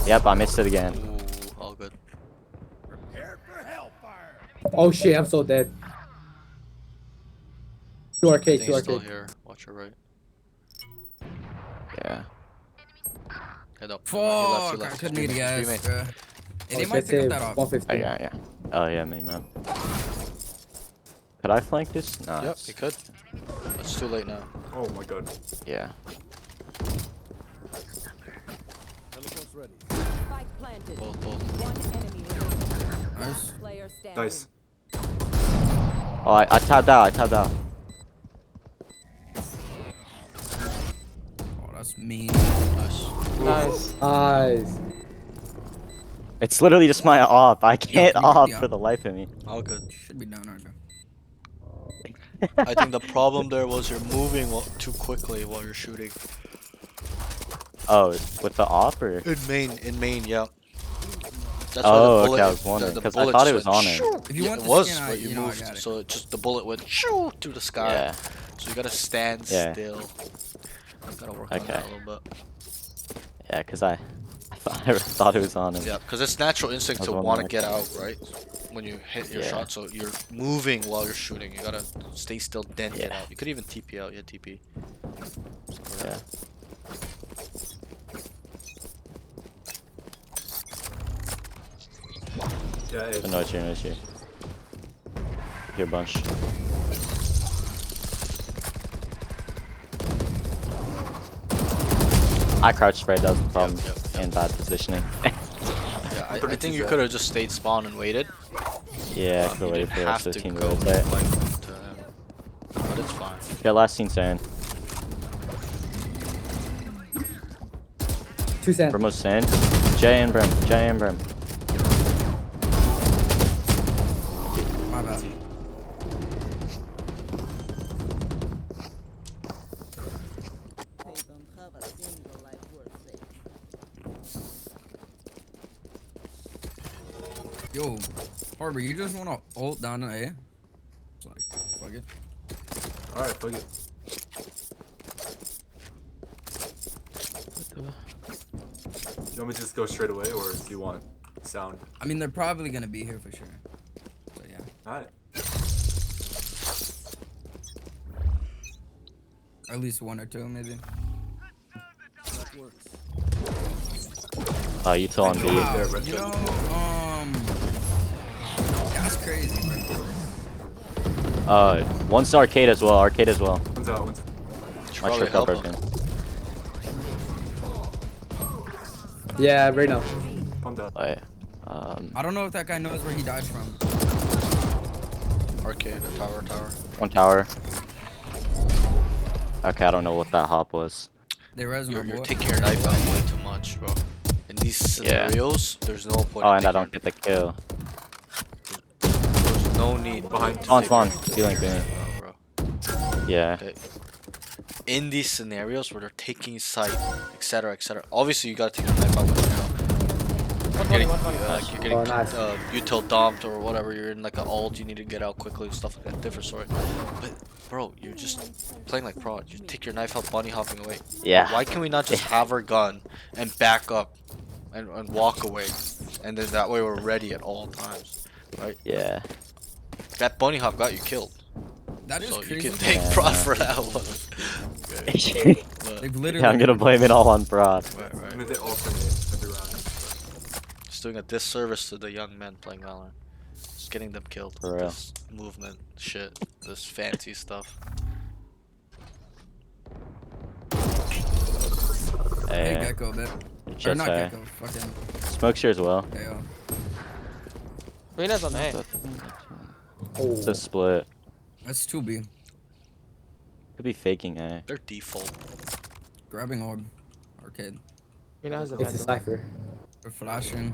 Yep, I missed it again. Ooh, all good. Prepare for hellfire. Oh shit, I'm so dead. 2 I arcade, think 2 he's still arcade. here. Watch your right. Yeah. Head up. Fuck, I He's couldn't B eat main, the he's B ass, main. bro. Hey, they Oh, might let's pick say up that off. 150. Oh, yeah. Oh, yeah, me, man. Could I flank this? No. Yep, it's- he could. It's too late now. Oh my god. Yeah. Teleport's ready. Spike planted. Both. One enemy remaining. Nice. Player standing. Nice. Oh, I tapped out. Oh, that's mean. Nice. Nice. It's literally just my op. I can't yeah, op yeah. for the life of me. All good. Should be down, aren't you? I think the problem there was you're moving too quickly while you're shooting. Oh, with the op or? In main, yeah. That's Oh, okay, I was wondering, the 'cause I bullet thought just it was went on it. shoo. If you Yeah, want it the was, skin, but you you know I moved, got it. so it just the bullet went shoo to the sky. Yeah. So you gotta stand Yeah. still. Gotta work on Okay. that a little bit. Yeah, cause I thought it was on him. Yeah, because it's natural instinct I to was want to wondering. get out, right? When you hit your Yeah. shot, so you're moving while you're shooting. You gotta stay still, then get Yeah. out. You could even TP out, yeah, TP. Yeah. Yeah, No issue. Here, bunch. I crouch sprayed, that was the problem. Yep. And bad positioning. Yeah, I think you could have just stayed spawn and waited. Yeah, I You could wait didn't for the have rest of to the team to go rotate. like to him. But it's fine. Yeah, last scene sand. 2 sand. Brim was sand. J and Brim. My bad. Yo, Harbor, you just want to ult down to A? It's like, fuck it. Alright, fuck it. Do you want me to just go straight away, or do you want sound? I mean, they're probably gonna be here for sure. So yeah, Alright. at least 1 or 2 maybe. That works. You till on B. Wow, there, Red you Hood. know, that's crazy, bro. One's arcade as well. Arcade as well. One's out. One's Should My probably trick help upper him. pin. Yeah, right now. one down. Wait. I don't know if that guy knows where he died from. Arcade, tower. One tower. Okay, I don't know what that hop was. They res my You're boy. taking your knife out way too much, bro. In these Yeah. scenarios, there's no point. Oh, in and I taking don't get the kill. There's no need. Behind. to Spawn, take spawn. your Feeling good. knife out, bro. Yeah. Okay. In these scenarios where they're taking sight, etc., obviously you gotta take your knife out when you're getting, you're getting Oh, nice. util dumped or whatever. You're in like an ult, you need to get out quickly, stuff like that. Different story. But bro, you're just playing like prod. You take your knife out, bunny hopping away. Yeah. Why can we not just have our gun and back up and walk away, and then that way we're ready at all times, right? Yeah. That bunny hop got you killed, That is so you crazy. can thank Yeah. prod for that one. Okay. But- They've literally. Yeah, I'm gonna blame it all on Broad. right, I right. mean, they alternate every round. Just doing a disservice to the young men playing Valorant. Just getting them killed For with real. this movement shit, this fancy stuff. Hey, Hey, Gecko, bit. Or just not say. Gecko. Fucking. Smoke's here as well. KO. Reyna's on A. It's a split. That's 2B. Could be faking A. Their default. Grabbing orb. Arcade. It's a cipher. We're flashing.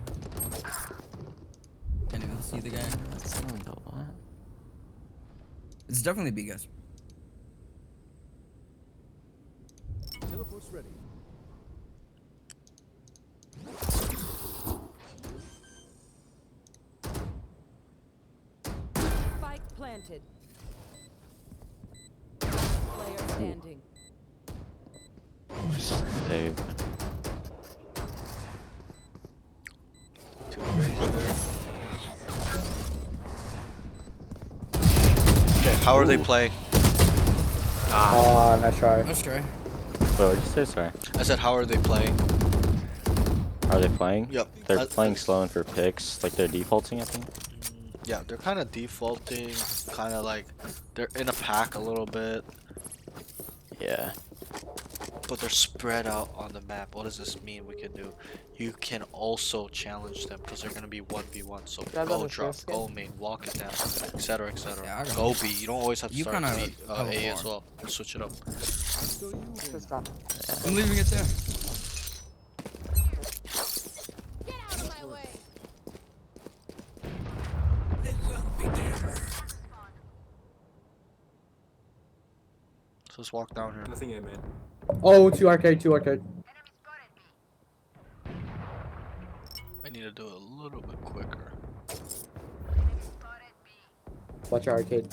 Can't even see the guy. What? It's definitely B, guys. Spike planted. Player standing. Save. Two range there. Okay, how are they playing? Oh, nice try. Let's try. Wait, what did you say? Sorry. I said, how are they playing? Are they playing? Yep. They're playing slow and for picks. Like they're defaulting, I think. Yeah, they're kind of defaulting, kind of like they're in a pack a little bit, Yeah. but they're spread out on the map. What does this mean we can do? You can also challenge them because they're gonna be 1v1. So go drop, go main, walk it down, etc., etc. Yeah, I got Go B. You don't always have to You start kinda B, A as teleport. well. Switch it up. I'm leaving it there. Get out of my way. So let's walk down here. Nothing in, man. Oh, two arcade, two arcade. I need to do it a little bit quicker. Watch your arcade.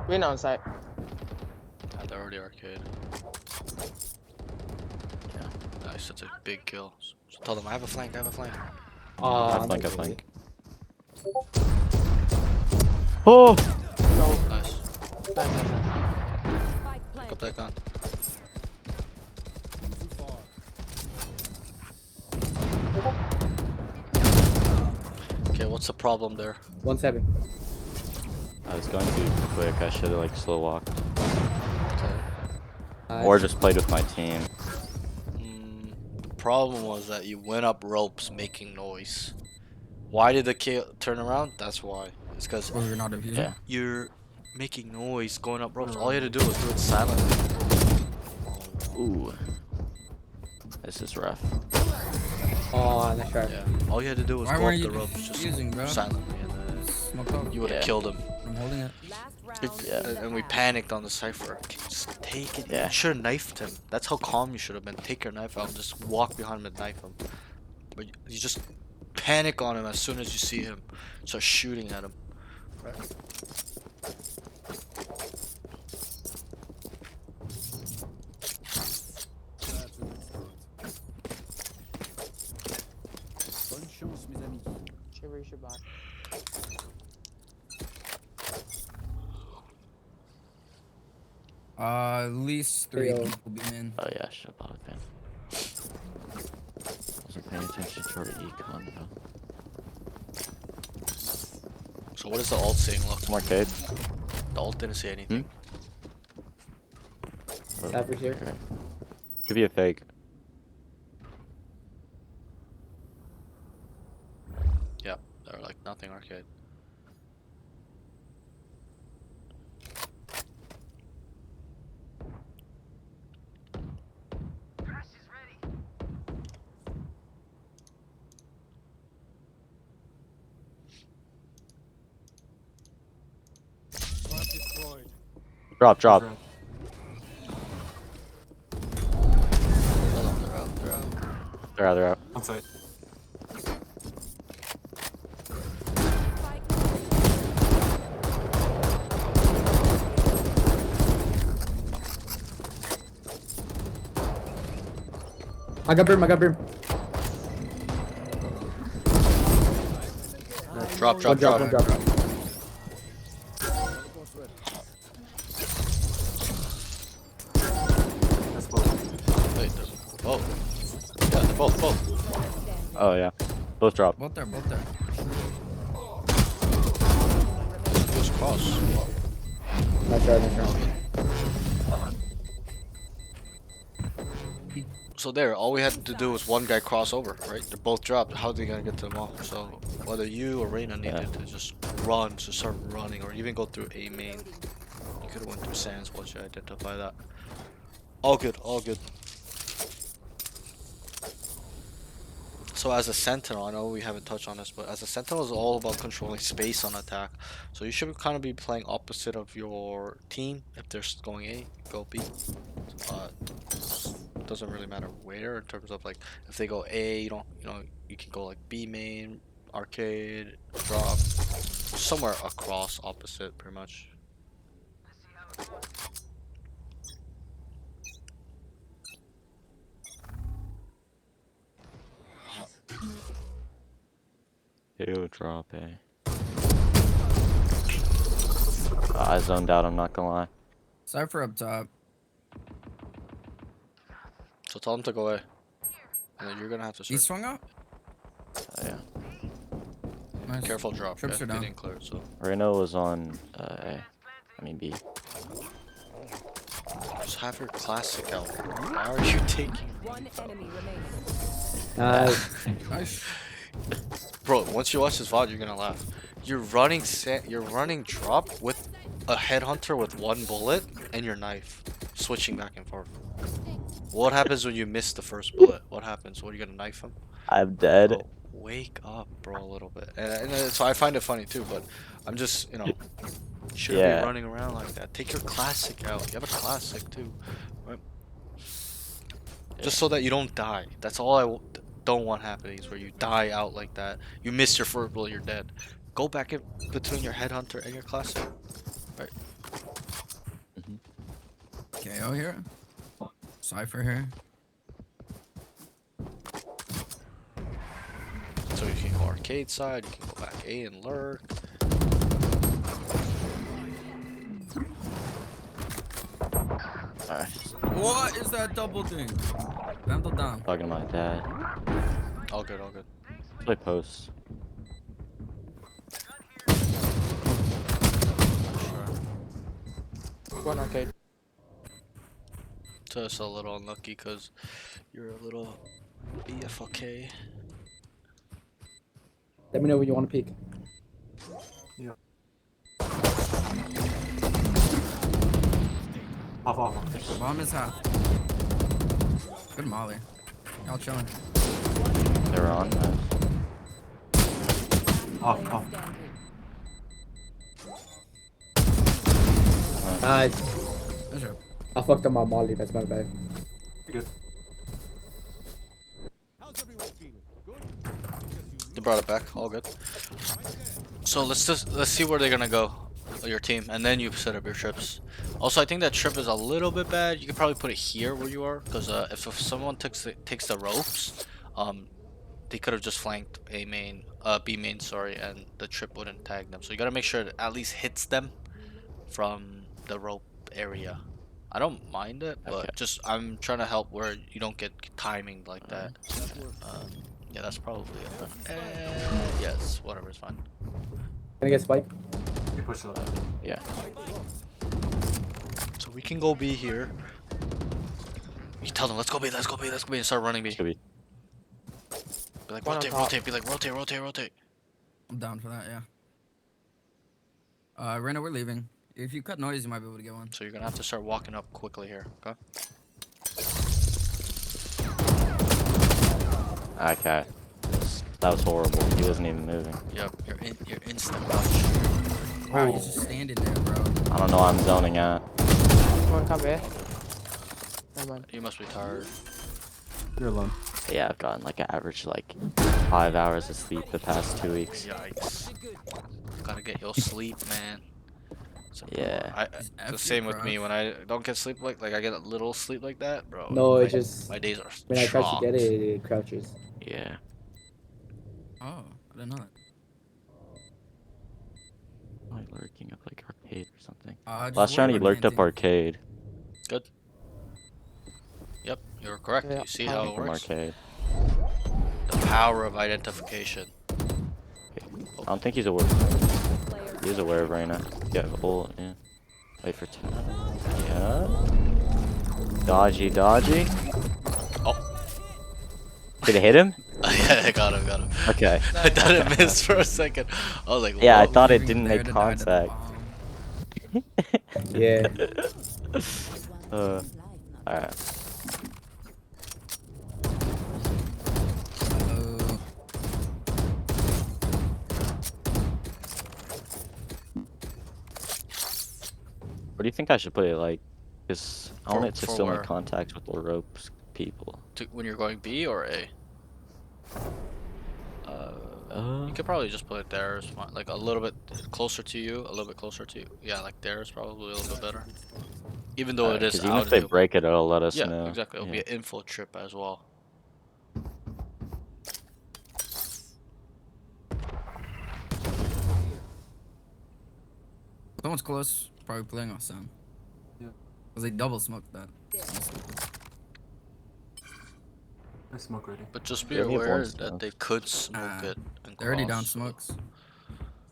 Reyna on site. Yeah, they're already arcade. Yeah. Nice, that's a big kill. So tell them I have a flank. I have a flank. Oh, I flank, I flank. Oh! Nice. Spike Pick up planted. that gun. Okay, what's the problem there? 1-7. I was going too quick. I should have like slow walked. Nice. Or just played with my team. The problem was that you went up ropes making noise. Why did the kill turn around? That's why. It's because Or you're not abusing. Yeah. you're making noise going up ropes. All you had to do was do it silently. Ooh. This is rough. Oh, nice try. Yeah. All you had to do was Why go weren't up you the ropes just using, bro? silently, and then Smoke up. you would have Yeah. killed him. I'm holding it. Last round. Yeah. in the And we half. panicked on the cipher. Just take it. Yeah. You should have knifed him. That's how calm you should have been. Take your knife out and just walk behind him and knife him. But you just panic on him as soon as you see him. Start shooting at him. Right? Bonne chance, mes amis. At least 3 Yo. people be in. Oh yeah, I should have bought it then. paying attention to our econ though. So what is the alt saying? Look, Some arcade. the alt didn't say anything. Cypher's here. Okay. Could be a fake. Yeah, they're like nothing arcade. Drop, drop. They're out, they're out. On site. I got Brim, I got Brim. Drop, One drop, drop, drop. one drop. That's both. Wait, there's both. Yeah, they're both. Oh yeah. Both drop. Both there, both there. Just cross. Nice try, nice try. So there, all we had to do was one guy cross over, right? They're both dropped. How are they gonna get to them all? So whether you or Reyna needed to just run, to start running, or even go through A main, you could have went through Sands once you identify that. All good, all good. So as a sentinel, I know we haven't touched on this, but as a sentinel is all about controlling space on attack. So you should kind of be playing opposite of your team. If they're going A, go B. Doesn't really matter where in terms of like if they go A, you can go like B main, arcade, drop, somewhere across opposite pretty much. Ew, drop A. I zoned out, I'm not gonna lie. Cypher up top. So tell them to go A. And then you're gonna have to He search. swung out. Yeah. Nice. Careful drop. Trips Yeah, are down. getting clear. So Reno was on A. I mean B. just have your classic out. Why are you taking? One enemy remains. Nice. Nice. Bro, once you watch this VOD, you're gonna laugh. You're running drop with a headhunter with one bullet and your knife, switching back and forth. What happens when you miss the first bullet? What happens? What, are you gonna knife him? I'm dead. Bro, wake up, bro, a little bit. And so I find it funny too, but I'm just, you shouldn't Yeah. be running around like that. Take your classic out. You have a classic too, right? Just so that you don't die. That's all I don't want happening, is where you die out like that. You miss your first bullet, you're dead. Go back in between your headhunter and your classic. Right. KO here. Cypher here. So you can go arcade side, you can go back A and lurk. Alright. What is that double thing? Vandal down. Talking to my dad. All good, all good. Play post. One arcade. Just a little unlucky because you're a little BFOK. Let me know when you want to peek. Off. Bomb is half. Good molly. Y'all chilling. They're on. Nice. Off. Standing. Nice. Nice job. I fucked up my molly, that's my bad. Good. They brought it back, all good. So let's see where they're gonna go, your team, and then you set up your trips. Also, I think that trip is a little bit bad. You could probably put it here where you are, because if someone takes the ropes, they could have just flanked A main, B main, sorry, and the trip wouldn't tag them. So you gotta make sure it at least hits them from the rope area. I don't mind it, but Okay. just I'm trying to help where you don't get timing like that. Yeah, that's probably yes, whatever, it's fine. Can I get spike? You push it up. Yeah. So we can go B here. You tell them, let's go B, let's go B, let's go B, and start running B. Should be. Be like, One on rotate, top. rotate, be like, rotate, rotate, rotate. I'm down for that, yeah. Reyna, we're leaving. If you cut noise, you might be able to get one. So you're gonna have to start walking up quickly here, okay? Okay. That was horrible. He wasn't even moving. Yep, you're instant watch. Bro, he's just standing there, bro. I don't know why I'm zoning out. Come on, come here. Never mind. You must be tired. You're alone. But yeah, I've gotten like an average like 5 hours of sleep the past 2 weeks. Yikes. Gotta get your sleep, man. So, Yeah. Just The F same you, with me. bro. When I don't get sleep like I get a little sleep like that, bro. No, my, it just my days are when I try to chalked. get it, it crouches. Yeah. Oh, I didn't know that. Like lurking up like arcade or something. Just Last round he worry about lurked up canteen. arcade. Good. Yep, you're correct. Yeah, You see how it From works? arcade. The power of identification. I don't think he's aware. He's aware of Reyna. Yeah, ult, yeah. Wait for 10. Yeah. Dodgy, dodgy. Oh. Did it hit him? Yeah, I got him. Okay. I thought it missed for a second. I was like, Yeah, I whoa. thought it Leaving didn't there make to die to the contact. bomb. Yeah. Alright. Uh, What do you think I should put it like? Because I want For- it to for still where? make contact with the ropes people. When you're going B or A? You could probably just put it there. It's fine. Like a little bit closer to you, a little bit closer to you. Yeah, like there is probably a little bit better. Even though it is Even out if they in the- break it, it'll let us Yeah, know. exactly. It'll Yeah. be an info trip as well. someone's close, probably playing off sound. Yeah. Cause they double smoked that. I smoke ready. But just be They only have aware one that smoke. they could smoke Nah, it and They're already down cross. smokes.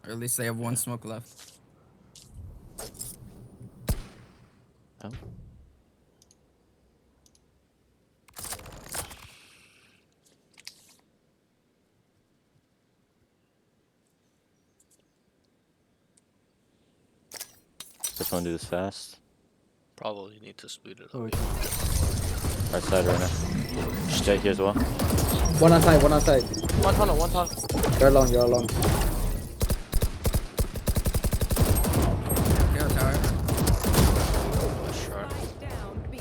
Or at least they have one smoke left. Oh. Just want to do this fast. Probably need to speed it up. Oh, Right side right now. Stay here as well. One on side, one on side. One tunnel, one tunnel. You're alone, you're alone. Yeah, tower. Sure. Down B.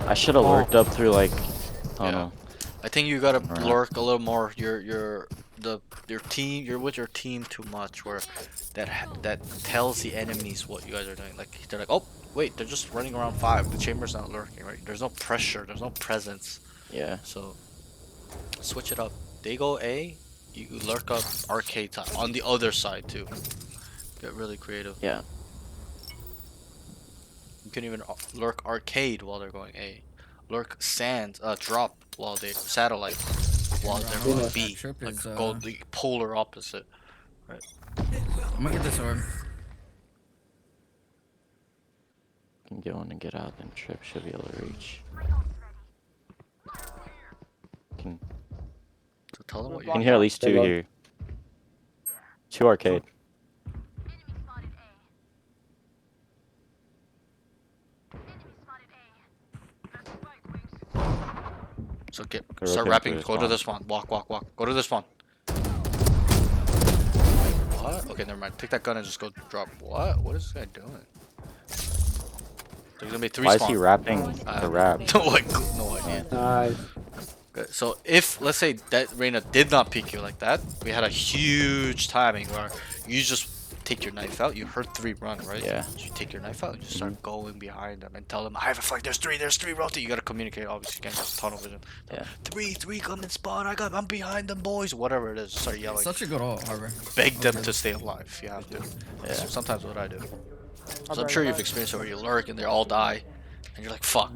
I should have lurked up through like, I Yeah. don't know. I think you gotta Alright. lurk a little more. Your team. You're with your team too much. Where that tells the enemies what you guys are doing. Like they're like, oh wait, they're just running around 5. The chamber's not lurking, right? There's no pressure. There's no presence. Yeah. So switch it up. They go A. You lurk up arcade time on the other side too. Get really creative. Yeah. You can even lurk arcade while they're going A. Lurk sand, drop while they satellite while they're Yeah. going B. Trip Like is, go the polar opposite. I'm gonna get this orb. Can get one and get out, then Trip should be able to reach. Can So tell them what you you can hear at least They're 2 low. here. 2 arcade. So get They're start looking rapping. for this Go to spawn. this one. Walk. Go to this one. What? Okay, never mind. Take that gun and just go drop. What? What is this guy doing? There's gonna be 3 Why is spawn. he rapping I the have rap? no idea. Nice. Good. So if let's say that Reyna did not peek you like that, we had a huge timing where you just take your knife out. You heard 3 run, right? Yeah. You take your knife out and you start going behind them and tell them, I have a flag. There's 3. Rotate. You gotta communicate. Obviously, you can't just tunnel vision. Yeah. 3 come and spawn. I'm behind them, boys. Whatever it is, start yelling. Such a good ult, Harbor. Beg them to stay alive if you have to. Yeah. That's sometimes what I do. So I'm sure you've experienced it where you lurk and they all die, and you're like, fuck.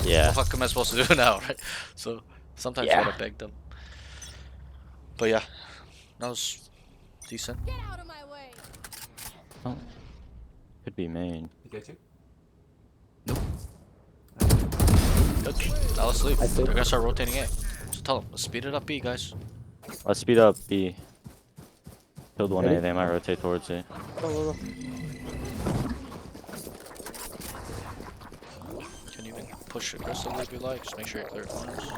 Yeah. What the fuck am I supposed to do now, right? So Sometimes Yeah. you gotta beg them. But yeah, that was decent. Get out of my way. Could be main. You get you? Good. Now let's leave. I see. They're gonna start rotating A. So tell them, let's speed it up B, guys. Let's speed up B. Killed one A, Ready? they might rotate towards it. Can you even push aggressively if you like? Just make sure you clear corners.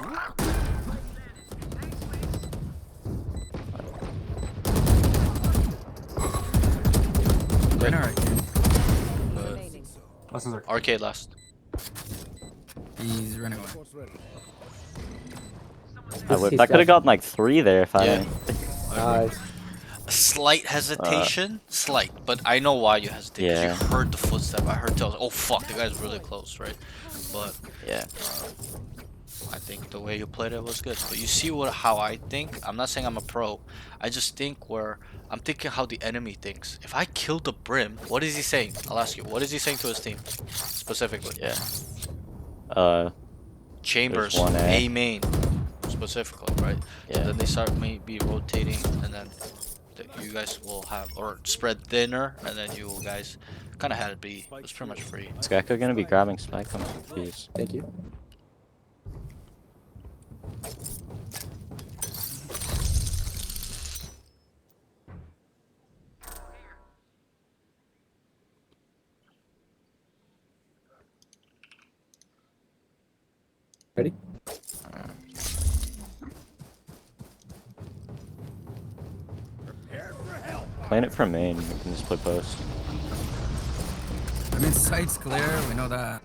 Right, alright. Remaining. Lessons are. Arcade last. He's running away. That could have gotten like 3 there if I Yeah. didn't. Nice. A slight hesitation, slight, but I know why you hesitate. 'Cause Yeah. you heard the footstep. I heard tells. Oh fuck, the guy's really close, right? But Yeah. I think the way you played it was good. But you see how I think. I'm not saying I'm a pro. I just think I'm thinking how the enemy thinks. If I kill the Brim, what is he saying? I'll ask you. What is he saying to his team specifically? Yeah. Chambers, There's one A. A main specifically, right? Yeah. And then they start maybe rotating, and then you guys will have or spread thinner, and then you guys kind of had it be. It was pretty much free. Is Gecko gonna be grabbing Spike? I'm confused. Thank you. Ready? Playing it from main, we can just play post. I mean, sight's clear. We know that.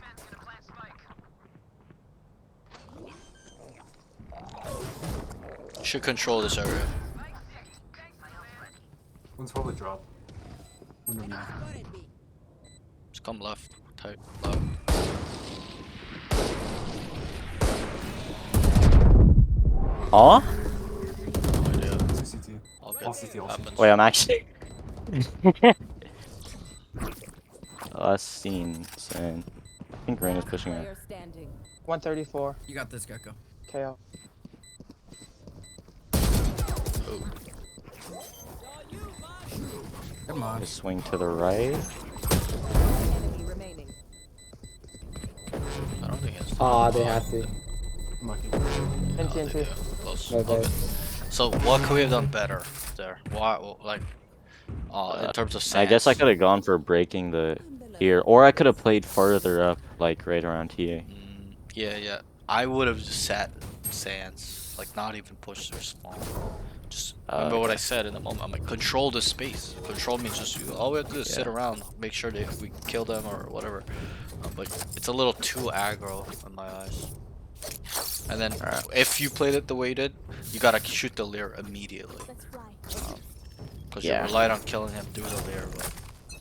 Should control this area. One's probably drop. One of you. Just come left, tight, left. Aw? No idea. 2 CT. All good. All CT, all CT. Happens. Wait, I'm actually. Last scene saying. I think Rain is pushing it. Player standing. 134. You got this, Gecko. KO. Oh. Come on. Just swing to the right. Enemy remaining. I don't think it's. Ah, they have to. Lucky. NT. Close. No, All they- good. So what could we have done better there? Why, like, in terms of I guess I stance? could have gone for breaking the here, or I could have played further up, like right around TA. Yeah. I would have just sat Sans, like not even pushed their spawn. Just remember what I said in the moment. I'm like, control the space. Control means just all we have to do is sit around, make sure that we kill them or whatever. But it's a little too aggro in my eyes. And then if you played it the way you did, you gotta shoot the Leer immediately. Let's fly. Because Yeah. you relied on killing him through the Leer, but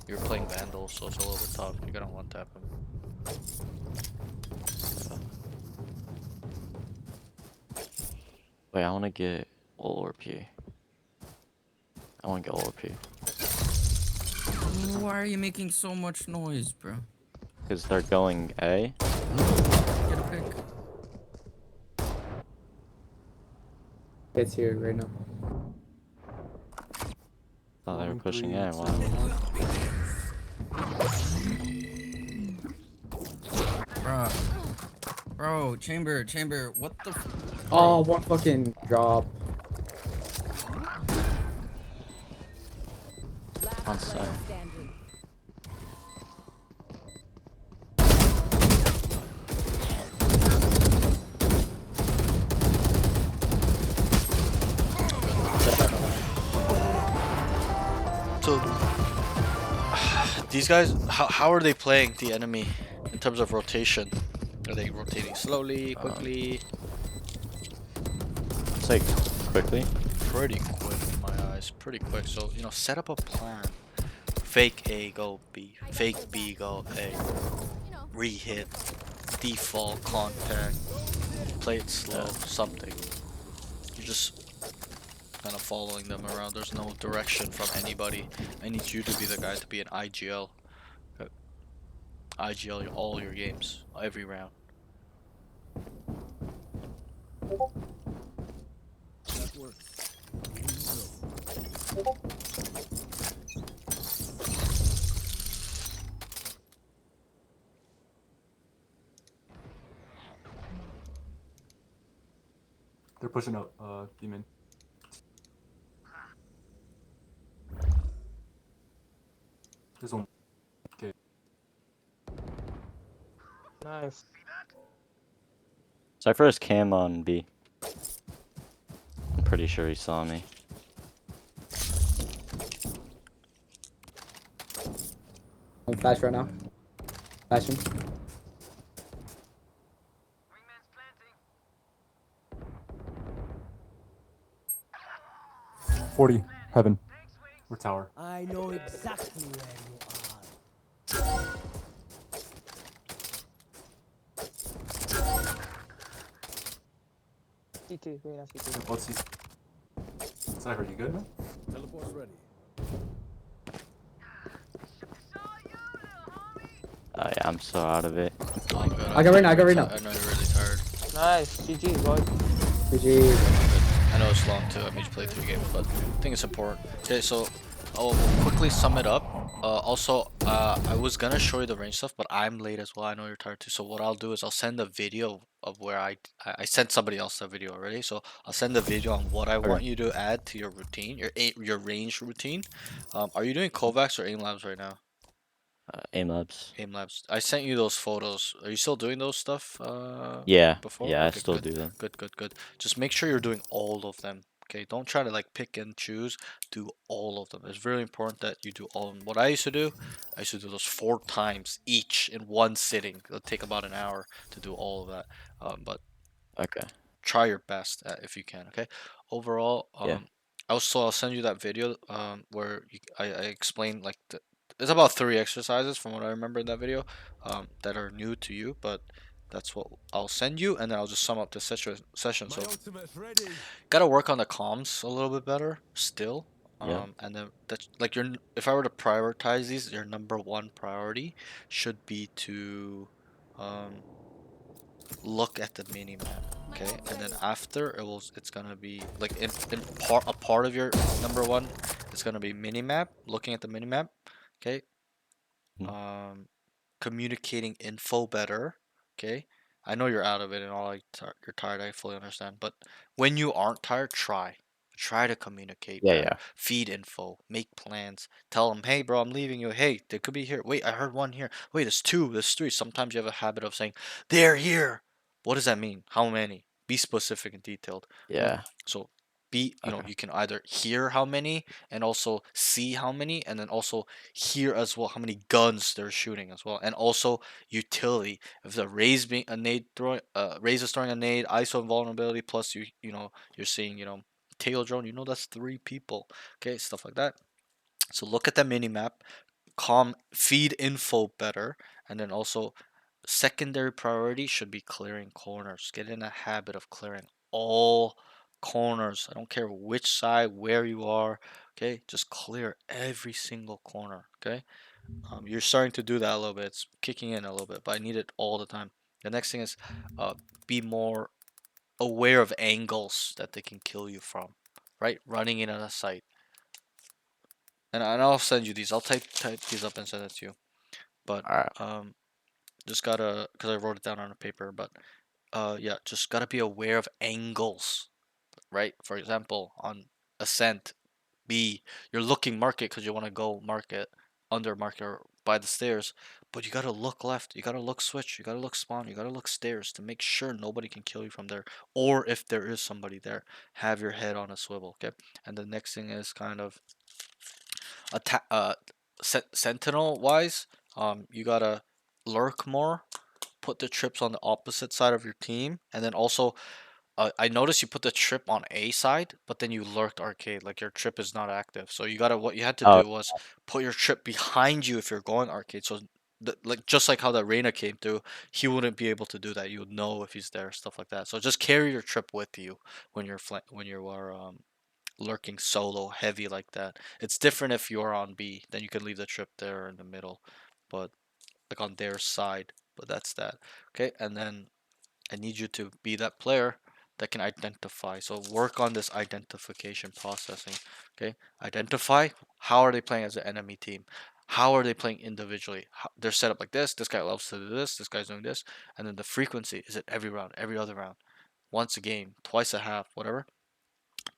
you're playing Vandal, so it's a little bit tough. You're gonna one tap him. Wait, I want to get ult or P. I want to get ult or P. Why are you making so much noise, bro? Because they're going A. Get a pick. It's here right now. Thought they were pushing A. Wow. Bro, chamber, what the Oh, one fucking drop. On Last side. player standing. So these guys, how are they playing the enemy in terms of rotation? Are they rotating slowly, quickly? It's like quickly. Pretty quick in my eyes. Pretty quick. So set up a plan. Fake A, go B. Fake B, go A. Re-hit. Default contact. Play it slow. Something. You're just kind of following them around. There's no direction from anybody. I need you to be the guy to be an IGL. IGL all your games, every round. That works. They're pushing out, demon. There's one. Okay. Nice. Cypher has cam on B. I'm pretty sure he saw me. I'm flash right now. Flashing. Uh, 40, heaven. Or tower. I know exactly where you are. CT, green on CT. Let's see. Cypher, you good, man? Teleport's ready. Yeah, I'm so out of it. Oh, I'm good. I got Reyna, I got Reyna. I know you're really tired. Nice. GG, boy. GG. I know it's long too. I mean, you played 3 games, but I think it's important. Okay, so I'll quickly sum it up. I was gonna show you the range stuff, but I'm late as well. I know you're tired too. So what I'll do is I'll send a video of where I sent somebody else the video already. So I'll send the video on what I want you to add to your routine, your range routine. Are you doing Kovacs or Aim Labs right now? Aim Labs. Aim Labs. I sent you those photos. Are you still doing those stuff? Yeah. Before? Yeah, I Okay, still good. do them. Good. Just make sure you're doing all of them. Okay, don't try to like pick and choose. Do all of them. It's very important that you do all of them. What I used to do those 4 times each in one sitting. It'll take about an hour to do all of that. But Okay. try your best if you can. Okay. Overall, Yeah. I'll send you that video where I explain like there's about 3 exercises from what I remember in that video that are new to you, but that's what I'll send you, and then I'll just sum up the session. So Ultimate's ready. gotta work on the comms a little bit better still. Yeah. And then that's like if I were to prioritize these, your number 1 priority should be to look at the mini map. Okay, and then after it's gonna be like a part of your number 1 is gonna be mini map, looking at the mini map. Okay, communicating info better. Okay, I know you're out of it and all, like you're tired. I fully understand, but when you aren't tired, try to communicate Yeah, better. yeah. Feed info, make plans, tell them, hey bro, I'm leaving you. Hey, they could be here. Wait, I heard 1 here. Wait, there's 2, there's 3. Sometimes you have a habit of saying they're here. What does that mean? How many? Be specific and detailed. Yeah. So you know, Okay. you can either hear how many and also see how many, and then also hear as well how many guns they're shooting as well, and also utility. If the Raze being a nade throwing, Raze is throwing a nade, ISO invulnerability, plus you know you're seeing tail drone. You know that's 3 people. Okay, stuff like that. So look at the mini map, feed info better, and then also secondary priority should be clearing corners. Get in a habit of clearing all corners. I don't care which side, where you are. Okay, just clear every single corner. Okay, you're starting to do that a little bit. It's kicking in a little bit, but I need it all the time. The next thing is be more aware of angles that they can kill you from. Right, running in on a site. And I'll send you these. I'll type these up and send it to you. But Alright. just gotta, because I wrote it down on a paper. But yeah, just gotta be aware of angles, right? For example, on ascent B, you're looking market because you want to go market, under market, or by the stairs. But you gotta look left. You gotta look switch. You gotta look spawn. You gotta look stairs to make sure nobody can kill you from there. Or if there is somebody there, have your head on a swivel. Okay. And the next thing is kind of attack sentinel wise, you gotta lurk more, put the trips on the opposite side of your team, and then also I noticed you put the trip on A side, but then you lurked arcade, like your trip is not active. So what you had to Oh, do was put your trip behind you if you're going arcade. So like just like how the Reyna came through, he wouldn't be able to do that. You would know if he's there, stuff like that. So just carry your trip with you when you are lurking solo heavy like that. It's different if you're on B, then you can leave the trip there in the middle, but like on their side. But that's that. Okay, and then I need you to be that player that can identify. So work on this identification processing. Okay, identify how are they playing as an enemy team. How are they playing individually? They're set up like this. This guy loves to do this. This guy's doing this. And then the frequency, is it every round, every other round, once a game, twice a half, whatever.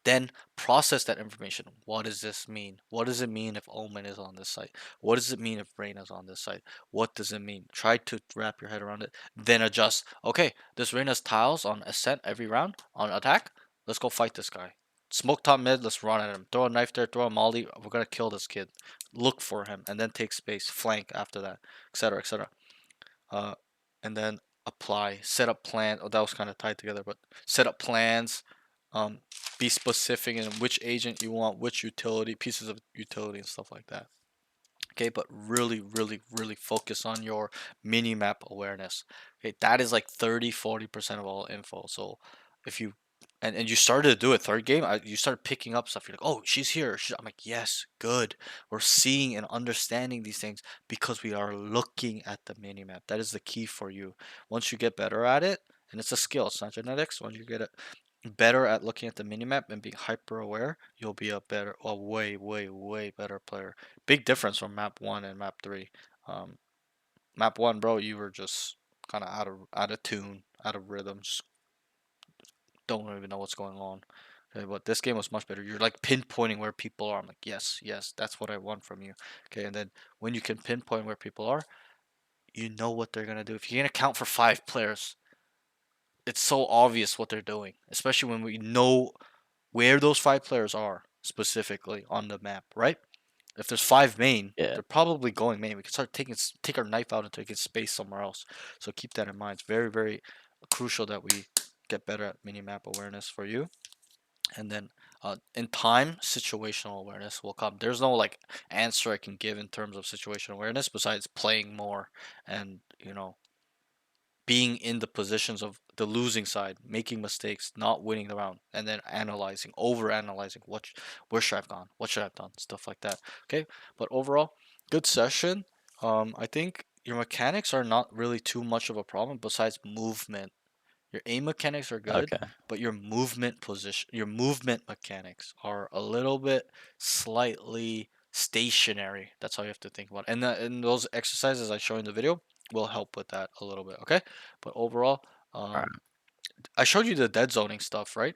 Then process that information. What does this mean? What does it mean if Omen is on this site? What does it mean if Reyna's on this site? What does it mean? Try to wrap your head around it. Then adjust. Okay, this Reyna's tiles on ascent every round. On attack, let's go fight this guy. Smoke top mid, let's run at him. Throw a knife there, throw a molly. We're gonna kill this kid. Look for him, and then take space. Flank after that, etc., etc. And then apply. Set up plan. Oh, that was kind of tied together, but set up plans. Be specific in which agent you want, which utility, pieces of utility and stuff like that. Okay, but really focus on your mini map awareness. Okay, that is like 30-40% of all info. So if you and you started to do it third game, you started picking up stuff. You're like, oh, she's here. I'm like, yes, good. We're seeing and understanding these things because we are looking at the mini map. That is the key for you. Once you get better at it, and it's a skill, it's not genetics. Once you get it better at looking at the minimap and being hyper aware, you'll be a way better player. Big difference from map 1 and map 3. Map 1, bro, you were just kind of out of tune, out of rhythm, just don't even know what's going on. Okay, but this game was much better. You're like pinpointing where people are. I'm like, yes, that's what I want from you. Okay, and then when you can pinpoint where people are, you know what they're gonna do. If you're gonna count for 5 players, it's so obvious what they're doing, especially when we know where those 5 players are specifically on the map, right? If there's 5 main, Yeah. they're probably going main. We can start take our knife out and take space somewhere else. So keep that in mind. It's very crucial that we get better at mini map awareness for you. And then in time, situational awareness will come. There's no like answer I can give in terms of situational awareness besides playing more and being in the positions of the losing side, making mistakes, not winning the round, and then analyzing, over analyzing where should I have gone, what should I have done, stuff like that. Okay, but overall, good session. I think your mechanics are not really too much of a problem besides movement. Your aim mechanics are good, Okay. but your movement mechanics are a little bit slightly stationary. That's how you have to think about it. And those exercises I show in the video will help with that a little bit. Okay, but overall, Alright. I showed you the dead zoning stuff, right?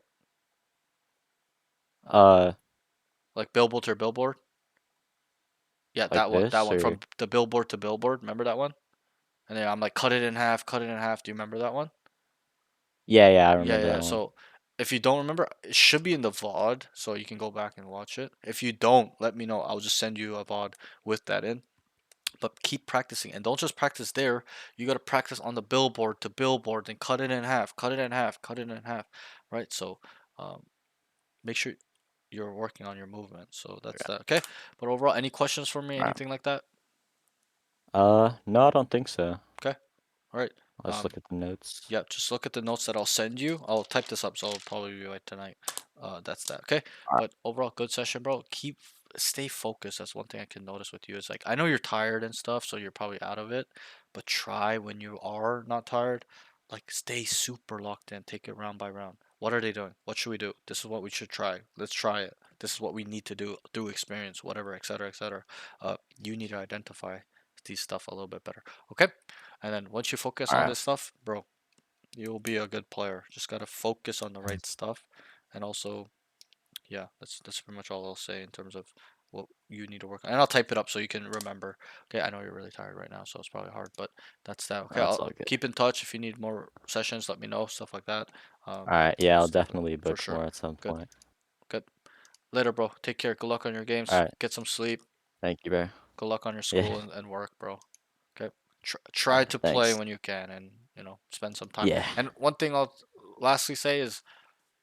Like billboard to billboard. Yeah, Like that one. That this, one or from the billboard to billboard. Remember that one? And then I'm like, cut it in half, cut it in half. Do you remember that one? yeah, I Yeah, remember yeah. that one. So if you don't remember, it should be in the VOD, so you can go back and watch it. If you don't, let me know. I'll just send you a VOD with that in. But keep practicing, and don't just practice there. You gotta practice on the billboard to billboard, and cut it in half, cut it in half, cut it in half, right? So, make sure you're working on your movement. So that's that. Okay. But overall, any questions for me? Alright. Anything like that? No, I don't think so. Okay. All right. Let's look at the notes. Yeah, just look at the notes that I'll send you. I'll type this up, so I'll probably be right tonight. That's that. Okay. Alright. But overall, good session, bro. Stay focused. That's one thing I can notice with you. It's like I know you're tired and stuff, so you're probably out of it. But try when you are not tired, like stay super locked in. Take it round by round. What are they doing? What should we do? This is what we should try. Let's try it. This is what we need to do through experience, whatever, etc., etc. You need to identify these stuff a little bit better. Okay. And then once you focus on Alright. this stuff, bro, you'll be a good player. Just gotta focus on the right stuff, and also, yeah, that's pretty much all I'll say in terms of what you need to work on. And I'll type it up so you can remember. Okay, I know you're really tired right now, so it's probably hard, but that's that. Okay, That's I'll all good. keep in touch if you need more sessions. Let me know, stuff like that. Alright, yeah, I'll stuff like- definitely for book sure. more at some Good. point. Good. Later, bro. Take care. Good luck on your games. Alright. Get some sleep. Thank you, bro. Good luck on your Yeah. school and work, bro. Okay. Try Alright, to play thanks. when you can, and spend some time. Yeah. And one thing I'll lastly say is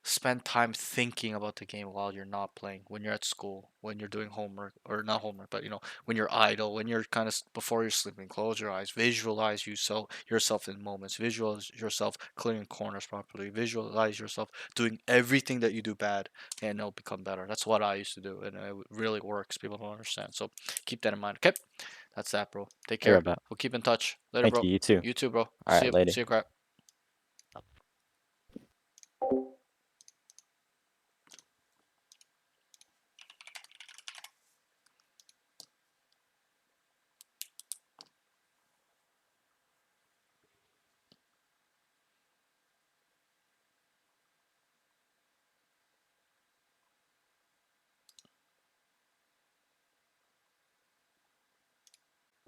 spend time thinking about the game while you're not playing. When you're at school, when you're doing homework, or not homework, but when you're idle, when you're kind of before you're sleeping, close your eyes, visualize yourself in moments, visualize yourself clearing corners properly, visualize yourself doing everything that you do bad, and it'll become better. That's what I used to do, and it really works. People don't understand, so keep that in mind. Okay, that's that, bro. Take Hear care. about. We'll keep in touch later, Thank bro. you, you too. You too, bro. Alright, later. See you, crap.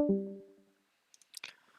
Nice.